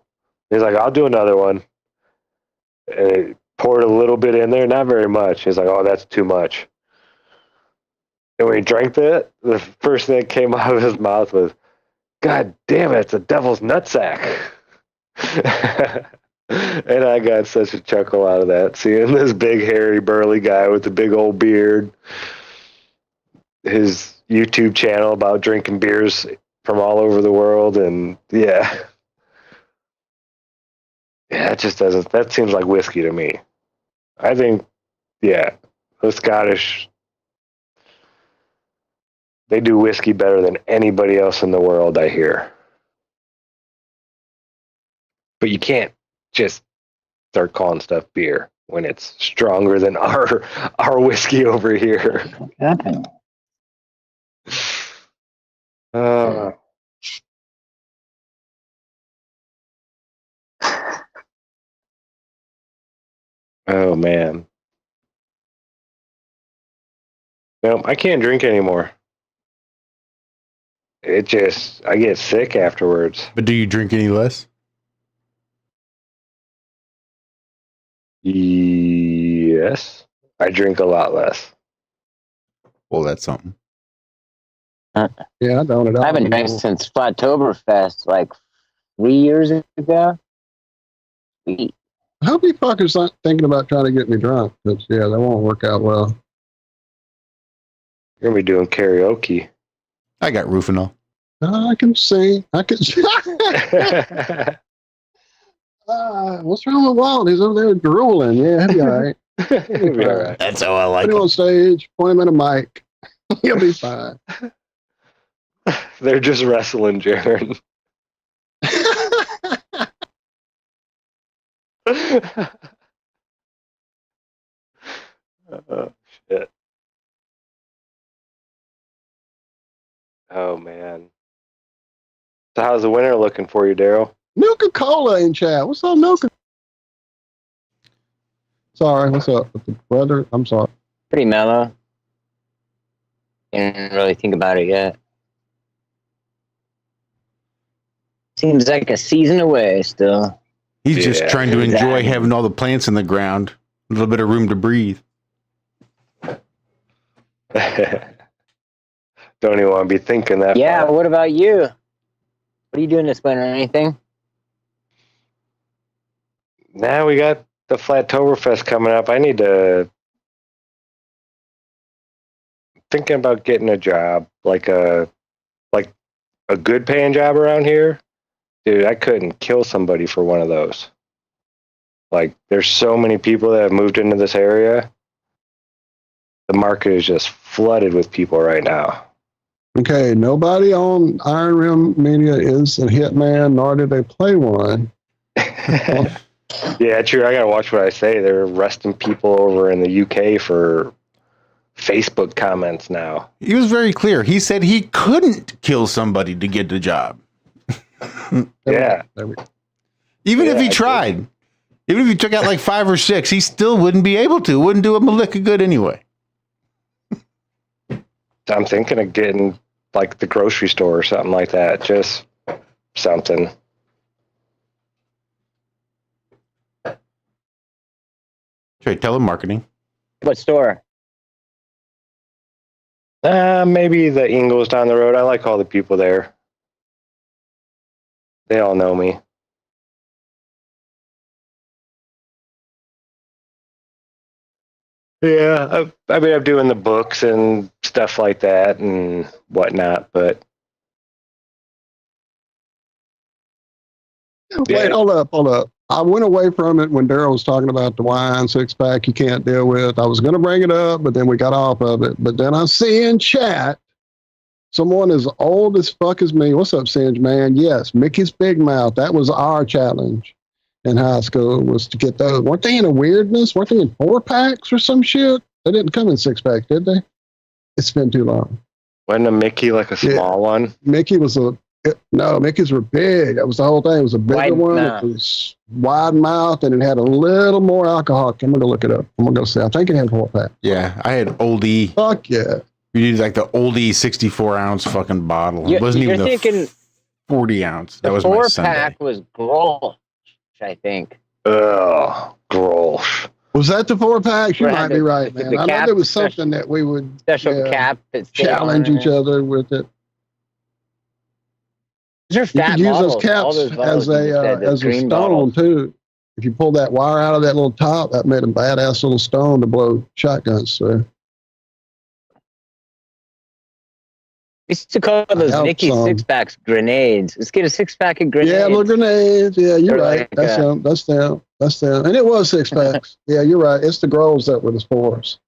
He's like, I'll do another one. And he poured a little bit in there, not very much. He's like, oh, that's too much. And when he drank that, the first thing that came out of his mouth was, God damn it, it's a devil's nutsack. And I got such a chuckle out of that, seeing this big, hairy, burly guy with the big old beard, his YouTube channel about drinking beers from all over the world. And yeah, it just doesn't, that seems like whiskey to me. I think, yeah, the Scottish, they do whiskey better than anybody else in the world, I hear. But you can't just start calling stuff beer when it's stronger than our whiskey over here. Oh man. No, I can't drink anymore. I get sick afterwards. But do you drink any less? Yes. I drink a lot less. Well, that's something. Yeah, I don't at all. I haven't drank since Flattoberfest, like 3 years ago. I hope you fuckers aren't thinking about trying to get me drunk, because, yeah, that won't work out well. You're going to be doing karaoke. I got Rufinol. I can sing. I can sing. What's wrong with Walt? He's over there drooling. Yeah, he'll be all right. He'll be all right. That's how I like Put him it. on stage, point him in a mic. He'll be fine. They're just wrestling, Jaron. Oh, shit. Oh, man. So how's the winter looking for you, Darrell? Nuka-Cola in chat. What's up, Nuka? Sorry, what's up with the weather? I'm sorry. Pretty mellow. Didn't really think about it yet. Seems like a season away still. He's just trying to enjoy exactly. having all the plants in the ground, a little bit of room to breathe. Don't even want to be thinking that. Yeah, far. what about you? What are you doing this winter? Anything? Now we got the Flattoberfest coming up. I need to thinking about getting a job, like a good paying job around here. Dude, I couldn't kill somebody for one of those. Like, there's so many people that have moved into this area. The market is just flooded with people right now. Okay, nobody on Iron Realm Media is a hitman, nor do they play one. Yeah, true. I gotta watch what I say. They're arresting people over in the UK for Facebook comments now. He was very clear. He said he couldn't kill somebody to get the job. Yeah. Even if he tried, even if he took out like 5 or 6, he still wouldn't be able to. Wouldn't do him a lick of good anyway. I'm thinking of getting like the grocery store or something like that. Just something. Try telemarketing. What store? Maybe the Ingles down the road. I like all the people there. They all know me. Yeah, I mean, I'm doing the books and stuff like that and whatnot, but Wait, hold up. I went away from it when Darrell was talking about the wine 6-pack you can't deal with. I was going to bring it up, but then we got off of it. But then I see in chat someone as old as fuck as me. What's up, Singe, man? Yes, Mickey's Big Mouth. That was our challenge in high school, was to get those. Weren't they in a weirdness? Weren't they in 4-packs or some shit? They didn't come in 6-pack, did they? It's been too long. wasn't a Mickey like a small one? Mickey was no, Mickey's were big. That was the whole thing. It was a bigger Wide one. mouth. It was wide mouth, and it had a little more alcohol. I'm going to look it up. I'm going to go see. I think it had 4-pack. Yeah, I had oldie. Fuck yeah. You need like the oldie 64-ounce fucking bottle. It wasn't even the thinking 40-ounce. That the was my 4-pack Sunday. was Grolsch, I think. Ugh, gross. Was that the 4-pack? You Right, might be right, the man. I know cap, there was something that we would Special cap that stayed challenge on each it. other with it. These are You fat could use bottles. those caps All those bottles as you just said, the a green stone bottles. too. If you pull that wire out of that little top, that made a badass little stone to blow shotguns through. We used to call those help Nicky some. 6-packs grenades. Let's get a 6-pack of grenades. Yeah, little grenades. Yeah, you're They're right. like, That's them. That's them. That's them. And it was 6-packs. Yeah, you're right. It's the Groves that were the spores.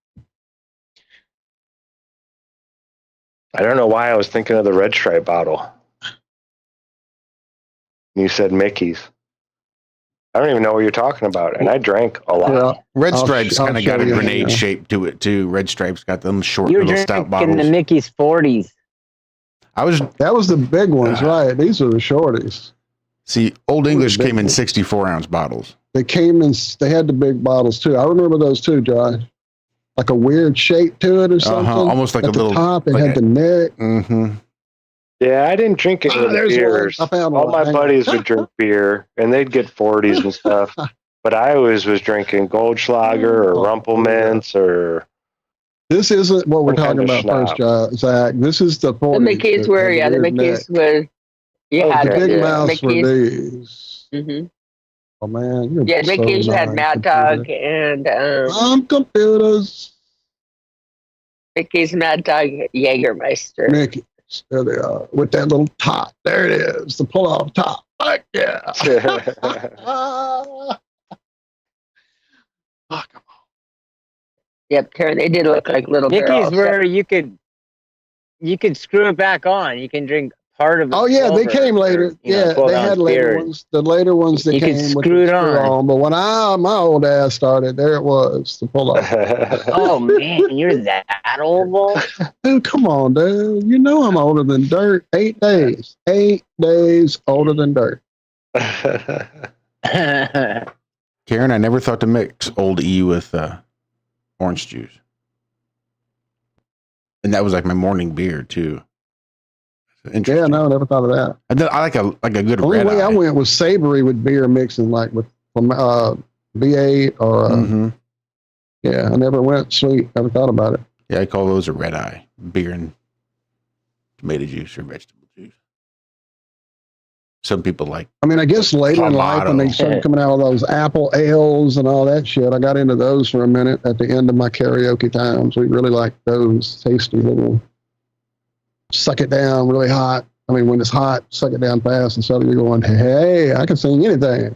I don't know why I was thinking of the Red Stripe bottle. You said Mickey's. I don't even know what you're talking about, and I drank a lot. Yeah. Red I'll Stripes I'll kind of show got a you, grenade yeah. shape to it too. Red Stripes got them short You were little stout drinking bottles. the Mickey's 40s. That was the big ones, right? These are the shorties. See, Old English big came in ones. 64-ounce bottles. They came in. They had the big bottles too. I remember those too, Josh. Like a weird shape to it or something. Almost like At a the little top. It like had the neck. Mm-hmm. Yeah, I didn't drink any of the there's beers. one. I found All one. my Hang buddies on. would drink beer, and they'd get 40s and stuff. But I always was drinking Goldschlager or Rumpelmans or... This isn't what we're Some talking kind of about first, Zach. This is the 40s. The Mickeys that were, had yeah, the weird Mickeys neck. was, you had The it, big the mouths were Mickeys. these. Mm-hmm. Oh man, you're Yeah, so Mickeys, you had nice, Mad computer. Dog and Computers. Mickey's Mad Dog Jägermeister. Mickey. There they are. With that little top. There it is. The pull off top. Like, yeah. Oh, come on. Yep, Karen, they did look like little Mickey's girls. where you could screw it back on. You can drink part of it. Oh yeah, they came later. Yeah, they had later ones. The later ones that You could came with screw the it screw on. But when my old ass started, there it was. The pull off. Oh man, you're that old, Walt? Dude, come on, dude. You know I'm older than dirt. 8 days. 8 days older than dirt. Karen, I never thought to mix Old E with orange juice. And that was like my morning beer too. Yeah, no, I never thought of that. And then I like a good The only red way eye. I went was savory with beer mixing, like with B8 or Mhm. yeah. I never went sweet. Never thought about it. Yeah, I call those a red eye. Beer and tomato juice or vegetable juice. Some people like I mean, I guess later in life when they Clamato. started coming out with those apple ales and all that shit, I got into those for a minute at the end of my karaoke times. We really liked those tasty little suck it down really hot. I mean, when it's hot, suck it down fast and suddenly you're going, hey, I can sing anything.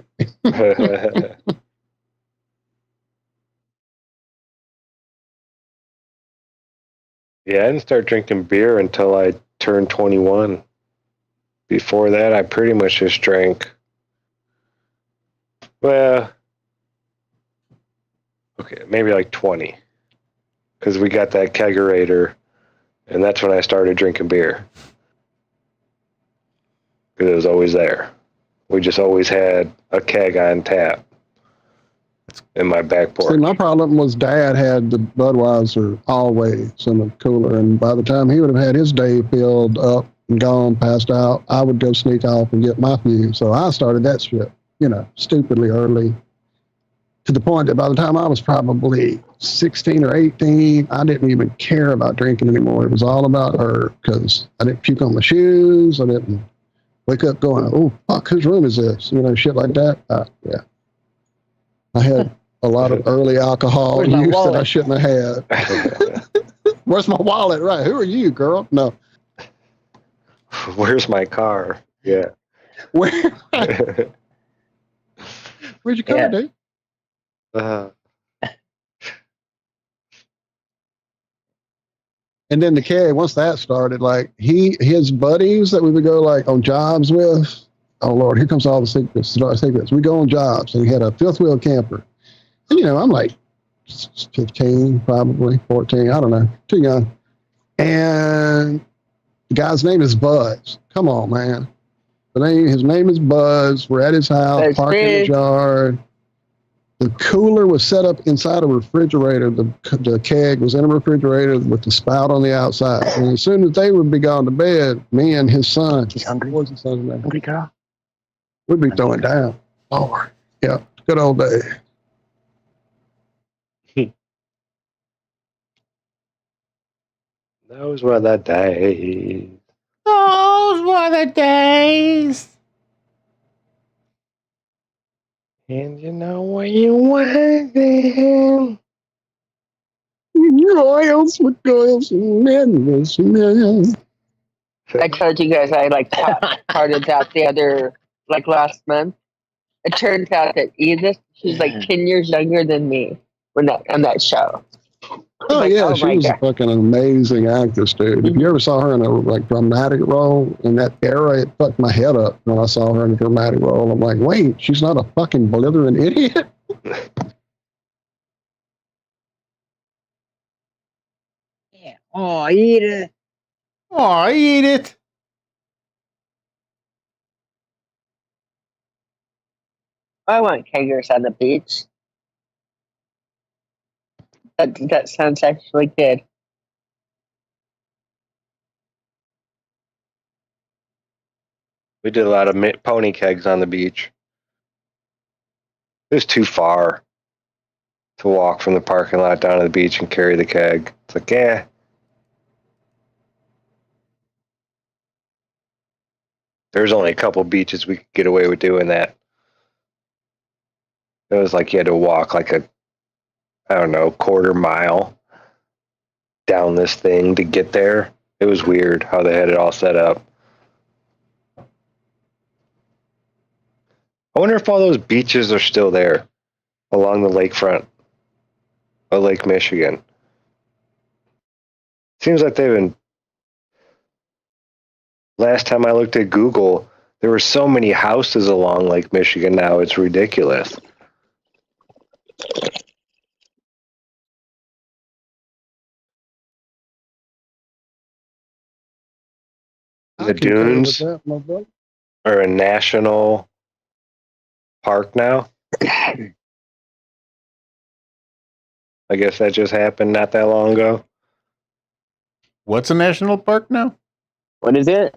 Yeah, I didn't start drinking beer until I turned 21. Before that, I pretty much just drank. Well, Okay, maybe like 20. Because we got that kegerator, and that's when I started drinking beer. Because it was always there. We just always had a keg on tap in my back porch. See, my problem was Dad had the Budweiser always in the cooler, and by the time he would have had his day filled up and gone, passed out, I would go sneak off and get my few. So I started that shit, stupidly early, to the point that by the time I was probably 16 or 18, I didn't even care about drinking anymore. It was all about her, because I didn't puke on my shoes. I didn't wake up going, oh, fuck, whose room is this? Shit like that. Yeah. I had a lot of early alcohol Where's my use that I wallet? shouldn't have had. Where's my wallet? Right. Who are you, girl? No. Where's my car? Yeah. Where's your car, Yeah. dude? And then the keg, once that started, like his buddies that we would go like on jobs with, oh Lord, here comes all the secrets. We go on jobs, and he had a fifth wheel camper. And I'm like 15, probably 14, I don't know, too young. And the guy's name is Buzz. Come on, man. His name is Buzz. We're at his house, That's parked in big. the yard. The cooler was set up inside a refrigerator. The keg was in a refrigerator with the spout on the outside. And as soon as they would be gone to bed, me and his son, He's hungry. what's his son's name? Hungry girl. We'd be throwing down. Lord. Yeah, good old day. Those were the days. Those were the days. And you know what you want then. Royals with girls and men. I told you guys I parted out the other last month. It turns out that Edith, she's like 10 years younger than me on that show. Oh Like, yeah, oh she my was a God. fucking amazing actress, dude. If you ever saw her in a dramatic role in that era, it fucked my head up when I saw her in a dramatic role. I'm like, wait, she's not a fucking blithering idiot. Yeah. Oh, eat it. Oh, eat it. I want keggers on the beach. That sounds actually good. We did a lot of pony kegs on the beach. It was too far to walk from the parking lot down to the beach and carry the keg. It's like, yeah. There's only a couple beaches we could get away with doing that. It was like you had to walk like quarter mile down this thing to get there. It was weird how they had it all set up. I wonder if all those beaches are still there along the lakefront of Lake Michigan. Seems like they've been. Last time I looked at Google, there were so many houses along Lake Michigan now, it's ridiculous. The dunes That, my brother. are a national park now. I guess that just happened not that long ago. What's a national park now? What is it?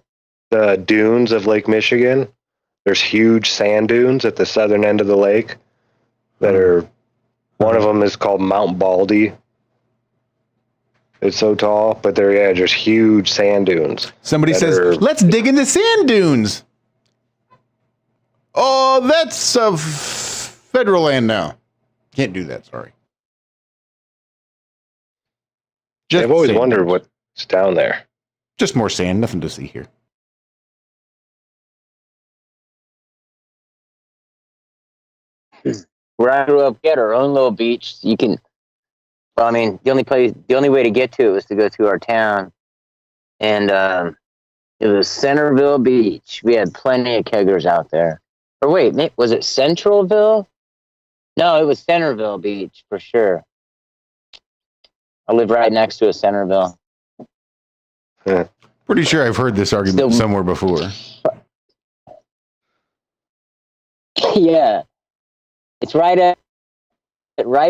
The dunes of Lake Michigan. There's huge sand dunes at the southern end of the lake that are, one of them is called Mount Baldy. It's so tall, but they're just huge sand dunes. Somebody that says, are- let's dig into sand dunes. Oh, that's federal land now. Can't do that, sorry. Just I've always sand wondered dunes. what's down there. Just more sand, nothing to see here. Where I grew up, we had our own little beach. You can, well, I mean, the only way to get to it was to go through our town, and it was Centerville Beach. We had plenty of keggers out there. Or wait, was it Centralville? No, it was Centerville Beach for sure. I live right next to a Centerville. Pretty sure I've heard this argument somewhere before. Yeah, it's right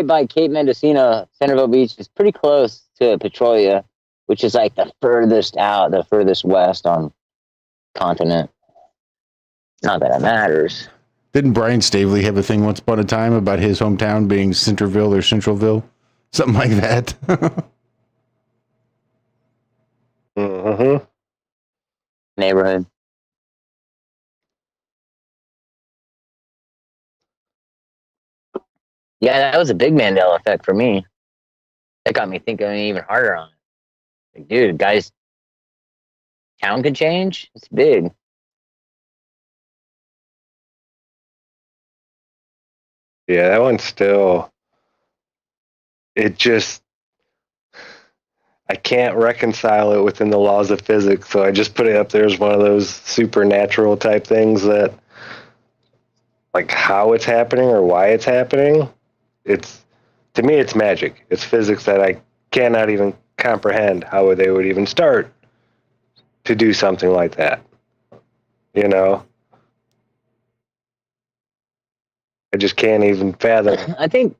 by Cape Mendocino. Centerville Beach is pretty close to Petrolia, which is like the furthest west on continent. Not that it matters. Didn't Brian Stavely have a thing once upon a time about his hometown being Centerville or Centralville? Something like that. Mm-hmm. Neighborhood. Yeah, that was a big Mandela effect for me. That got me thinking even harder on it. Like, dude, guys, town could change? It's big. Yeah, that one's still. It just. I can't reconcile it within the laws of physics, so I just put it up there as one of those supernatural type things that, like, how it's happening or why it's happening. To me, it's magic. It's physics that I cannot even comprehend how they would even start to do something like that. You know? I just can't even fathom. I think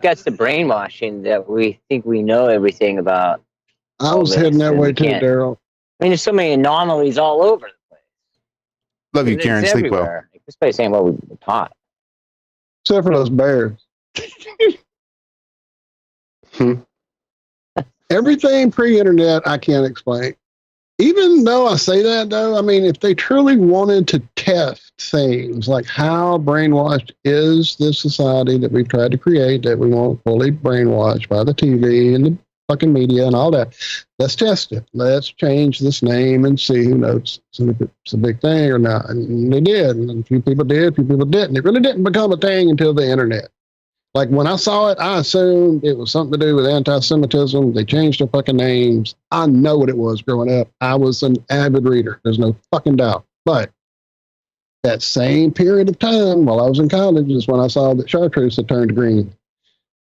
that's the brainwashing that we think we know everything about. I was heading that way too, Darrell. I mean, there's so many anomalies all over the place. Love you, Karen. Sleep well. Like, this place ain't what we were taught. Except for those bears. Everything pre-internet I can't explain. Even though I say that, though, I mean, if they truly wanted to test things like how brainwashed is this society that we've tried to create, that we want fully brainwashed by the TV and the fucking media and all that, let's test it. Let's change this name and see who knows if it's a big thing or not. And they did. And a few people did, a few people didn't. It really didn't become a thing until the internet. Like, when I saw it, I assumed it was something to do with anti-Semitism. They changed their fucking names. I know what it was growing up. I was an avid reader. There's no fucking doubt. But that same period of time while I was in college is when I saw that chartreuse had turned green.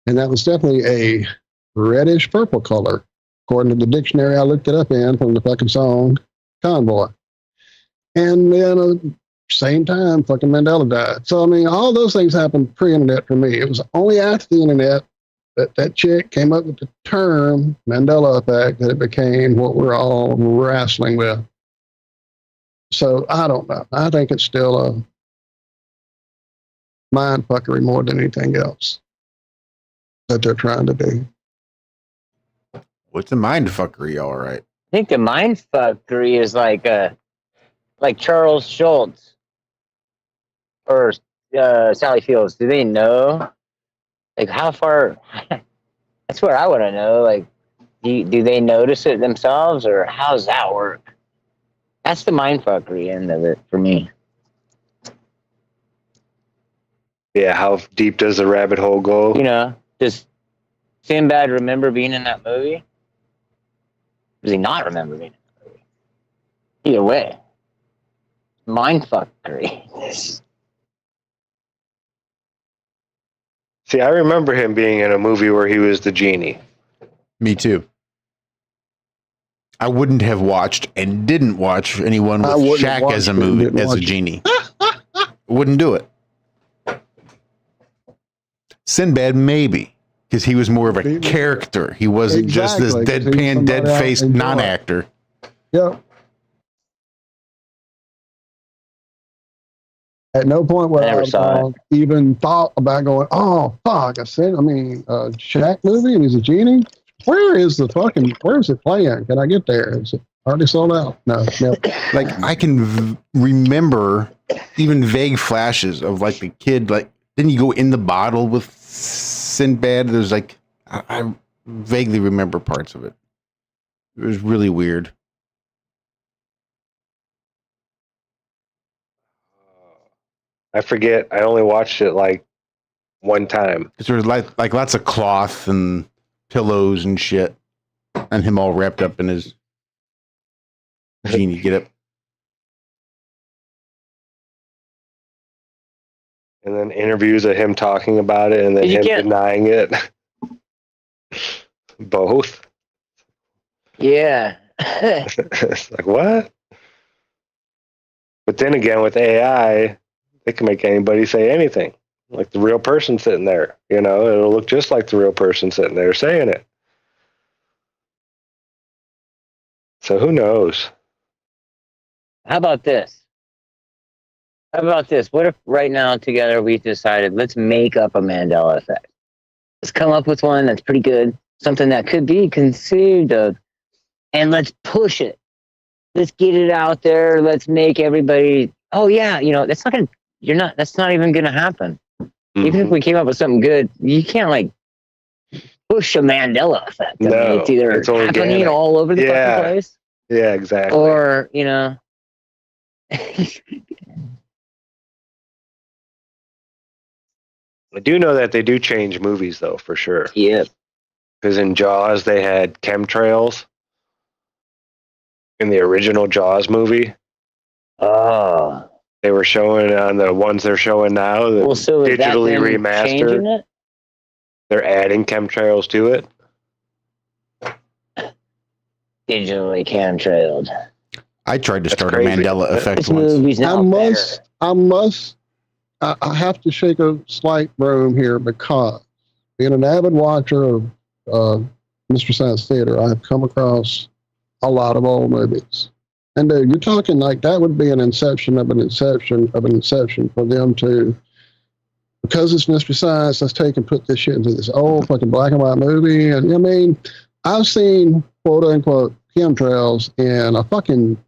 And that was definitely a reddish purple color, according to the dictionary I looked it up in from the fucking song Convoy. And then same time, fucking Mandela died. So, I mean, all those things happened pre-internet for me. It was only after the internet that chick came up with the term Mandela effect that it became what we're all wrestling with. So, I don't know. I think it's still a mind fuckery more than anything else that they're trying to do. What's a mind fuckery, all right? I think the mind fuckery is like Charles Schultz or Sally Fields. Do they know? Like, how far? That's what I want to know. Like, do they notice it themselves, or how does that work? That's the mind fuckery end of it for me. Yeah, how deep does the rabbit hole go? You know, does Sinbad remember being in that movie? Does he not remember being in that movie? Either way, mind fuckery. See, I remember him being in a movie where he was the genie. Me too. I wouldn't have watched and didn't watch anyone with Shaq as a movie, as a genie. Wouldn't do it. Sinbad, maybe, because he was more of a character. He wasn't just this deadpan, dead-faced non-actor. Yep. At no point would I even thought about going, oh, fuck, Shaq movie and he's a genie? Where's it playing? Can I get there? Is it already sold out? No. Like, I can remember even vague flashes of, like, the kid, like, didn't you go in the bottle with Sinbad? There's, like, I vaguely remember parts of it. It was really weird. I forget. I only watched it like one time. There was like lots of cloth and pillows and shit, and him all wrapped up in his genie getup. and then interviews of him talking about it and then You him can't- denying it. Both. Yeah. It's like, what? But then again, with AI, they can make anybody say anything. Like the real person sitting there, it'll look just like the real person sitting there saying it. So who knows? How about this? What if right now together we decided let's make up a Mandela effect? Let's come up with one that's pretty good, something that could be conceived of, and let's push it. Let's get it out there. Let's make everybody. Oh yeah, that's not gonna. You're not. That's not even gonna happen. Even if we came up with something good, you can't like push a Mandela effect. I mean, it's either it's happening organic. all over the Yeah. fucking place, Yeah, exactly. or I do know that they do change movies, though, for sure. yeah. Because in Jaws, they had chemtrails in the original Jaws movie. Oh. They were showing on the ones they're showing now, the Well, so is that digitally them changing remastered. it? They're adding chemtrails to it. Digitally chemtrailed. I tried to That's start crazy. a Mandela effect This once. movie's now I have to shake a slight broom here because being an avid watcher of Mr. Science Theater, I have come across a lot of old movies. And dude, you're talking like that would be an inception of an inception of an inception for them to, because it's Mr. Science, let's take and put this shit into this old fucking black and white movie. And I mean, I've seen quote unquote chemtrails in a fucking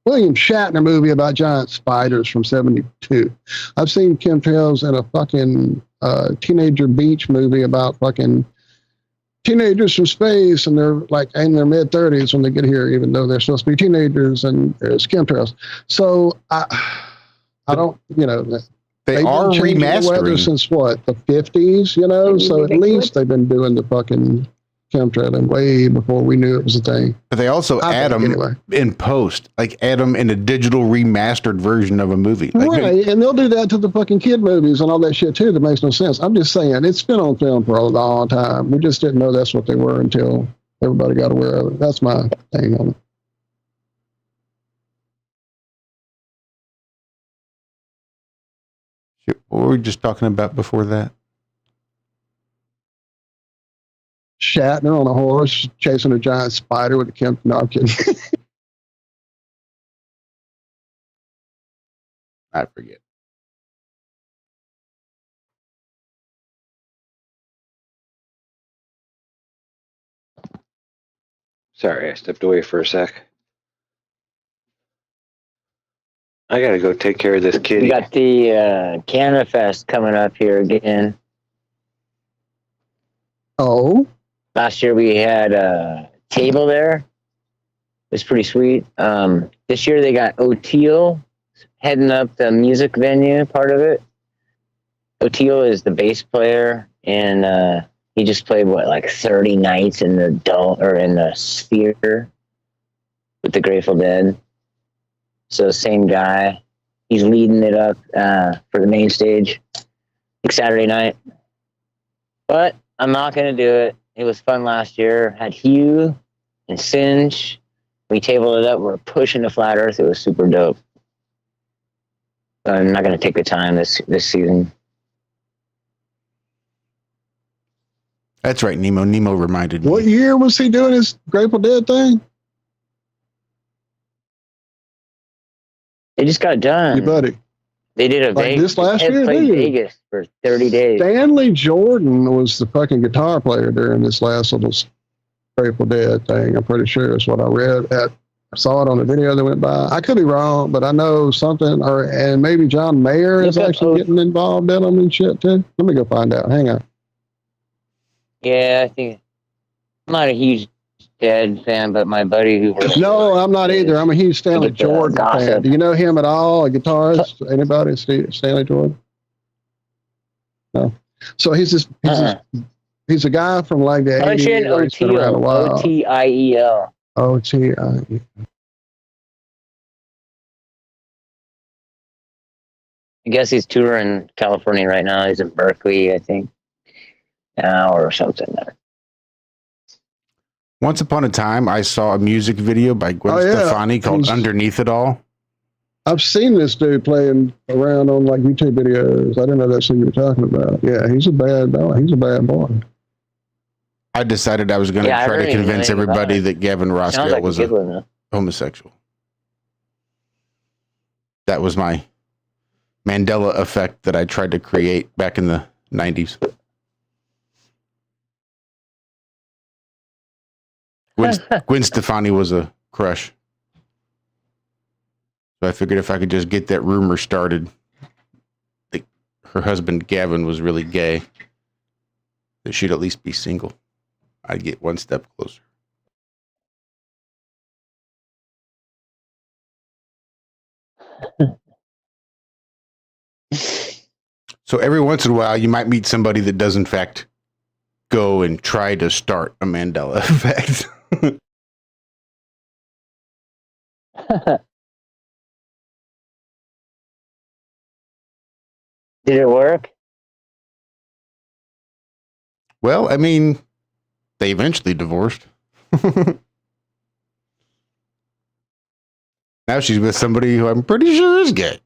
William Shatner movie about giant spiders from '72. I've seen chemtrails in a fucking teenager beach movie about fucking teenagers from space, and they're like in their mid-30s when they get here, even though they're supposed to be teenagers, and there's chemtrails. So I don't, They they've are been changing the weather remastering. since what, the 50s, so at least they've been doing the fucking chemtrailing way before we knew it was a thing. But they also I add think them anyway. in post, like add them in a digital remastered version of a movie. Like, Right, and they'll do that to the fucking kid movies and all that shit too. That makes no sense. I'm just saying, it's been on film for a long time. We just didn't know that's what they were until everybody got aware of it. That's my thing on it. What were we just talking about before that? Shatner on a horse chasing a giant spider with a Kemp napkin. I forget. Sorry, I stepped away for a sec. I gotta go take care of this kitty. We got the Canada Fest coming up here again. Oh, Last year we had a table there. It was pretty sweet. This year they got O'Teal heading up the music venue part of it. O'Teal is the bass player, and he just played like 30 nights in the Dome or in the Sphere with the Grateful Dead. So same guy. He's leading it up for the main stage like Saturday night. But I'm not gonna do it. It was fun last year. Had Hugh and Singe. We tabled it up. We're pushing the flat Earth. It was super dope. I'm not gonna take the time this season. That's right, Nemo. Nemo reminded me. what year was he doing his Grateful Dead thing? They just got done. Your buddy. They did a Like Vegas. this last they year, played dude. Vegas for 30 days. Stanley Jordan was the fucking guitar player during this last little Grateful Dead thing. I'm pretty sure is what I read. I saw it on the video that went by. I could be wrong, but I know something, and maybe John Mayer is Look up actually getting involved in them and shit too. Let me go find out. Hang on. Yeah, I think I'm not a huge Dead fan, but my buddy who works No, I'm not either. I'm a huge Stanley Get the Jordan fan. gossip. Do you know him at all? A guitarist? Anybody? Stanley Jordan? No. So he's a guy from like the Punch 80s. in He's been around a O'Teal. while. O-T-I-E-L. O-T-I-E. I guess he's touring California right now. He's in Berkeley, I think, now or something. Once upon a time, I saw a music video by Gwen Stefani called Underneath It All. I've seen this dude playing around on like YouTube videos. I didn't know that's who you were talking about. Yeah, he's a bad boy. He's a bad boy. I decided I was going to try to convince everybody that Gavin Rossdale was a homosexual. That was my Mandela effect that I tried to create back in the 90s. Gwen Stefani was a crush. So I figured if I could just get that rumor started that her husband Gavin was really gay, that she'd at least be single, I'd get one step closer. So every once in a while, you might meet somebody that does, in fact, go and try to start a Mandela effect. Did it work? Well, I mean, they eventually divorced. Now she's with somebody who I'm pretty sure is gay.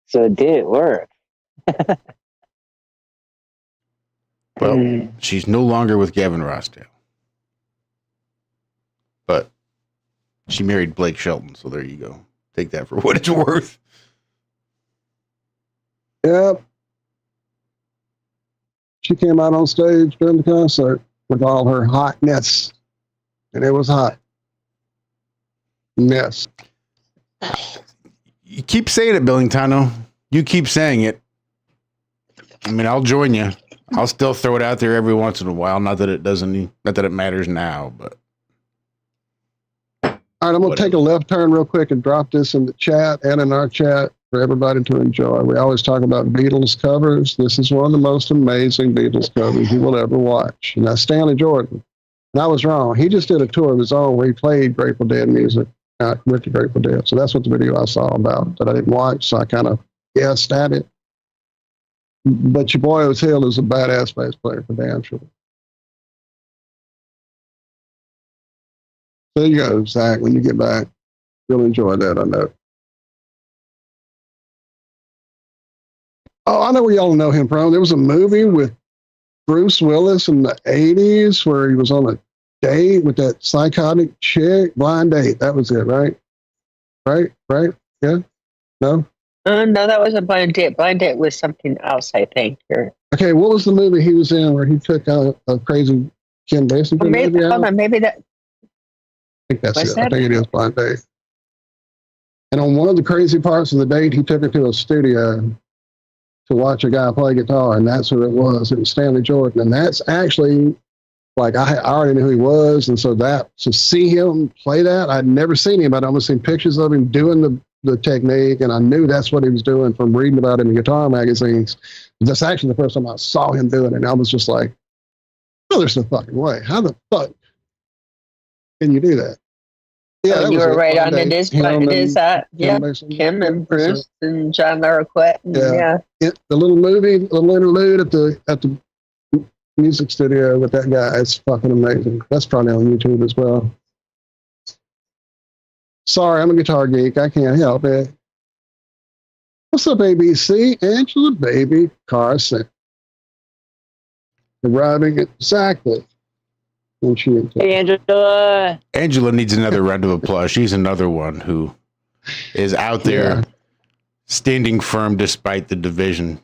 So it did work. Well, she's no longer with Gavin Rossdale. But she married Blake Shelton, so there you go. Take that for what it's worth. Yep. She came out on stage during the concert with all her hotness. And it was hot. Yes. You keep saying it, Billingtano. You keep saying it. I mean, I'll join you. I'll still throw it out there every once in a while. Not that it matters now, but. All right, I'm going to take a left turn real quick and drop this in the chat and in our chat for everybody to enjoy. We always talk about Beatles covers. This is one of the most amazing Beatles covers you will ever watch. And that's Stanley Jordan. And I was wrong. He just did a tour of his own where he played Grateful Dead music with the Grateful Dead. So that's what the video I saw about that I didn't watch. So I kind of guessed at it. But your boy O'Teal is a badass bass player for damn sure. There you go, Zach. When you get back, you'll enjoy that, I know. Oh, I know where y'all know him from. There was a movie with Bruce Willis in the 80s where he was on a date with that psychotic chick. Blind Date. That was it, right? Right? Yeah? No? No, that wasn't Blind Date. Blind Date was something else, I think. Okay, what was the movie he was in where he took a crazy Kim Basinger movie out? Hold on, maybe that... I think that's it. I think it is Blind Date. And on one of the crazy parts of the date, he took her to a studio to watch a guy play guitar, and that's who it was. It was Stanley Jordan. And that's actually, like, I already knew who he was, and so that, to see him play that, I'd never seen him. I'd almost seen pictures of him doing the technique, and I knew that's what he was doing from reading about him in guitar magazines. That's actually the first time I saw him doing it, and I was just like, oh, there's no fucking way. How the fuck can you do that? Yeah, you were right on it. Kim and Bruce and John Larroquette. Yeah. The little movie, little interlude at the music studio with that guy. It's fucking amazing. That's probably on YouTube as well. Sorry, I'm a guitar geek. I can't help it. What's up, ABC? Angela Baby Carson. Arriving exactly. Hey, Angela. Angela needs another round of applause. She's another one who is out there standing firm despite the division.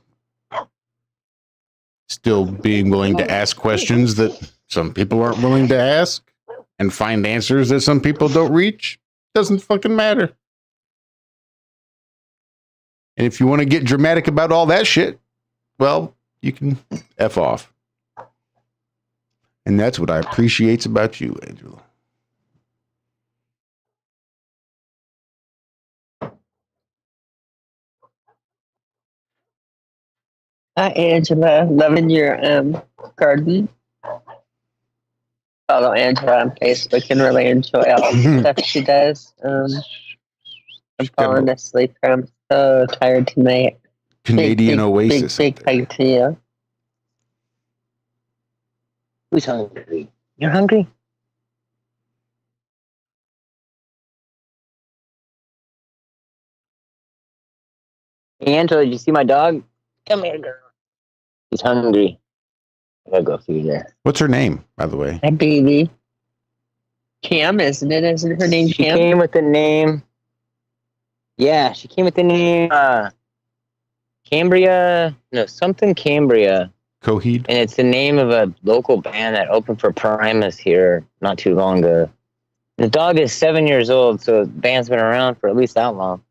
Still being willing to ask questions that some people aren't willing to ask and find answers that some people don't reach. Doesn't fucking matter. And if you want to get dramatic about all that shit, well, you can F off. And that's what I appreciate about you, Angela. Hi, Angela. Loving your garden. Follow Angela on Facebook and really enjoy all the stuff she does. I'm falling asleep. I'm so tired tonight. Canadian Oasis. Big hug to you. Who's hungry? You're hungry? Hey, Angela, did you see my dog? Come here, girl. He's hungry. I gotta go feed her. What's her name, by the way? Hi, baby. Cam, isn't it? Isn't her name She Cam? came with the name. Yeah, she came with the name Cambria. No, something Cambria. Coheed. And it's the name of a local band that opened for Primus here not too long ago. The dog is 7 years old, so the band's been around for at least that long.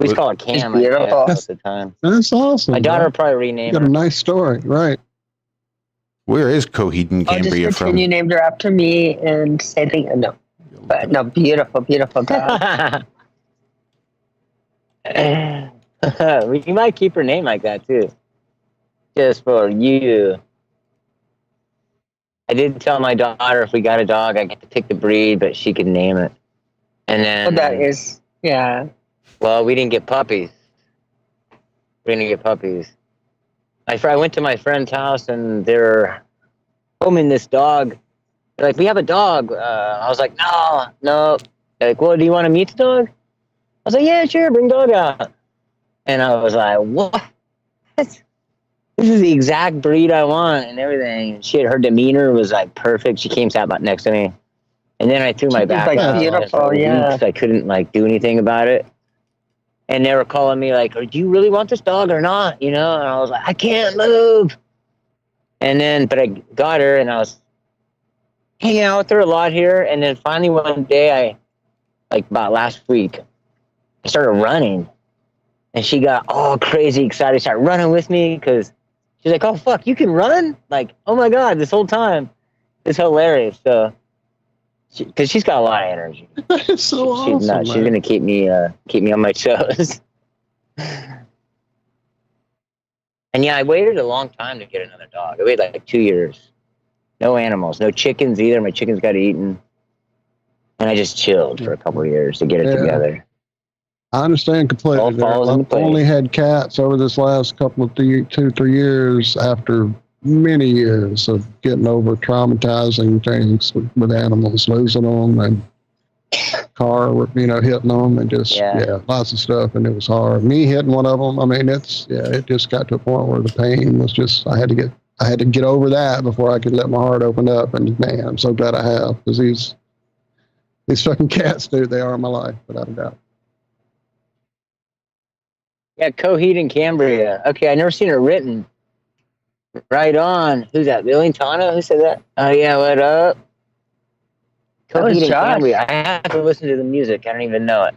We just call it Cam I guess, most of the time. That's awesome. My daughter will probably rename got her. a nice story, right? Where is Coheed and Cambria just from? pretend you named her after me and say no. But no, beautiful dog. We might keep her name like that too. Just for you. I did tell my daughter if we got a dog, I get to pick the breed, but she could name it. And then Well, that is, yeah. Well, we didn't get puppies. We didn't get puppies. I went to my friend's house and they're homing this dog. They're like, we have a dog. I was like, no. They're like, well, do you want to meet the dog? I was like, yeah, sure, bring dog out. And I was like, what? This is the exact breed I want and everything. Her demeanor was like perfect. She came sat next to me. And then I threw my back like out. beautiful, yeah. I couldn't like do anything about it. And they were calling me like, do you really want this dog or not? You know? And I was like, I can't move. And then, but I got her and I was hanging out with her a lot here. And then finally one day about last week, I started running. And she got all crazy excited, started running with me because she's like, oh, fuck, you can run? Like, oh my God, this whole time. It's hilarious. So, because she's got a lot of energy. That's so awesome. She's not. She's gonna keep me on my toes. And yeah, I waited a long time to get another dog. I waited like 2 years. No animals, no chickens either. My chickens got eaten, and I just chilled for a couple of years to get it together. I understand completely. All falls into I've place. only had cats over this last couple of 2-3 years after many years of getting over traumatizing things with animals, losing them and car, hitting them and just, lots of stuff. And it was hard. Me hitting one of them, I mean, it just got to a point where the pain was just, I had to get over that before I could let my heart open up. And man, I'm so glad I have, because these fucking cats, dude, they are my life, without a doubt. Yeah, Coheed and Cambria. Okay, I never seen her written. Right on. Who's that? Billy Tano? Who said that? Oh yeah, what up? Coheed and Cambria. I have to listen to the music. I don't even know it.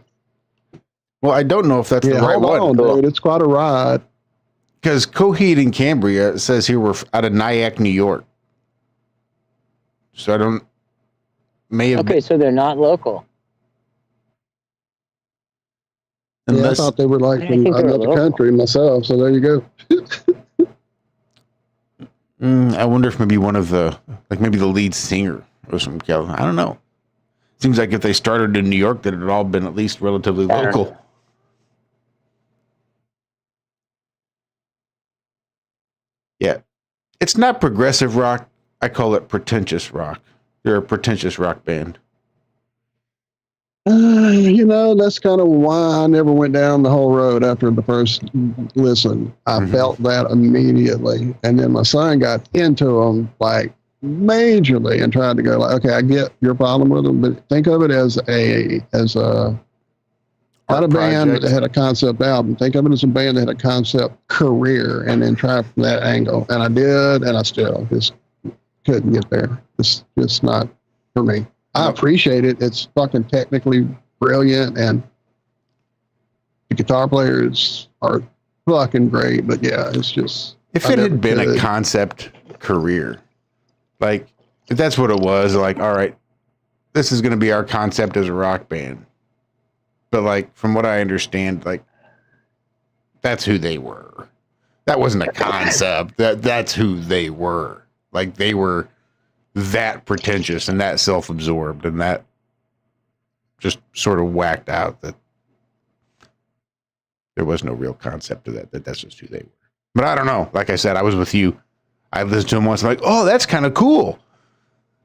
Well, I don't know if that's the right one. Dude, it's quite a ride. Because Coheed and Cambria says here we're out of Nyack, New York. So I don't. Okay, so they're not local. I thought they were like from another country myself. So there you go. I wonder if maybe one of maybe the lead singer was from California. I don't know. Seems like if they started in New York, that it had all been at least relatively local. Yeah. It's not progressive rock. I call it pretentious rock. They're a pretentious rock band. That's kind of why I never went down the whole road after the first listen. I felt that immediately. And then my son got into them like majorly and tried to go like, okay, I get your problem with them, but think of it as not a band that had a concept album. Think of it as a band that had a concept career, and then try from that angle. And I did, and I still just couldn't get there. It's just not for me. I appreciate it. It's fucking technically brilliant, and the guitar players are fucking great. But yeah, it's just. If it had been a concept career, like if that's what it was, like, all right, this is going to be our concept as a rock band. But like, from what I understand, like, that's who they were. That wasn't a concept. That's who they were. Like, they were that pretentious and that self-absorbed, and that just sort of whacked out that there was no real concept to that. That's just who they were. But I don't know. Like I said, I was with you. I listened to them once. I'm like, oh, that's kind of cool.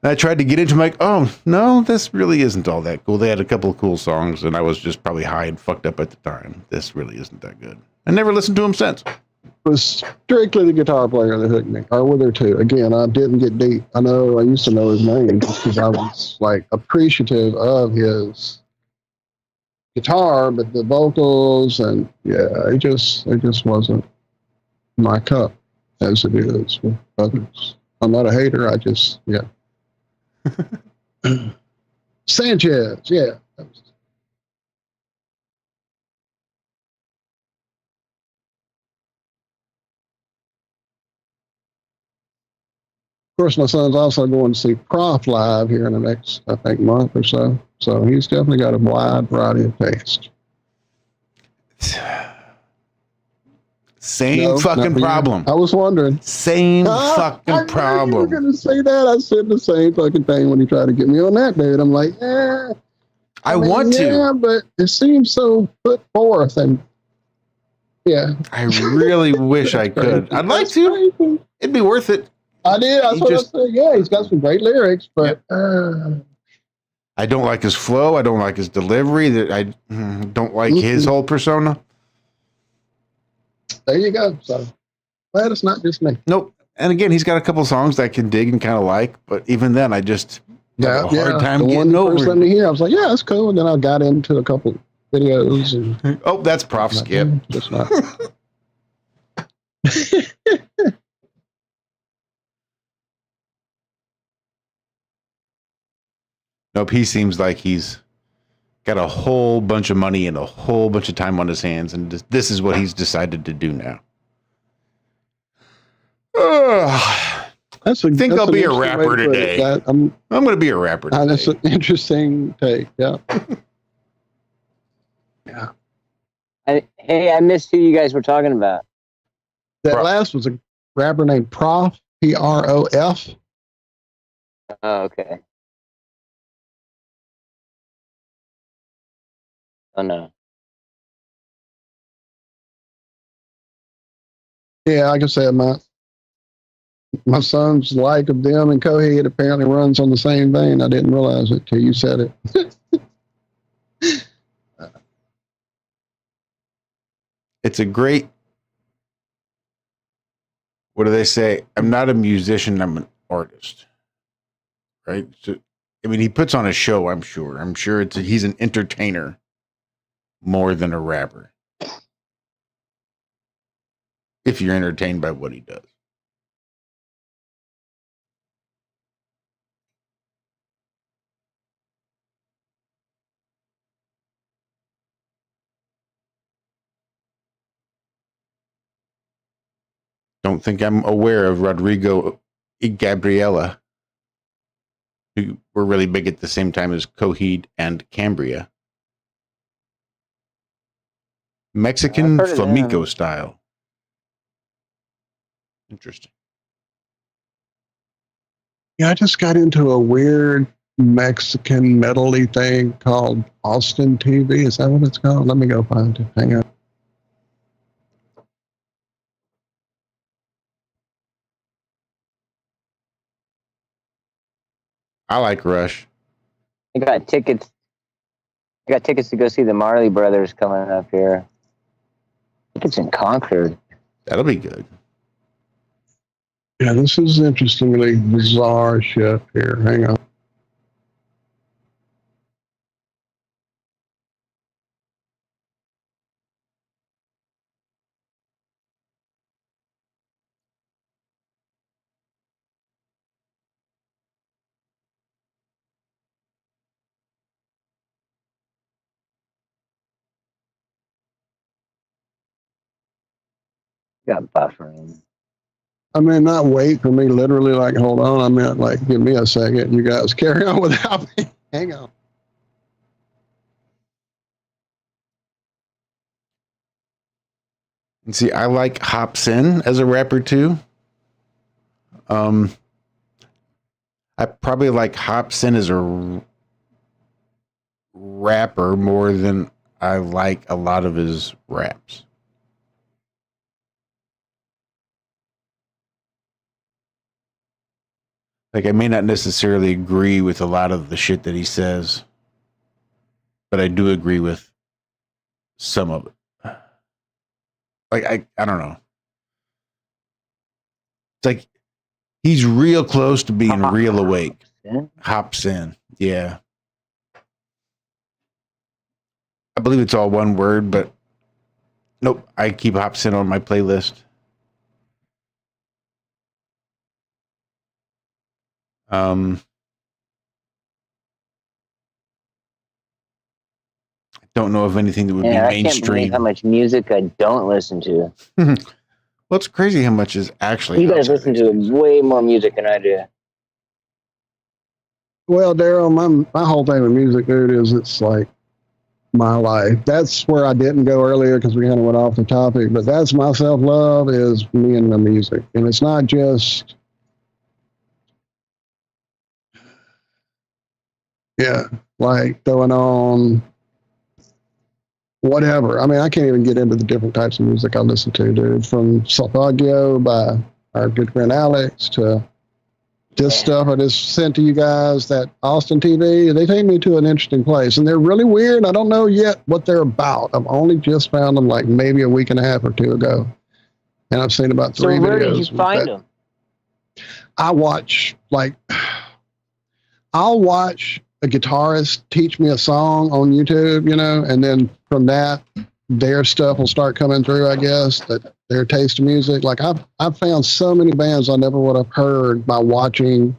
And I tried to get into them, like, oh, no, this really isn't all that cool. They had a couple of cool songs, and I was just probably high and fucked up at the time. This really isn't that good. I never listened to them since. It was strictly the guitar player that hooked me. Or were there two? Again, I didn't get deep. I know I used to know his name because I was like appreciative of his guitar, but the vocals and it just wasn't my cup as it is with others. I'm not a hater. I just Sanchez, yeah. Of course, my son's also going to see Prof live here in the next, I think, month or so. So he's definitely got a wide variety of taste. Same fucking problem. I was wondering. Same fucking problem. You were going to say that. I said the same fucking thing when he tried to get me on that, dude. I'm like, I want to. Yeah, but it seems so put forth. And I really wish I could. I'd like to. It'd be worth it. I did. That's what I said. Yeah, he's got some great lyrics, but I don't like his flow. I don't like his delivery. I don't like his whole persona. There you go. So glad it's not just me. Nope. And again, he's got a couple songs that I can dig and kind of like, but even then, I just have a hard time getting over it. Let me hear. I was like, yeah, that's cool. And then I got into a couple videos. And oh, that's Prof Skip. Just not. Nope, he seems like he's got a whole bunch of money and a whole bunch of time on his hands, and this is what he's decided to do now. I think I'll be a rapper today. I'm going to be a rapper today. That's an interesting take, yeah. Yeah. Hey, I missed who you guys were talking about. That last was a rapper named Prof, P-R-O-F. Oh, okay. Oh, no. Yeah, like I said, my son's like of them and Coheed apparently runs on the same vein. I didn't realize it till you said it. It's a great, what do they say? I'm not a musician, I'm an artist. Right? So, I mean, he puts on a show, I'm sure. I'm sure he's an entertainer more than a rapper. If you're entertained by what he does. Don't think I'm aware of Rodrigo and Gabriela, who were really big at the same time as Coheed and Cambria. Mexican flamenco style. Interesting. Yeah, I just got into a weird Mexican metal-y thing called Austin TV. Is that what it's called? Let me go find it. Hang on. I like Rush. I got tickets to go see the Marley Brothers coming up here. I think it's in Concord. That'll be good. Yeah, this is interestingly bizarre shit here. Hang on. Got buffering. I mean, not wait for me, literally, like, hold on. I meant, like, give me a second. You guys carry on without me. Hang on. And see, I like Hopsin as a rapper too. I probably like Hopsin as a rapper more than I like a lot of his raps. Like, I may not necessarily agree with a lot of the shit that he says, but I do agree with some of it. Like, I don't know. It's like he's real close to being real awake. Hopsin. Yeah. I believe it's all one word, but nope. I keep Hopsin on my playlist. I don't know of anything that would be mainstream. I can't believe how much music I don't listen to. Well, it's crazy how much is actually. You guys listen to way more music than I do. Well, Darrell, my whole thing with music, dude, is it's like my life. That's where I didn't go earlier because we kind of went off the topic, but that's my self-love is me and the music. And it's not just, like throwing on whatever. I mean, I can't even get into the different types of music I listen to, dude, from Sulfagio by our good friend Alex to this stuff I just sent to you guys, that Austin TV. They take me to an interesting place, and they're really weird. I don't know yet what they're about. I've only just found them like maybe a week and a half or two ago, and I've seen about 3 videos. So where did you find them? I'll watch a guitarist teach me a song on YouTube, and then from that, their stuff will start coming through, I guess, that their taste of music. Like I've found so many bands I never would have heard by watching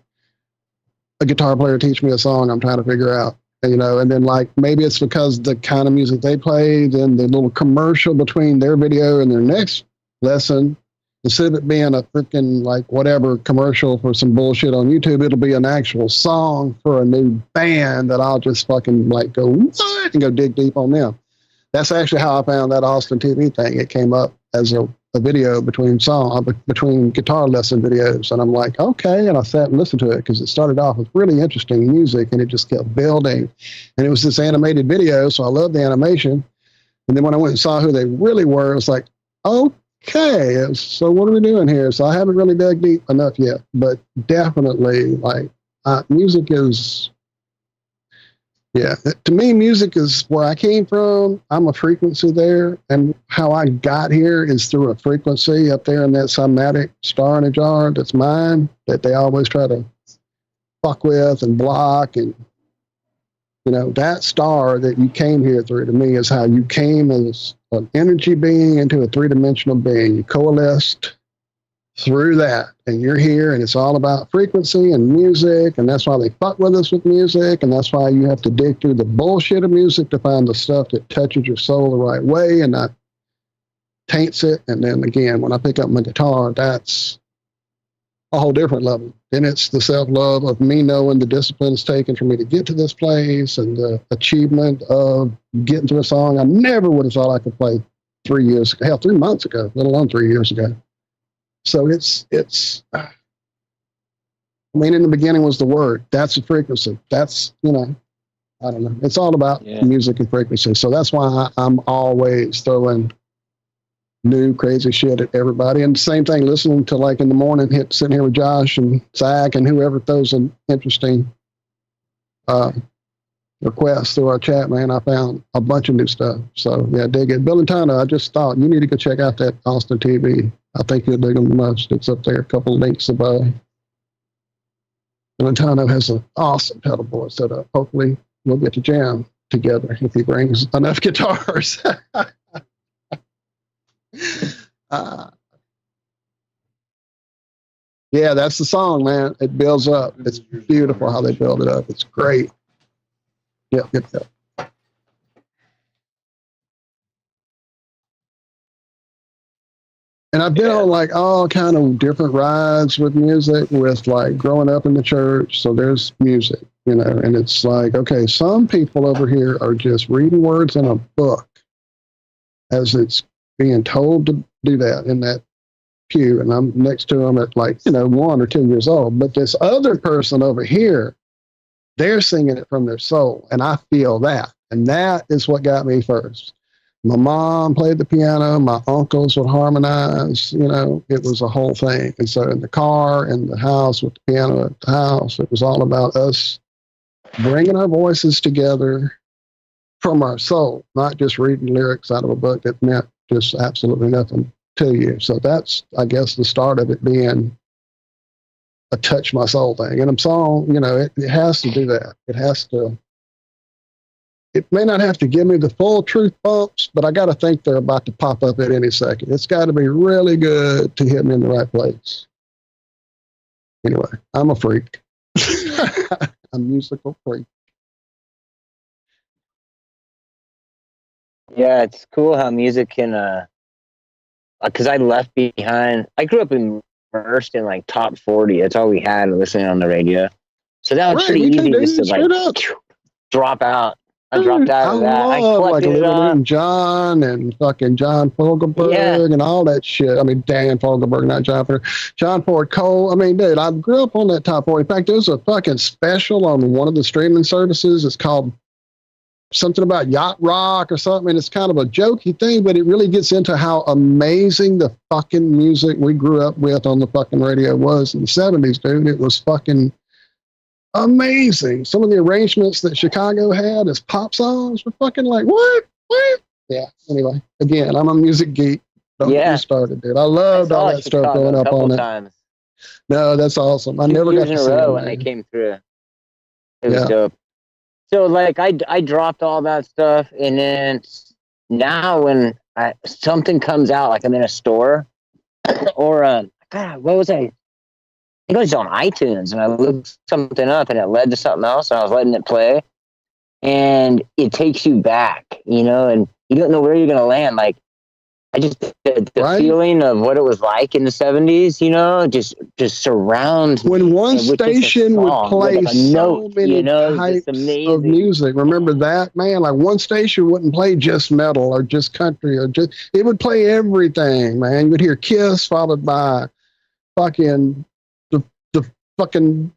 a guitar player teach me a song I'm trying to figure out, and then like maybe it's because the kind of music they play, then the little commercial between their video and their next lesson, instead of it being a freaking like whatever commercial for some bullshit on YouTube, it'll be an actual song for a new band that I'll just fucking like go, what? And go dig deep on them. That's actually how I found that Austin TV thing. It came up as a video between guitar lesson videos. And I'm like, okay. And I sat and listened to it because it started off with really interesting music and it just kept building. And it was this animated video. So I loved the animation. And then when I went and saw who they really were, it was like, okay, so what are we doing here? So I haven't really dug deep enough yet, but definitely like music is, to me, music is where I came from. I'm a frequency there. And how I got here is through a frequency up there in that somatic star in a jar that's mine, that they always try to fuck with and block. And, that star that you came here through, to me, is how you came as an energy being into a three-dimensional being. You coalesced through that, and you're here, and it's all about frequency and music, and that's why they fuck with us with music, and that's why you have to dig through the bullshit of music to find the stuff that touches your soul the right way and not taints it. And then again, when I pick up my guitar, that's a whole different level. Then it's the self-love of me knowing the discipline it's taken for me to get to this place and the achievement of getting to a song I never would have thought I could play 3 months ago, let alone 3 years ago. So it's, I mean, in the beginning was the word. That's a frequency. That's, I don't know. It's all about music and frequency. So that's why I'm always throwing new crazy shit at everybody. And same thing, listening to like in the morning, sitting here with Josh and Zack and whoever throws an interesting request through our chat, man. I found a bunch of new stuff. So dig it. Bill and Tana, I just thought you need to go check out that Austin TV. I think you'll dig them the most. It's up there. A couple of links above. Bill and Tana has an awesome pedal board set up. Hopefully we'll get to jam together if he brings enough guitars. That's the song, man. It builds up. It's beautiful how they build it up. It's great. Yep. And I've been on like all kind of different rides with music, with like growing up in the church. So there's music, and it's like, okay, some people over here are just reading words in a book as it's being told to do that in that pew, and I'm next to them at like, 1 or 2 years old. But this other person over here, they're singing it from their soul, and I feel that. And that is what got me first. My mom played the piano. My uncles would harmonize. It was a whole thing. And so in the car, in the house, with the piano at the house, it was all about us bringing our voices together from our soul, not just reading lyrics out of a book that meant just absolutely nothing to you. So that's, I guess, the start of it being a touch my soul thing. And a song, it has to do that. It may not have to give me the full truth bumps, but I got to think they're about to pop up at any second. It's got to be really good to hit me in the right place. Anyway, I'm a freak. A musical freak. Yeah, it's cool how music can, because I left behind, I grew up immersed in like top 40. That's all we had listening on the radio. So that was pretty easy just to like drop out. I dropped out of that. I love like collected Little John and fucking John Fogelberg and all that shit. I mean, Dan Fogelberg, not John Ford. John Ford Cole. I mean, dude, I grew up on that top 40. In fact, there's a fucking special on one of the streaming services. It's called something about yacht rock or something. And it's kind of a jokey thing, but it really gets into how amazing the fucking music we grew up with on the fucking radio was in the 70s, dude. It was fucking amazing. Some of the arrangements that Chicago had as pop songs were fucking like, what? Yeah. Anyway, again, I'm a music geek. Don't get me started, dude. I loved all that stuff growing up on it. No, that's awesome. I never got to see it when they came through. It was dope. So like I dropped all that stuff, and then now when something comes out, like I'm in a store, or God, what was I? I think it was on iTunes, and I looked something up, and it led to something else, and I was letting it play, and it takes you back, and you don't know where you're gonna land. Like I just the feeling of what it was like in the 70s, just surrounds me. When one station would play so many types of music. Remember that, man? Like one station wouldn't play just metal or just country or just, it would play everything, man. You would hear Kiss followed by fucking the fucking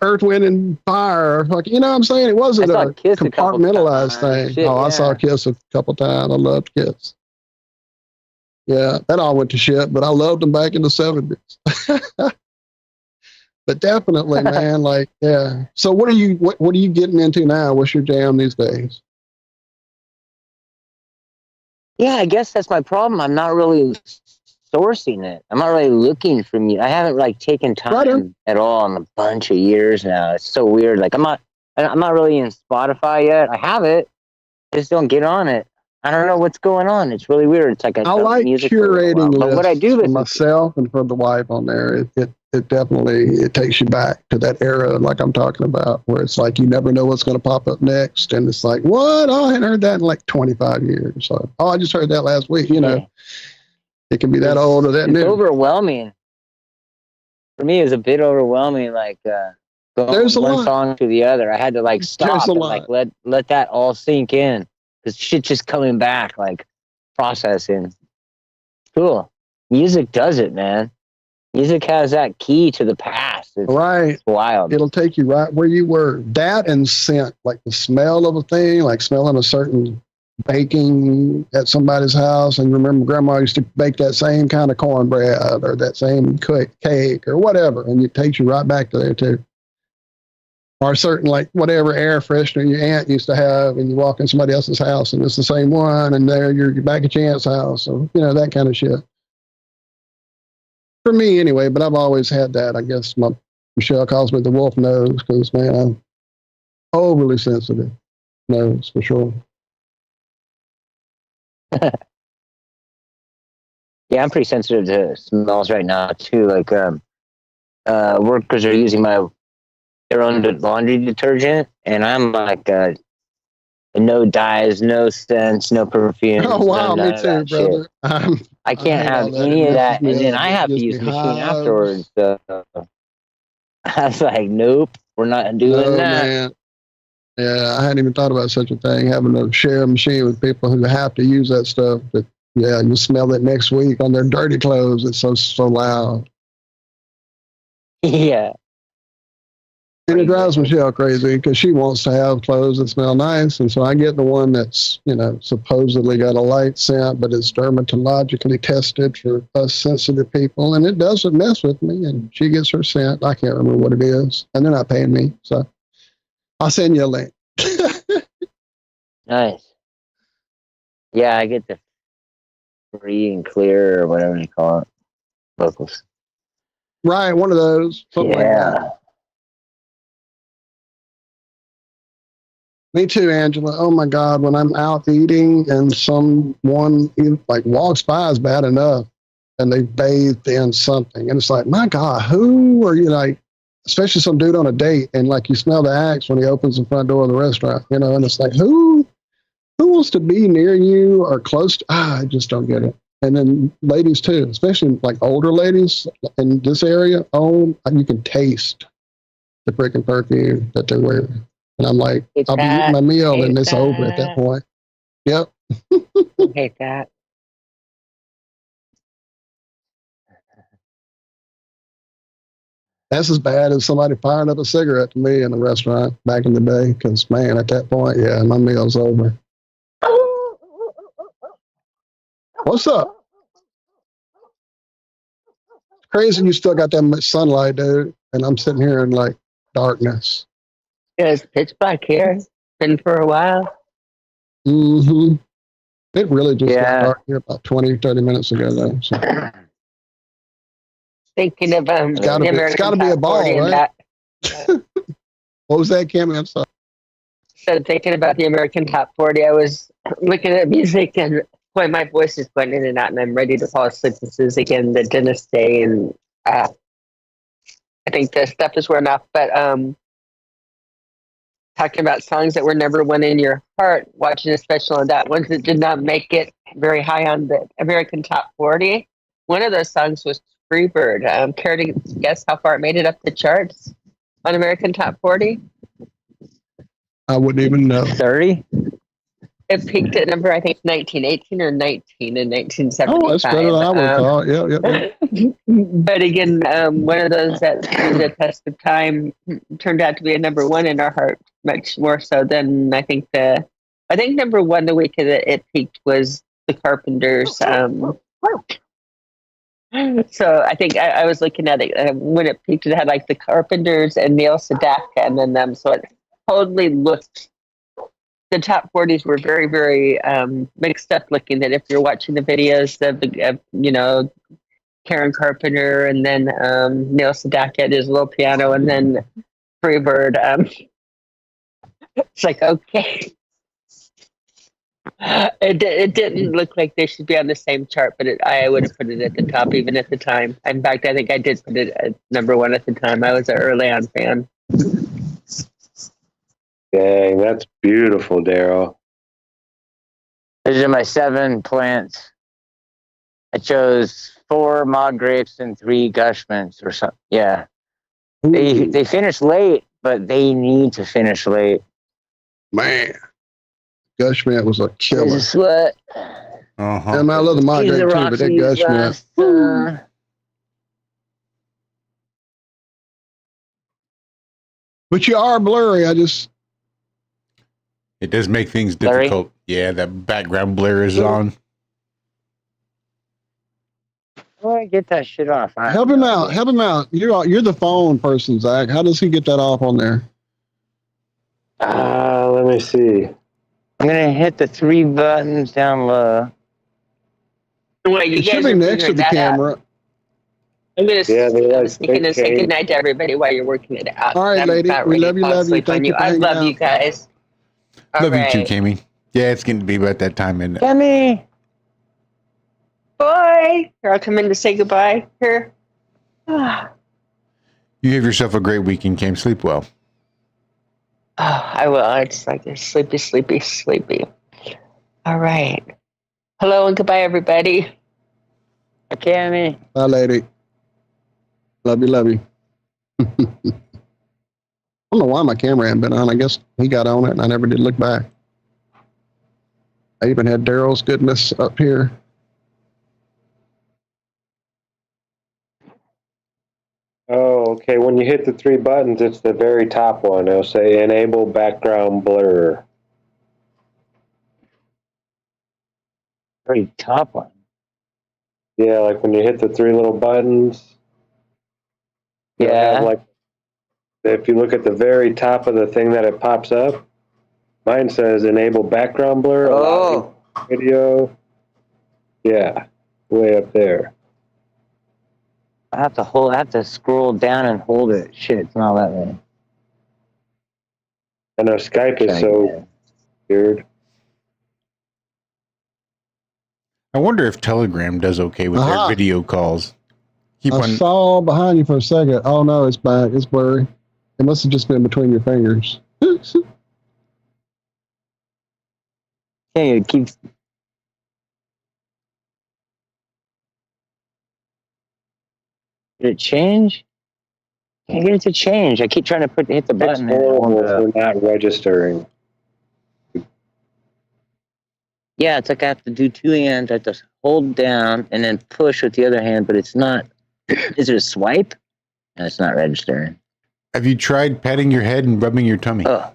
Earth, Wind, and Fire. Fucking, you know what I'm saying? It wasn't a compartmentalized thing. Shit, I saw Kiss a couple times. I loved Kiss. Yeah, that all went to shit, but I loved them back in the 70s. But definitely, man, like, yeah. So what are you getting into now? What's your jam these days? Yeah, I guess that's my problem. I'm not really sourcing it. I'm not really looking for music. I haven't like taken time at all in a bunch of years now. It's so weird. Like I'm not really in Spotify yet. I have it. I just don't get on it. I don't know what's going on. It's really weird. It's like I like curating lists, but what I do for myself and for the wife on there, it definitely takes you back to that era, like I'm talking about, where it's like you never know what's going to pop up next, and it's like, what? Oh, I hadn't heard that in like 25 years. So, I just heard that last week. It can be that old or that new. It's overwhelming. For me, it was a bit overwhelming. Like going from one song to the other, I had to like stop and like let that all sink in. Because shit just coming back, like processing. Cool. Music does it, man. Music has that key to the past. It's wild. It'll take you right where you were. That and scent, like the smell of a thing, like smelling a certain baking at somebody's house. And remember, Grandma used to bake that same kind of cornbread or that same cake or whatever. And it takes you right back to there, too. Or certain, like, whatever air freshener your aunt used to have, and you walk in somebody else's house, and it's the same one, and there you're back at your aunt's house. So, that kind of shit. For me, anyway, but I've always had that. I guess Michelle calls me the wolf nose, because, man, I'm overly sensitive. Nose, for sure. Yeah, I'm pretty sensitive to smells right now, too. Like, workers are using their own laundry detergent, and I'm like no dyes, no scents, no perfumes. Oh wow, me too, brother. I can't have any of that, and then I have to use the machine afterwards. So I was like, nope, we're not doing that. Man. Yeah, I hadn't even thought about such a thing, having to share a machine with people who have to use that stuff. But Yeah, you smell it next week on their dirty clothes. It's so loud. Yeah. And it drives Michelle crazy because she wants to have clothes that smell nice. And so I get the one that's, supposedly got a light scent, but it's dermatologically tested for us sensitive people. And it doesn't mess with me. And she gets her scent. I can't remember what it is. And they're not paying me. So I'll send you a link. Nice. Yeah, I get the free and clear or whatever you call it. Locals. Right, one of those. Something like that. Me too, Angela. Oh my God, when I'm out eating and someone like walks by is bad enough and they bathed in something. And it's like, my God, who are you like, especially some dude on a date and like you smell the axe when he opens the front door of the restaurant, and it's like, who wants to be near you or close to, I just don't get it. And then ladies too, especially like older ladies in this area, you can taste the freaking perfume that they're wearing. And I'm like, I'll be eating my meal and it's over at that point. Yep. I hate that. That's as bad as somebody firing up a cigarette to me in a restaurant back in the day. Because, man, at that point, yeah, my meal's over. What's up? It's crazy you still got that much sunlight, dude. And I'm sitting here in, like, darkness. Yeah, it's pitch black here. It's been for a while. Mm-hmm. It really just got dark here about 20, 30 minutes ago, though. So. Thinking of it's got to be a ball, right? What was that, Cami? I'm sorry. So thinking about the American Top 40, I was looking at music and boy, my voice is going in and out, and I'm ready to fall asleep. This is again the dentist day, and I think the stuff is wearing off. But talking about songs that were number one in your heart, watching a special on that, ones that did not make it very high on the American Top 40. One of those songs was Freebird. Care to guess how far it made it up the charts on American Top 40? I wouldn't even know. 30? It peaked at number, I think, 1918 or 19 in 1975. Oh, that's better than I would have thought. Yeah. But again, one of those that through the test of time turned out to be a number one in our heart, much more so than I think number one the week that it peaked was the Carpenters. So I think I was looking at it when it peaked. It had like the Carpenters and Neil Sedaka, and then them. So it totally looked. The top 40s were very, very mixed up looking. That if you're watching the videos of Karen Carpenter and then Neil Sedaka at his little piano and then Freebird, it's like okay. It didn't look like they should be on the same chart, but I would have put it at the top even at the time. In fact, I think I did put it at number one at the time. I was an early on fan. Dang, that's beautiful, Darrell. These are my 7 plants. I chose 4 mock grapes and 3 gushments or something. Yeah. They finished late, but they need to finish late. Man. Gushmint was a killer. This is what? And I love the mock grape too, but that Gushmint. But you are blurry. It does make things difficult. Yeah, that background blur is on. How do I get that shit off? Help him out. You're the phone person, Zach. How does he get that off on there? Let me see. I'm going to hit the 3 buttons down low. Wait, it should be next to the camera. I'm going to sneak in and say goodnight to everybody while you're working it out. All right, lady. We love you. Thank you. I love you guys. Love you too, Cami. Yeah, it's going to be about that time, isn't it? Cami! Boy! Here, I'll come in to say goodbye. Here. You have yourself a great weekend, Cam. Sleep well. I will. It's like a sleepy. All right. Hello and goodbye, everybody. Bye, Cami. Bye, lady. Love you. I don't know why my camera hadn't been on. I guess he got on it and I never did look back. I even had Darrell's goodness up here. Oh, okay. When you hit the three buttons, it's the very top one. It'll say enable background blur. Very top one. Yeah, like when you hit the three little buttons. You'll have, Yeah. like, if you look at the very top of the thing that it pops up, mine says enable background blur, allow video. Yeah, way up there. I have to scroll down and hold it. Shit, it's not letting me. I know Skype is so weird. I wonder if Telegram does okay with their video calls. I saw behind you for a second. Oh no, it's back. It's blurry. It must have just been between your fingers. Yeah, it keeps. Did it change? Can't get it to change. I keep trying to hit the button. It's horrible for not registering. Yeah, it's like I have to do two hands. I have to hold down and then push with the other hand, but it's not. Is it a swipe? No, it's not registering. Have you tried patting your head and rubbing your tummy? Oh.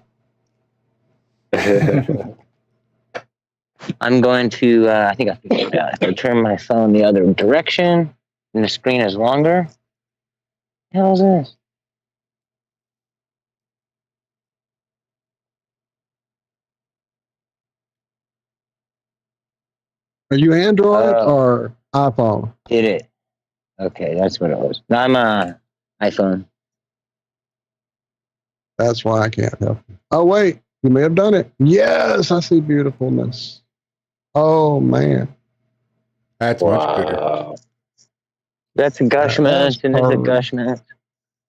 I'm going to, I think I figured it out. If I turn my phone the other direction and the screen is longer. What the hell is this? Are you Android or iPhone? Did it? Okay, that's what it was. No, I'm iPhone. That's why I can't help you. Oh, wait. You may have done it. Yes, I see beautifulness. Oh, man. That's much better. That's a gushment, and there's a gushment.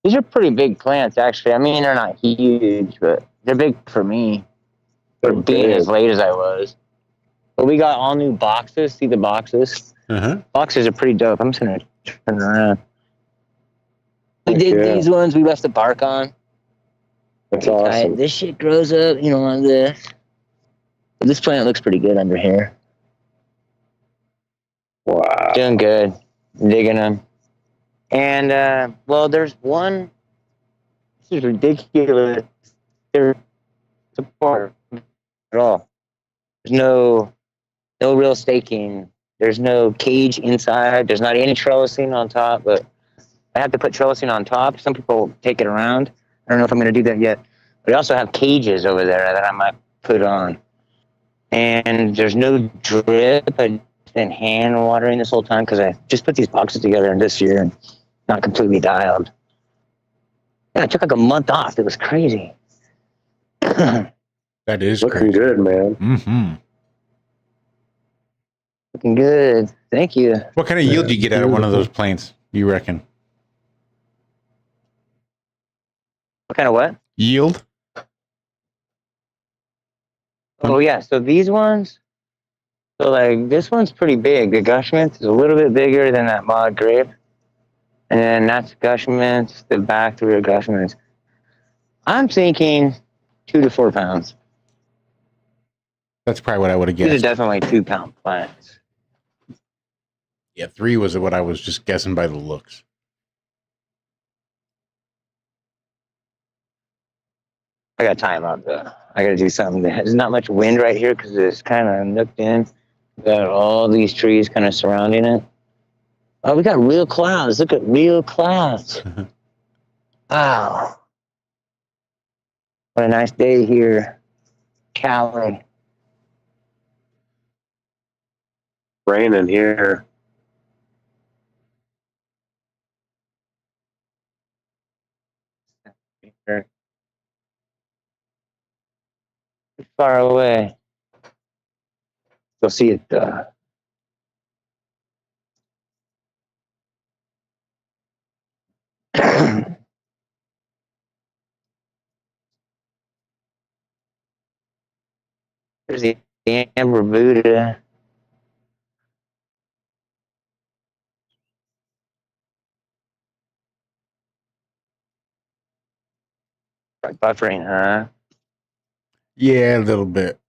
These are pretty big plants, actually. I mean, they're not huge, but they're big for me. For being as late as I was. But we got all new boxes. See the boxes? Boxes are pretty dope. I'm just going to turn around. We did these ones. We left the bark on. That's awesome. This shit grows up, you know, like this. But this plant looks pretty good under here. Wow. Doing good. Digging them. And, well, there's one. This is ridiculous. There's support at all. There's no real staking. There's no cage inside. There's not any trellising on top, but I have to put trellising on top. Some people take it around. I don't know if I'm going to do that yet. But I also have cages over there that I might put on. And there's no drip. I've been hand watering this whole time because I just put these boxes together this year and not completely dialed. Yeah, I took like a month off. It was crazy. That is looking good, man. Mm-hmm. Looking good. Thank you. What kind of yield do you get out of one of those plants, you reckon? What kind of what? Yield? Oh, yeah. So these ones, so like this one's pretty big. The gushment is a little bit bigger than that mod grape. And then that's gushment, the back, the rear gushment. I'm thinking 2 to 4 pounds. That's probably what I would have guessed. These are definitely 2-pound plants. Yeah, 3 was what I was just guessing by the looks. I got time up though. I got to do something. There's not much wind right here because it's kind of nooked in. We got all these trees kind of surrounding it. Oh, we got real clouds. Look at real clouds. Wow. What a nice day here. Cali. Raining here. Far away. You'll see it. There's the Amber Buddha. Buffering, huh? Yeah, a little bit.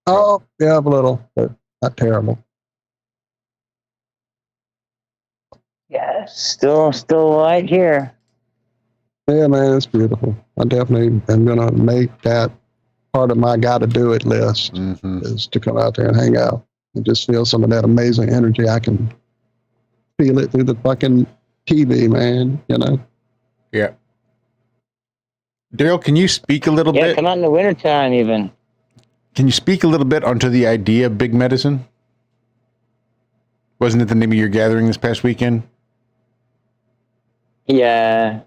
Oh, yeah, a little, but not terrible. Yeah, still light here. Yeah, man, it's beautiful. I definitely am going to make that part of my got to do it list is to come out there and hang out and just feel some of that amazing energy. I can feel it through the fucking TV, man, you know? Yeah. Darrell, can you speak a little bit? Yeah, come out in the wintertime even. Can you speak a little bit onto the idea of Big Medicine? Wasn't it the name of your gathering this past weekend? Yeah.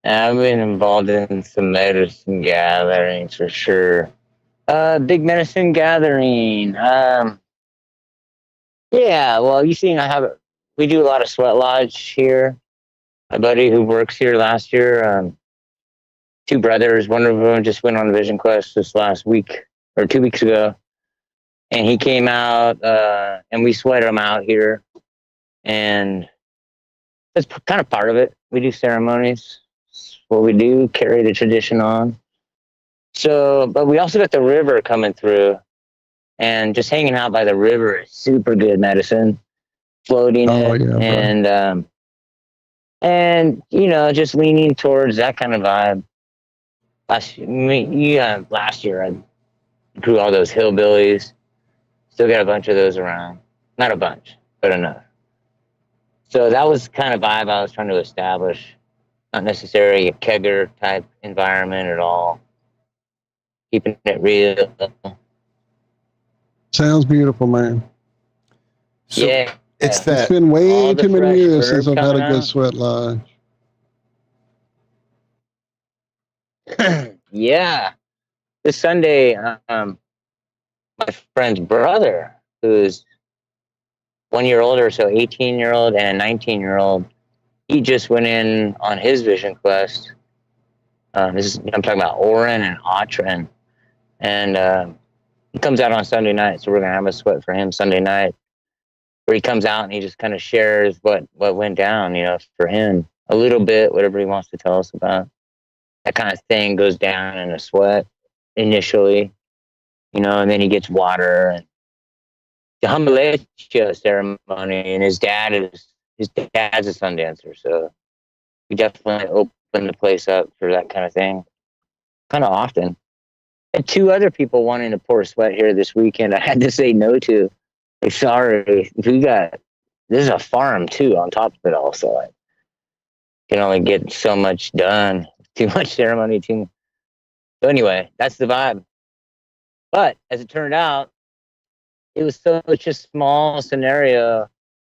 I've been involved in some medicine gatherings for sure. Big medicine gathering. Yeah, well, you seen we do a lot of sweat lodge here. My buddy who works here last year, two brothers, one of them just went on a vision quest this last week or 2 weeks ago. And he came out, and we sweat him out here. And that's kind of part of it. We do ceremonies. It's what we do, carry the tradition on. So, but we also got the river coming through. And just hanging out by the river is super good medicine. Floating it, and you know, just leaning towards that kind of vibe. Last year I grew all those hillbillies. Still got a bunch of those around. Not a bunch, but enough. So that was the kind of vibe I was trying to establish. Not necessarily a kegger type environment at all. Keeping it real. Sounds beautiful, man. So yeah. It's that. It's been way too many years since I've had a good out. sweat lodge. Yeah. This Sunday, my friend's brother, who's 1 year older, so 18-year-old and a 19-year-old, he just went in on his vision quest. I'm talking about Oren and Atran. And he comes out on Sunday night, so we're going to have a sweat for him Sunday night, where he comes out and he just kind of shares what went down, you know, for him. A little bit, whatever he wants to tell us about. That kind of thing goes down in a sweat initially, you know, and then he gets water and the Hamaletia ceremony, and his dad's a sun dancer, so we definitely open the place up for that kind of thing kind of often. And two other people wanting to pour sweat here this weekend I had to say no to. Like, sorry, this is a farm too on top of it all, so I can only get so much done. Too much ceremony, so anyway, that's the vibe. But as it turned out, it was such a small scenario.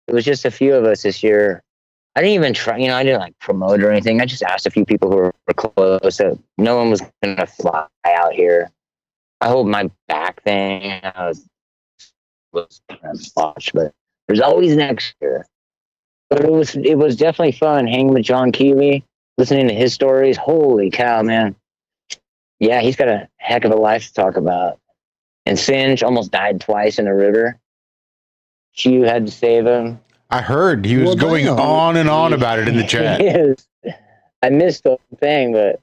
It was just a few of us this year. I didn't even try, you know, I didn't like promote or anything. I just asked a few people who were close that no one was going to fly out here. I hope my back thing was kind of botched, but there's always next year. But it was definitely fun hanging with John Keeley, listening to his stories. Holy cow, man. Yeah, he's got a heck of a life to talk about. And Singe almost died twice in a river. Hugh had to save him. I heard he was going on and on about it in the chat. I missed the whole thing, but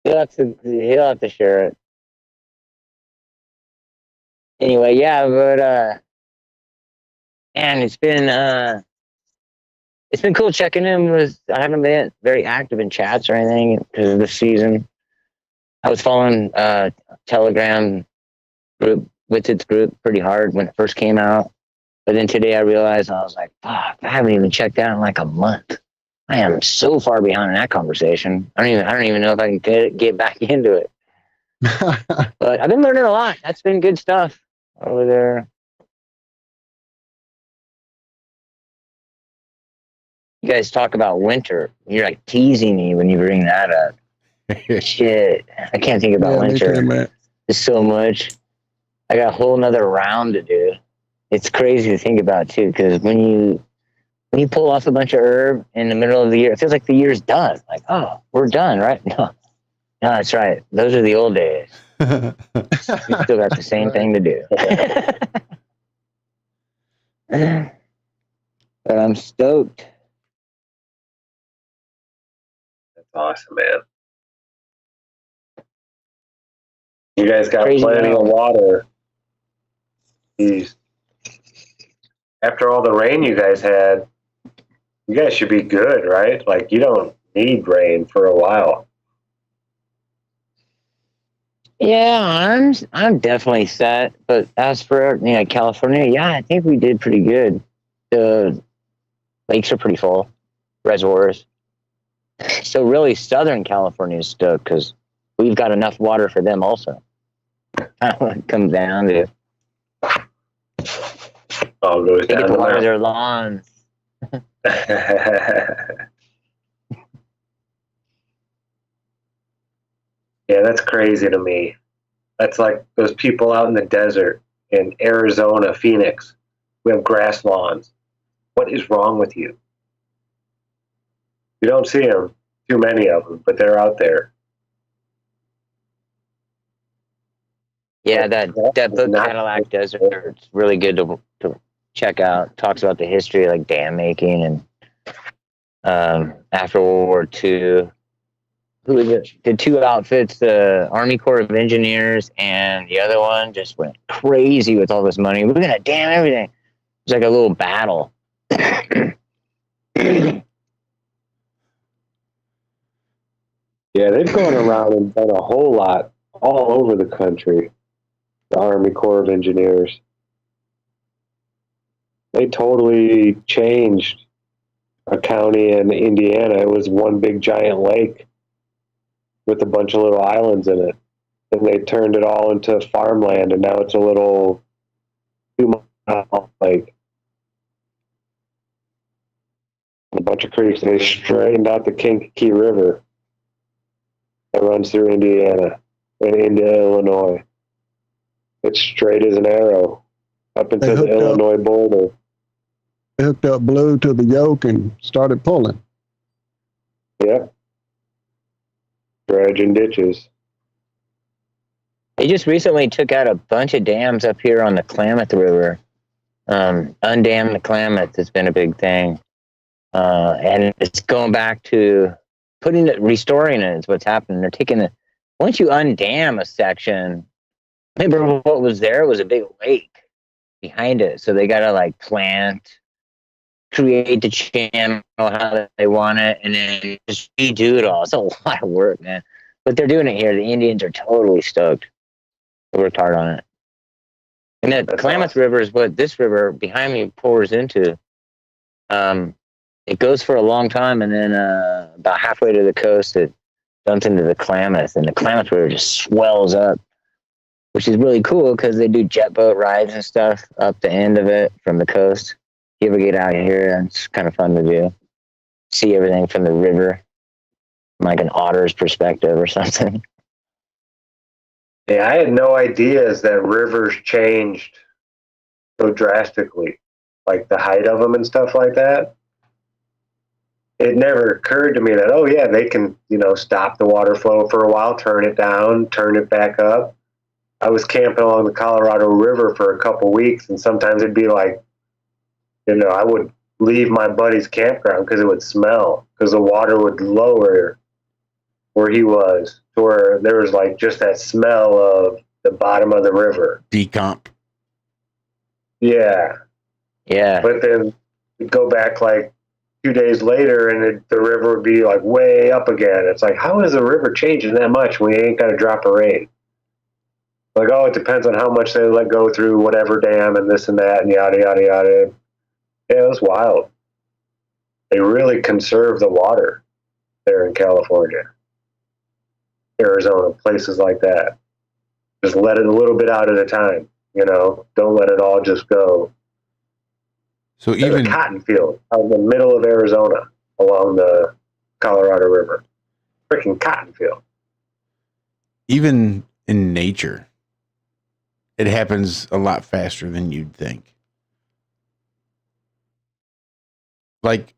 he'll have to share it. Anyway, yeah, but man, it's been cool checking in with. I haven't been very active in chats or anything because of the season. I was following Telegram group with its group pretty hard when it first came out, but then today I realized I was like, fuck, I haven't even checked out in like a month. I am so far behind in that conversation. I don't even know if I can get back into it. But I've been learning a lot. That's been good stuff over there. You guys talk about winter. You're like teasing me when you bring that up. Shit, I can't think about winter. It's so much. I got a whole nother round to do. It's crazy to think about too, because when you pull off a bunch of herb in the middle of the year, it feels like the year's done. Like, oh, we're done, right? No, that's right. Those are the old days. We still got the same thing to do. But I'm stoked. That's awesome, man. You guys got Crazy plenty of water. Jeez. after all the rain you guys had, you guys should be good, right? Like, you don't need rain for a while. Yeah, I'm definitely set. But as for California, yeah, I think we did pretty good. The lakes are pretty full, reservoirs. So really, Southern California is stoked because we've got enough water for them also. It comes down to All goes they down get to the water mountain. their lawns. Yeah, that's crazy to me. That's like those people out in the desert in Arizona, Phoenix, who have grass lawns. What is wrong with you? You don't see them, too many of them, but they're out there. Yeah, that book Cadillac Desert, it's really good to check out. Talks about the history of like dam making and after World War II. Who was it? The two outfits, the Army Corps of Engineers and the other one just went crazy with all this money. We're gonna dam everything. It's like a little battle. Yeah, they've gone around and done a whole lot all over the country. The Army Corps of Engineers. They totally changed a county in Indiana. It was one big giant lake with a bunch of little islands in it. And they turned it all into farmland, and now it's a little 2-mile lake. A bunch of creeks. They straightened out the Kankakee River that runs through Indiana and into Illinois. It's straight as an arrow up into the Illinois border. They hooked up blue to the yoke and started pulling. Yep. Dredging ditches. They just recently took out a bunch of dams up here on the Klamath River. Undam the Klamath has been a big thing. And it's going back to restoring it is what's happening. They're taking it. Once you undam a section, remember what was there? It was a big lake behind it. So they got to like create the channel how they want it, and then just redo it all. It's a lot of work, man. But they're doing it here. The Indians are totally stoked. They worked hard on it. And the Klamath River is what this river behind me pours into. It goes for a long time, and then about halfway to the coast, it dumps into the Klamath, and the Klamath River just swells up, which is really cool because they do jet boat rides and stuff up the end of it from the coast. If you ever get out here, it's kind of fun to do. See everything from the river, from like an otter's perspective or something. Yeah, I had no ideas that rivers changed so drastically, like the height of them and stuff like that. It never occurred to me that, oh yeah, they can, stop the water flow for a while, turn it down, turn it back up. I was camping along the Colorado River for a couple weeks, and sometimes it'd be like, I would leave my buddy's campground because it would smell, because the water would lower where he was, to where there was like just that smell of the bottom of the river. Decomp. Yeah. Yeah. But then we'd go back like 2 days later, and the river would be like way up again. It's like, how is the river changing that much when we ain't got a drop of rain? Like, oh, it depends on how much they let go through whatever dam and this and that and yada, yada, yada. Yeah, it was wild. They really conserve the water there in California, Arizona, places like that. Just let it a little bit out at a time, Don't let it all just go. So There's even a cotton field out in the middle of Arizona along the Colorado River. Freaking cotton field. Even in nature, it happens a lot faster than you'd think. Like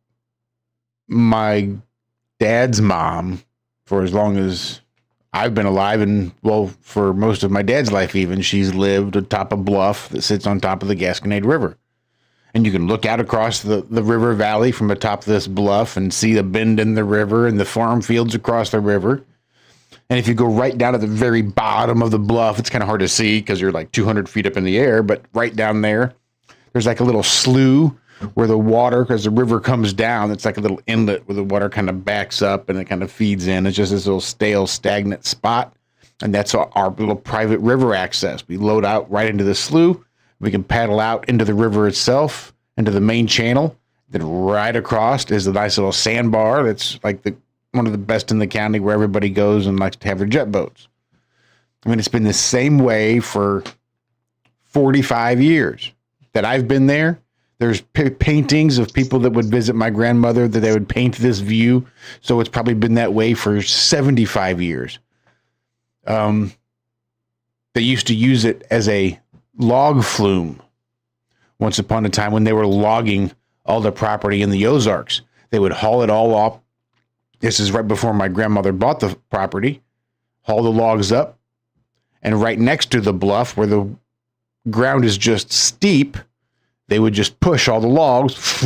my dad's mom, for as long as I've been alive, and for most of my dad's life even, she's lived atop a bluff that sits on top of the Gasconade River. And you can look out across the river valley from atop this bluff and see the bend in the river and the farm fields across the river. And if you go right down to the very bottom of the bluff, it's kind of hard to see because you're like 200 feet up in the air, but right down there, there's like a little slough where the water, because the river comes down, it's like a little inlet where the water kind of backs up and it kind of feeds in. It's just this little stale, stagnant spot. And that's our little private river access. We load out right into the slough. We can paddle out into the river itself, into the main channel. Then right across is a nice little sandbar that's like one of the best in the county where everybody goes and likes to have their jet boats. I mean, it's been the same way for 45 years that I've been there. There's paintings of people that would visit my grandmother that they would paint this view. So it's probably been that way for 75 years. They used to use it as a log flume once upon a time when they were logging all the property in the Ozarks. They would haul it all up. This is right before my grandmother bought the property, haul the logs up, and right next to the bluff where the ground is just steep, they would just push all the logs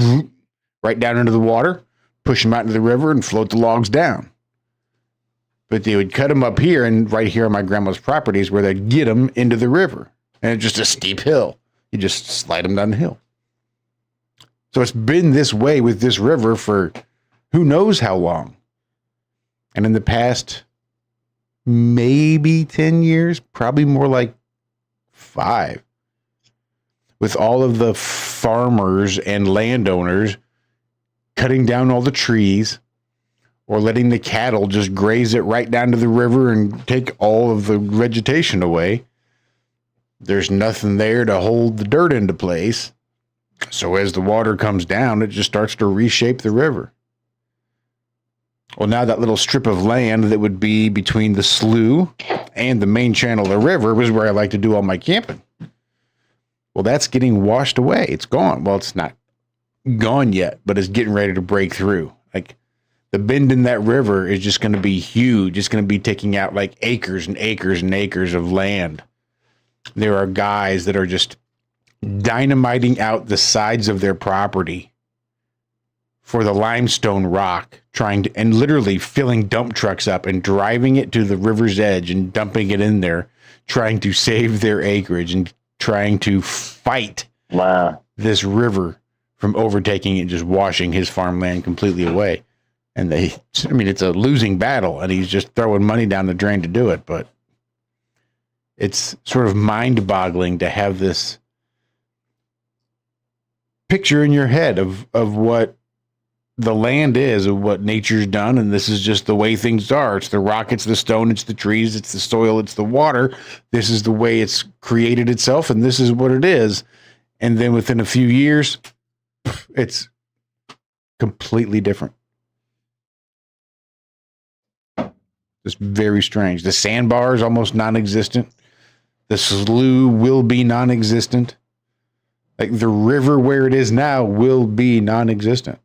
right down into the water, push them out into the river, and float the logs down. But they would cut them up here, and right here on my grandma's property is where they'd get them into the river. And it's just a steep hill. You just slide them down the hill. So it's been this way with this river for who knows how long. And in the past, maybe 10 years, probably more like 5. With all of the farmers and landowners cutting down all the trees or letting the cattle just graze it right down to the river and take all of the vegetation away, there's nothing there to hold the dirt into place. So as the water comes down, it just starts to reshape the river. Well, now that little strip of land that would be between the slough and the main channel of the river was where I like to do all my camping. Well, that's getting washed away. It's gone. Well, it's not gone yet, but it's getting ready to break through. Like the bend in that river is just going to be huge. It's going to be taking out like acres and acres and acres of land. There are guys that are just dynamiting out the sides of their property for the limestone rock, and literally filling dump trucks up and driving it to the river's edge and dumping it in there, trying to save their acreage and trying to fight this river from overtaking and just washing his farmland completely away. And it's a losing battle, and he's just throwing money down the drain to do it. But it's sort of mind-boggling to have this picture in your head of what the land is, of what nature's done, and this is just the way things are. It's the rock, it's the stone, it's the trees, it's the soil, it's the water. This is the way it's created itself, and this is what it is. And then within a few years, it's completely different. It's very strange. The sandbar is almost non-existent. The slough will be non-existent. Like the river where it is now will be non-existent.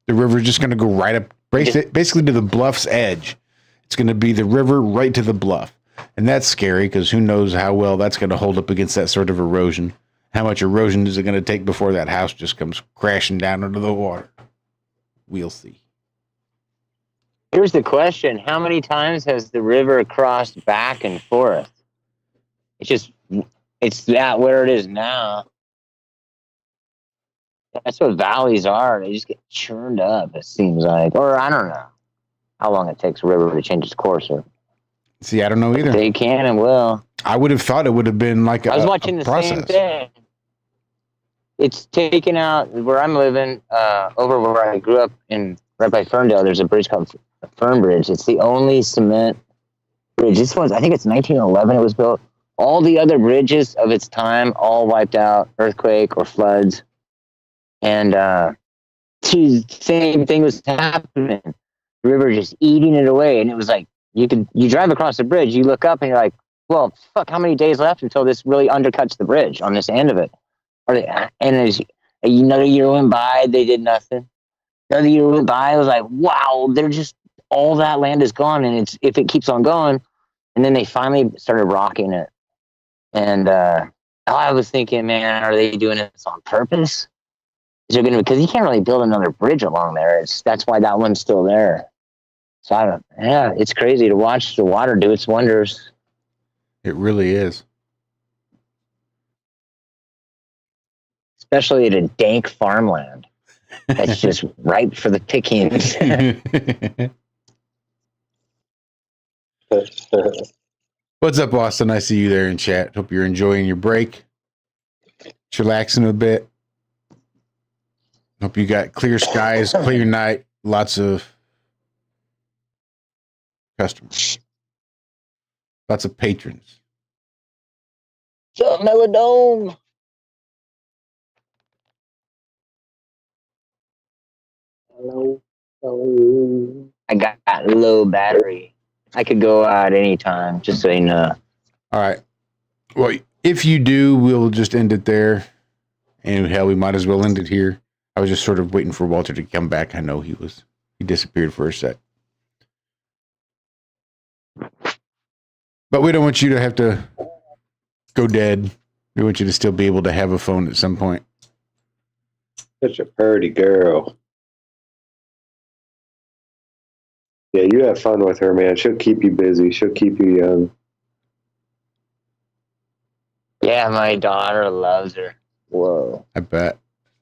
The river is just going to go right up, basically to the bluff's edge. It's going to be the river right to the bluff. And that's scary because who knows how well that's going to hold up against that sort of erosion. How much erosion is it going to take before that house just comes crashing down into the water? We'll see. Here's the question. How many times has the river crossed back and forth? It's that where it is now. That's what valleys are. They just get churned up, it seems like. Or I don't know how long it takes a river to change its course. See, I don't know either. They can and will. I would have thought it would have been like I was watching the same thing. It's taken out where I'm living, over where I grew up right by Ferndale. There's a bridge called Fern Bridge. It's the only cement bridge. This one's, I think it's 1911 it was built. All the other bridges of its time all wiped out, earthquake or floods. And same thing was happening. The river just eating it away. And it was like, you drive across the bridge, you look up and you're like, well, fuck, how many days left until this really undercuts the bridge on this end of it? And as another year went by, they did nothing. Another year went by, I was like, wow, they're just, all that land is gone. And if it keeps on going, and then they finally started rocking it. And I was thinking, man, are they doing this on purpose? Because you can't really build another bridge along there. That's why that one's still there. So it's crazy to watch the water do its wonders. It really is. especially at a dank farmland that's just ripe for the pickings. What's up, Austin? I see you there in chat. Hope you're enjoying your break. Chillaxing a bit. Hope you got clear skies, clear night, lots of customers, lots of patrons. What's up, Melodome? Hello. I got low battery. I could go out anytime, just so you know. All right. Well, if you do, we'll just end it there. And hell, we might as well end it here. I was just sort of waiting for Walter to come back. I know he disappeared for a sec. But we don't want you to have to go dead. We want you to still be able to have a phone at some point. Such a pretty girl. Yeah, you have fun with her, man. She'll keep you busy. She'll keep you young. Yeah, my daughter loves her. Whoa. I bet.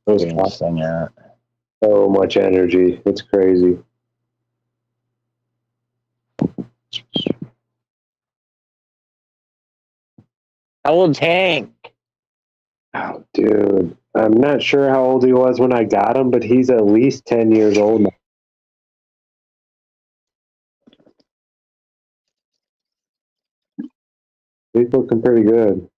Those so much energy. It's crazy. How old's Hank? Oh, dude. I'm not sure how old he was when I got him, but he's at least 10 years old now. He's looking pretty good.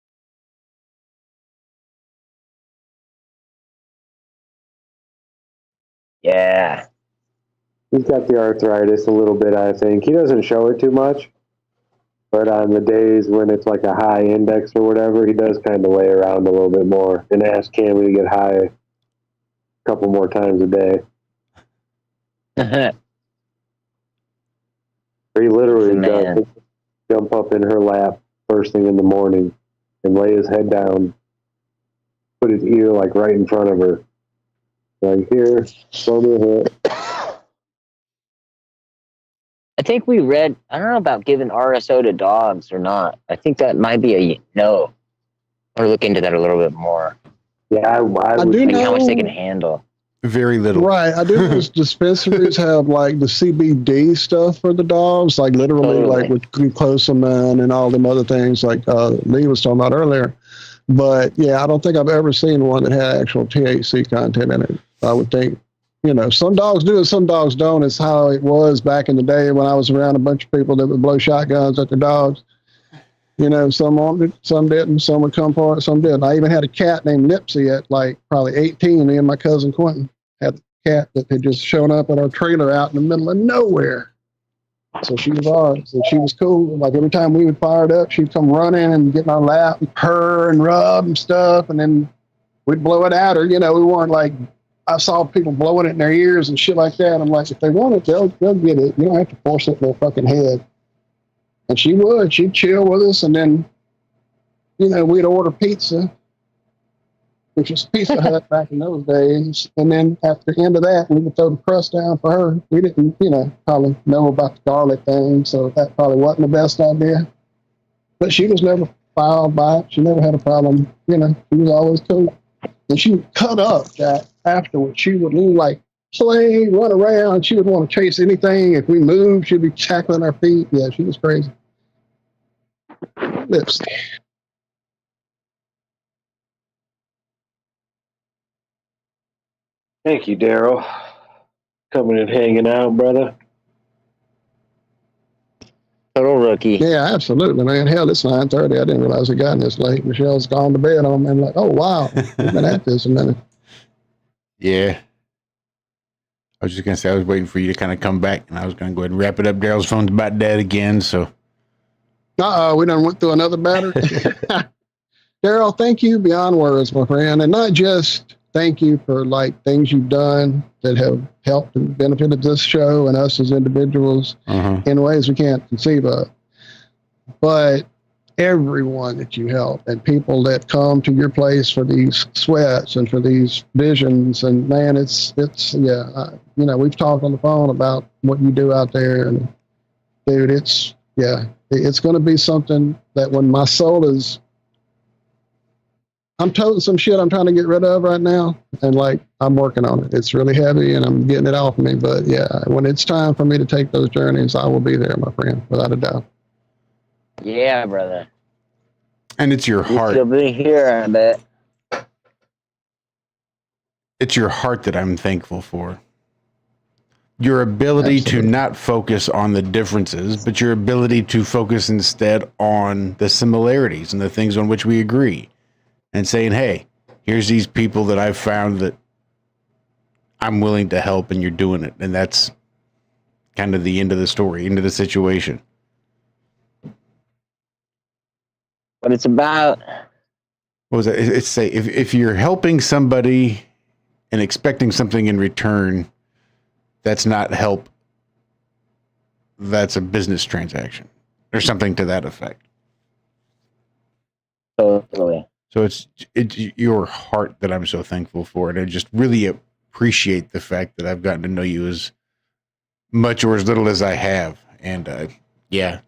Yeah. He's got the arthritis a little bit, I think. He doesn't show it too much, but on the days when it's like a high index or whatever, he does kind of lay around a little bit more and ask Cami to get high a couple more times a day. Or he literally does jump up in her lap first thing in the morning and lay his head down, put his ear like right in front of her. Like, here, show me a hit. I think we read, I don't know about giving RSO to dogs or not. I think that might be a no. Or look into that a little bit more. Yeah, I would do Like know, how much they can handle. Very little. Right. I do know dispensaries have like the CBD stuff for the dogs, like literally like with glucosamine and all them other things like Lee was talking about earlier. But yeah, I don't think I've ever seen one that had actual THC content in it. I would think, you know, some dogs do and some dogs don't. It's how it was back in the day when I was around a bunch of people that would blow shotguns at their dogs. You know, some wanted it, some didn't, some would come for it, some didn't. I even had a cat named Nipsey at like probably 18. Me and my cousin Quentin had a cat that had just shown up at our trailer out in the middle of nowhere. So she was ours, and she was cool. Like every time we would fire it up, she'd come running and get in our lap and purr and rub and stuff, and then we'd blow it at her. You know, we weren't like, I saw people blowing it in their ears and shit like that. I'm like, if they want it, they'll get it. You don't have to force it in their fucking head. And she would. She'd chill with us, and then, you know, we'd order pizza, which was Pizza Hut back in those days. And then after the end of that, we would throw the crust down for her. We didn't, you know, probably know about the garlic thing, so that probably wasn't the best idea. But she was never fouled by it. She never had a problem. You know, she was always cool. And she would cut up, Jack, afterwards. She would like play, run around. She would want to chase anything. If we moved, she'd be tackling our feet. Yeah, she was crazy. Lips. Thank you, Darrell. Coming and hanging out, brother. Total rookie. Yeah, absolutely, man. Hell, it's 9:30. I didn't realize we got this late. Michelle's gone to bed on me. I'm like, oh, wow. We've been at this a minute. Yeah. I was just going to say, I was waiting for you to kind of come back, and I was going to go ahead and wrap it up. Daryl's phone's about dead again, so. We done went through another battery. Darrell, thank you beyond words, my friend. And not just thank you for like things you've done that have helped and benefited this show and us as individuals in ways we can't conceive of, but everyone that you help and people that come to your place for these sweats and for these visions. And man, it's yeah, you know, we've talked on the phone about what you do out there, and dude, it's going to be something that when my soul is, I'm toting some shit I'm trying to get rid of right now, and like I'm working on it. It's really heavy, and I'm getting it off me. But yeah, when it's time for me to take those journeys, I will be there, my friend, without a doubt. Yeah, brother. And it's your heart. You'll be here, I bet. It's your heart that I'm thankful for. Your ability Absolutely. to not focus on the differences, but your ability to focus instead on the similarities and the things on which we agree. And saying, hey, here's these people that I've found that I'm willing to help, and you're doing it. And that's kind of the end of the story, end of the situation. What it's about. What was it? It's say if you're helping somebody and expecting something in return, that's not help. That's a business transaction or something to that effect. Totally. So it's your heart that I'm so thankful for, and I just really appreciate the fact that I've gotten to know you as much or as little as I have, and yeah,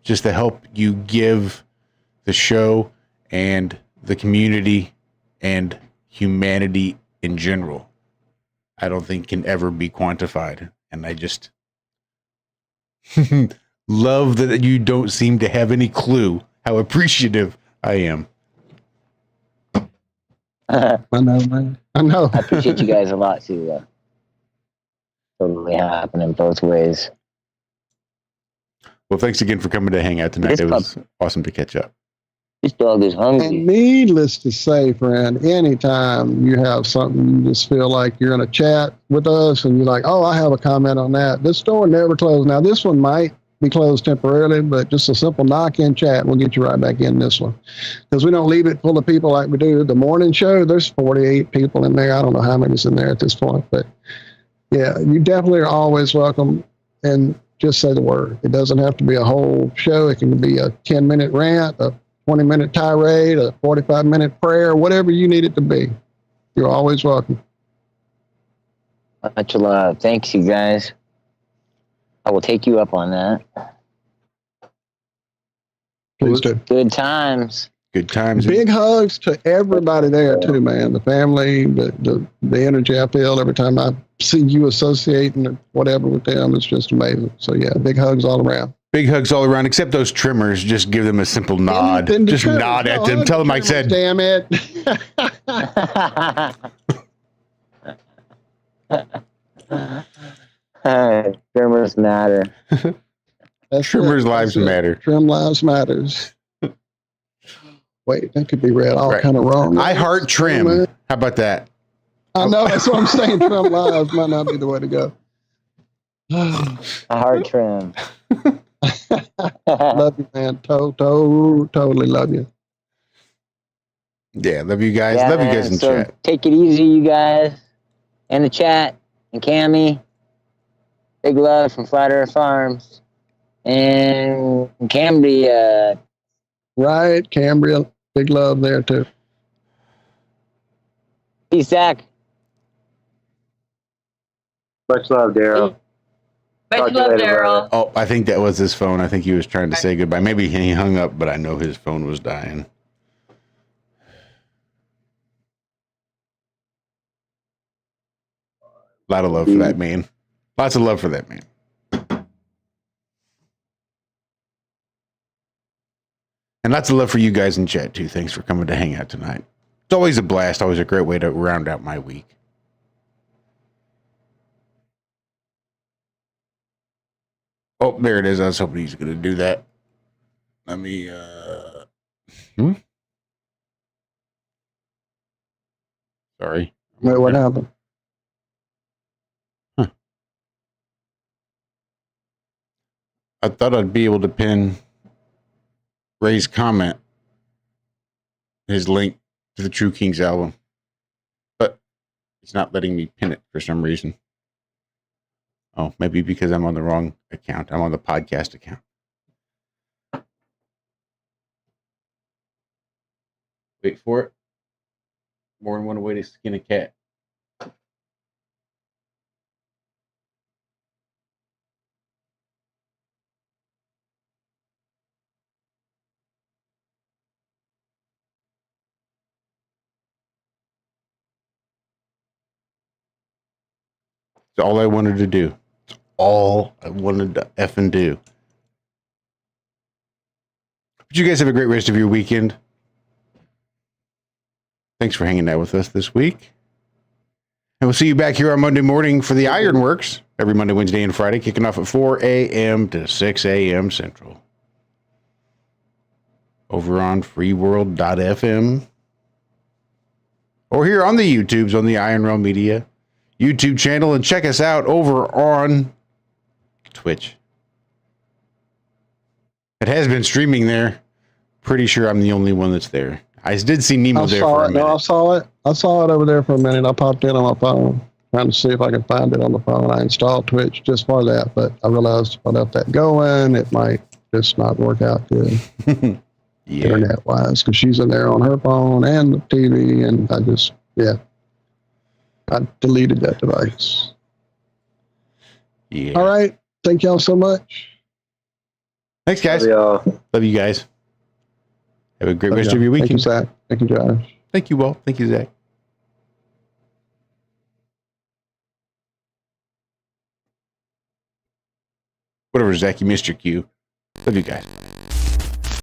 just the help you give the show and the community and humanity in general, I don't think can ever be quantified, and I just love that you don't seem to have any clue how appreciative I am. I know, man. I know. I appreciate you guys a lot too. Totally happening both ways. Well, thanks again for coming to hang out tonight. It was awesome to catch up. This dog is hungry. And needless to say, friend, anytime you have something, you just feel like you're in a chat with us and you're like, oh, I have a comment on that. This store never closed. Now, this one might be closed temporarily, but just a simple knock-in chat will get you right back in this one. Because we don't leave it full of people like we do the morning show. There's 48 people in there. I don't know how many's in there at this point. But, yeah, you definitely are always welcome. And just say the word. It doesn't have to be a whole show. It can be a 10-minute rant, a 20-minute tirade, a 45-minute prayer, whatever you need it to be. You're always welcome. Much love. Thanks, you guys. I will take you up on that. Please do. Good times. Good times. Big hugs to everybody there too, man. The family, the energy I feel every time I see you associating or whatever with them. It's just amazing. So yeah, big hugs all around. Big hugs all around, except those trimmers. Just give them a simple nod. Just nod at them. Tell them I said. Damn it. Trimmers matter. Trimmers' lives matter. Trim lives matters. Wait, that could be read all kind of wrong. I heart trim. How about that? I know, that's what I'm saying. Trim lives might not be the way to go. A heart trim. Love you, man. Totally love you. Yeah, love you guys. Yeah, love you guys in chat. Take it easy, you guys. In the chat. And Cami. Big love from Flat Earth Farms. And Cambria. Right, Cambria. Big love there, too. Peace, Zack. Much love, Darrell. Much love, Darrell. Oh, I think that was his phone. I think he was trying to say goodbye. Maybe he hung up, but I know his phone was dying. A lot of love for that man. Lots of love for that man. And lots of love for you guys in chat, too. Thanks for coming to hang out tonight. It's always a blast. Always a great way to round out my week. Oh, there it is. I was hoping he's going to do that. Let me, Sorry. Wait, what happened? Huh. I thought I'd be able to pin Ray's comment, his link to the True Kings album, but it's not letting me pin it for some reason. Oh, maybe because I'm on the wrong account. I'm on the podcast account. Wait for it. More than one way to skin a cat. It's all I wanted to do. It's all I wanted to effing do. But you guys have a great rest of your weekend. Thanks for hanging out with us this week. And we'll see you back here on Monday morning for the Ironworks. Every Monday, Wednesday, and Friday, kicking off at 4 a.m. to 6 a.m. Central. Over on freeworld.fm. Or here on the YouTubes on the Iron Realm Media YouTube channel. And check us out over on Twitch. It has been streaming there. Pretty sure I'm the only one that's there. I did see Nemo there for a minute. No, I saw it. I saw it over there for a minute. I popped in on my phone, trying to see if I could find it on the phone. I installed Twitch just for that, but I realized if I left that going, it might just not work out good internet-wise, because she's in there on her phone and the TV, and I deleted that device. Yeah. All right. Thank y'all so much. Thanks, guys. Love y'all. Love you guys. Have a great rest of your weekend. Thank you, Zach. Thank you, Josh. Thank you, Walt. Thank you, Zach. Whatever, Zach, you missed your cue. Love you guys.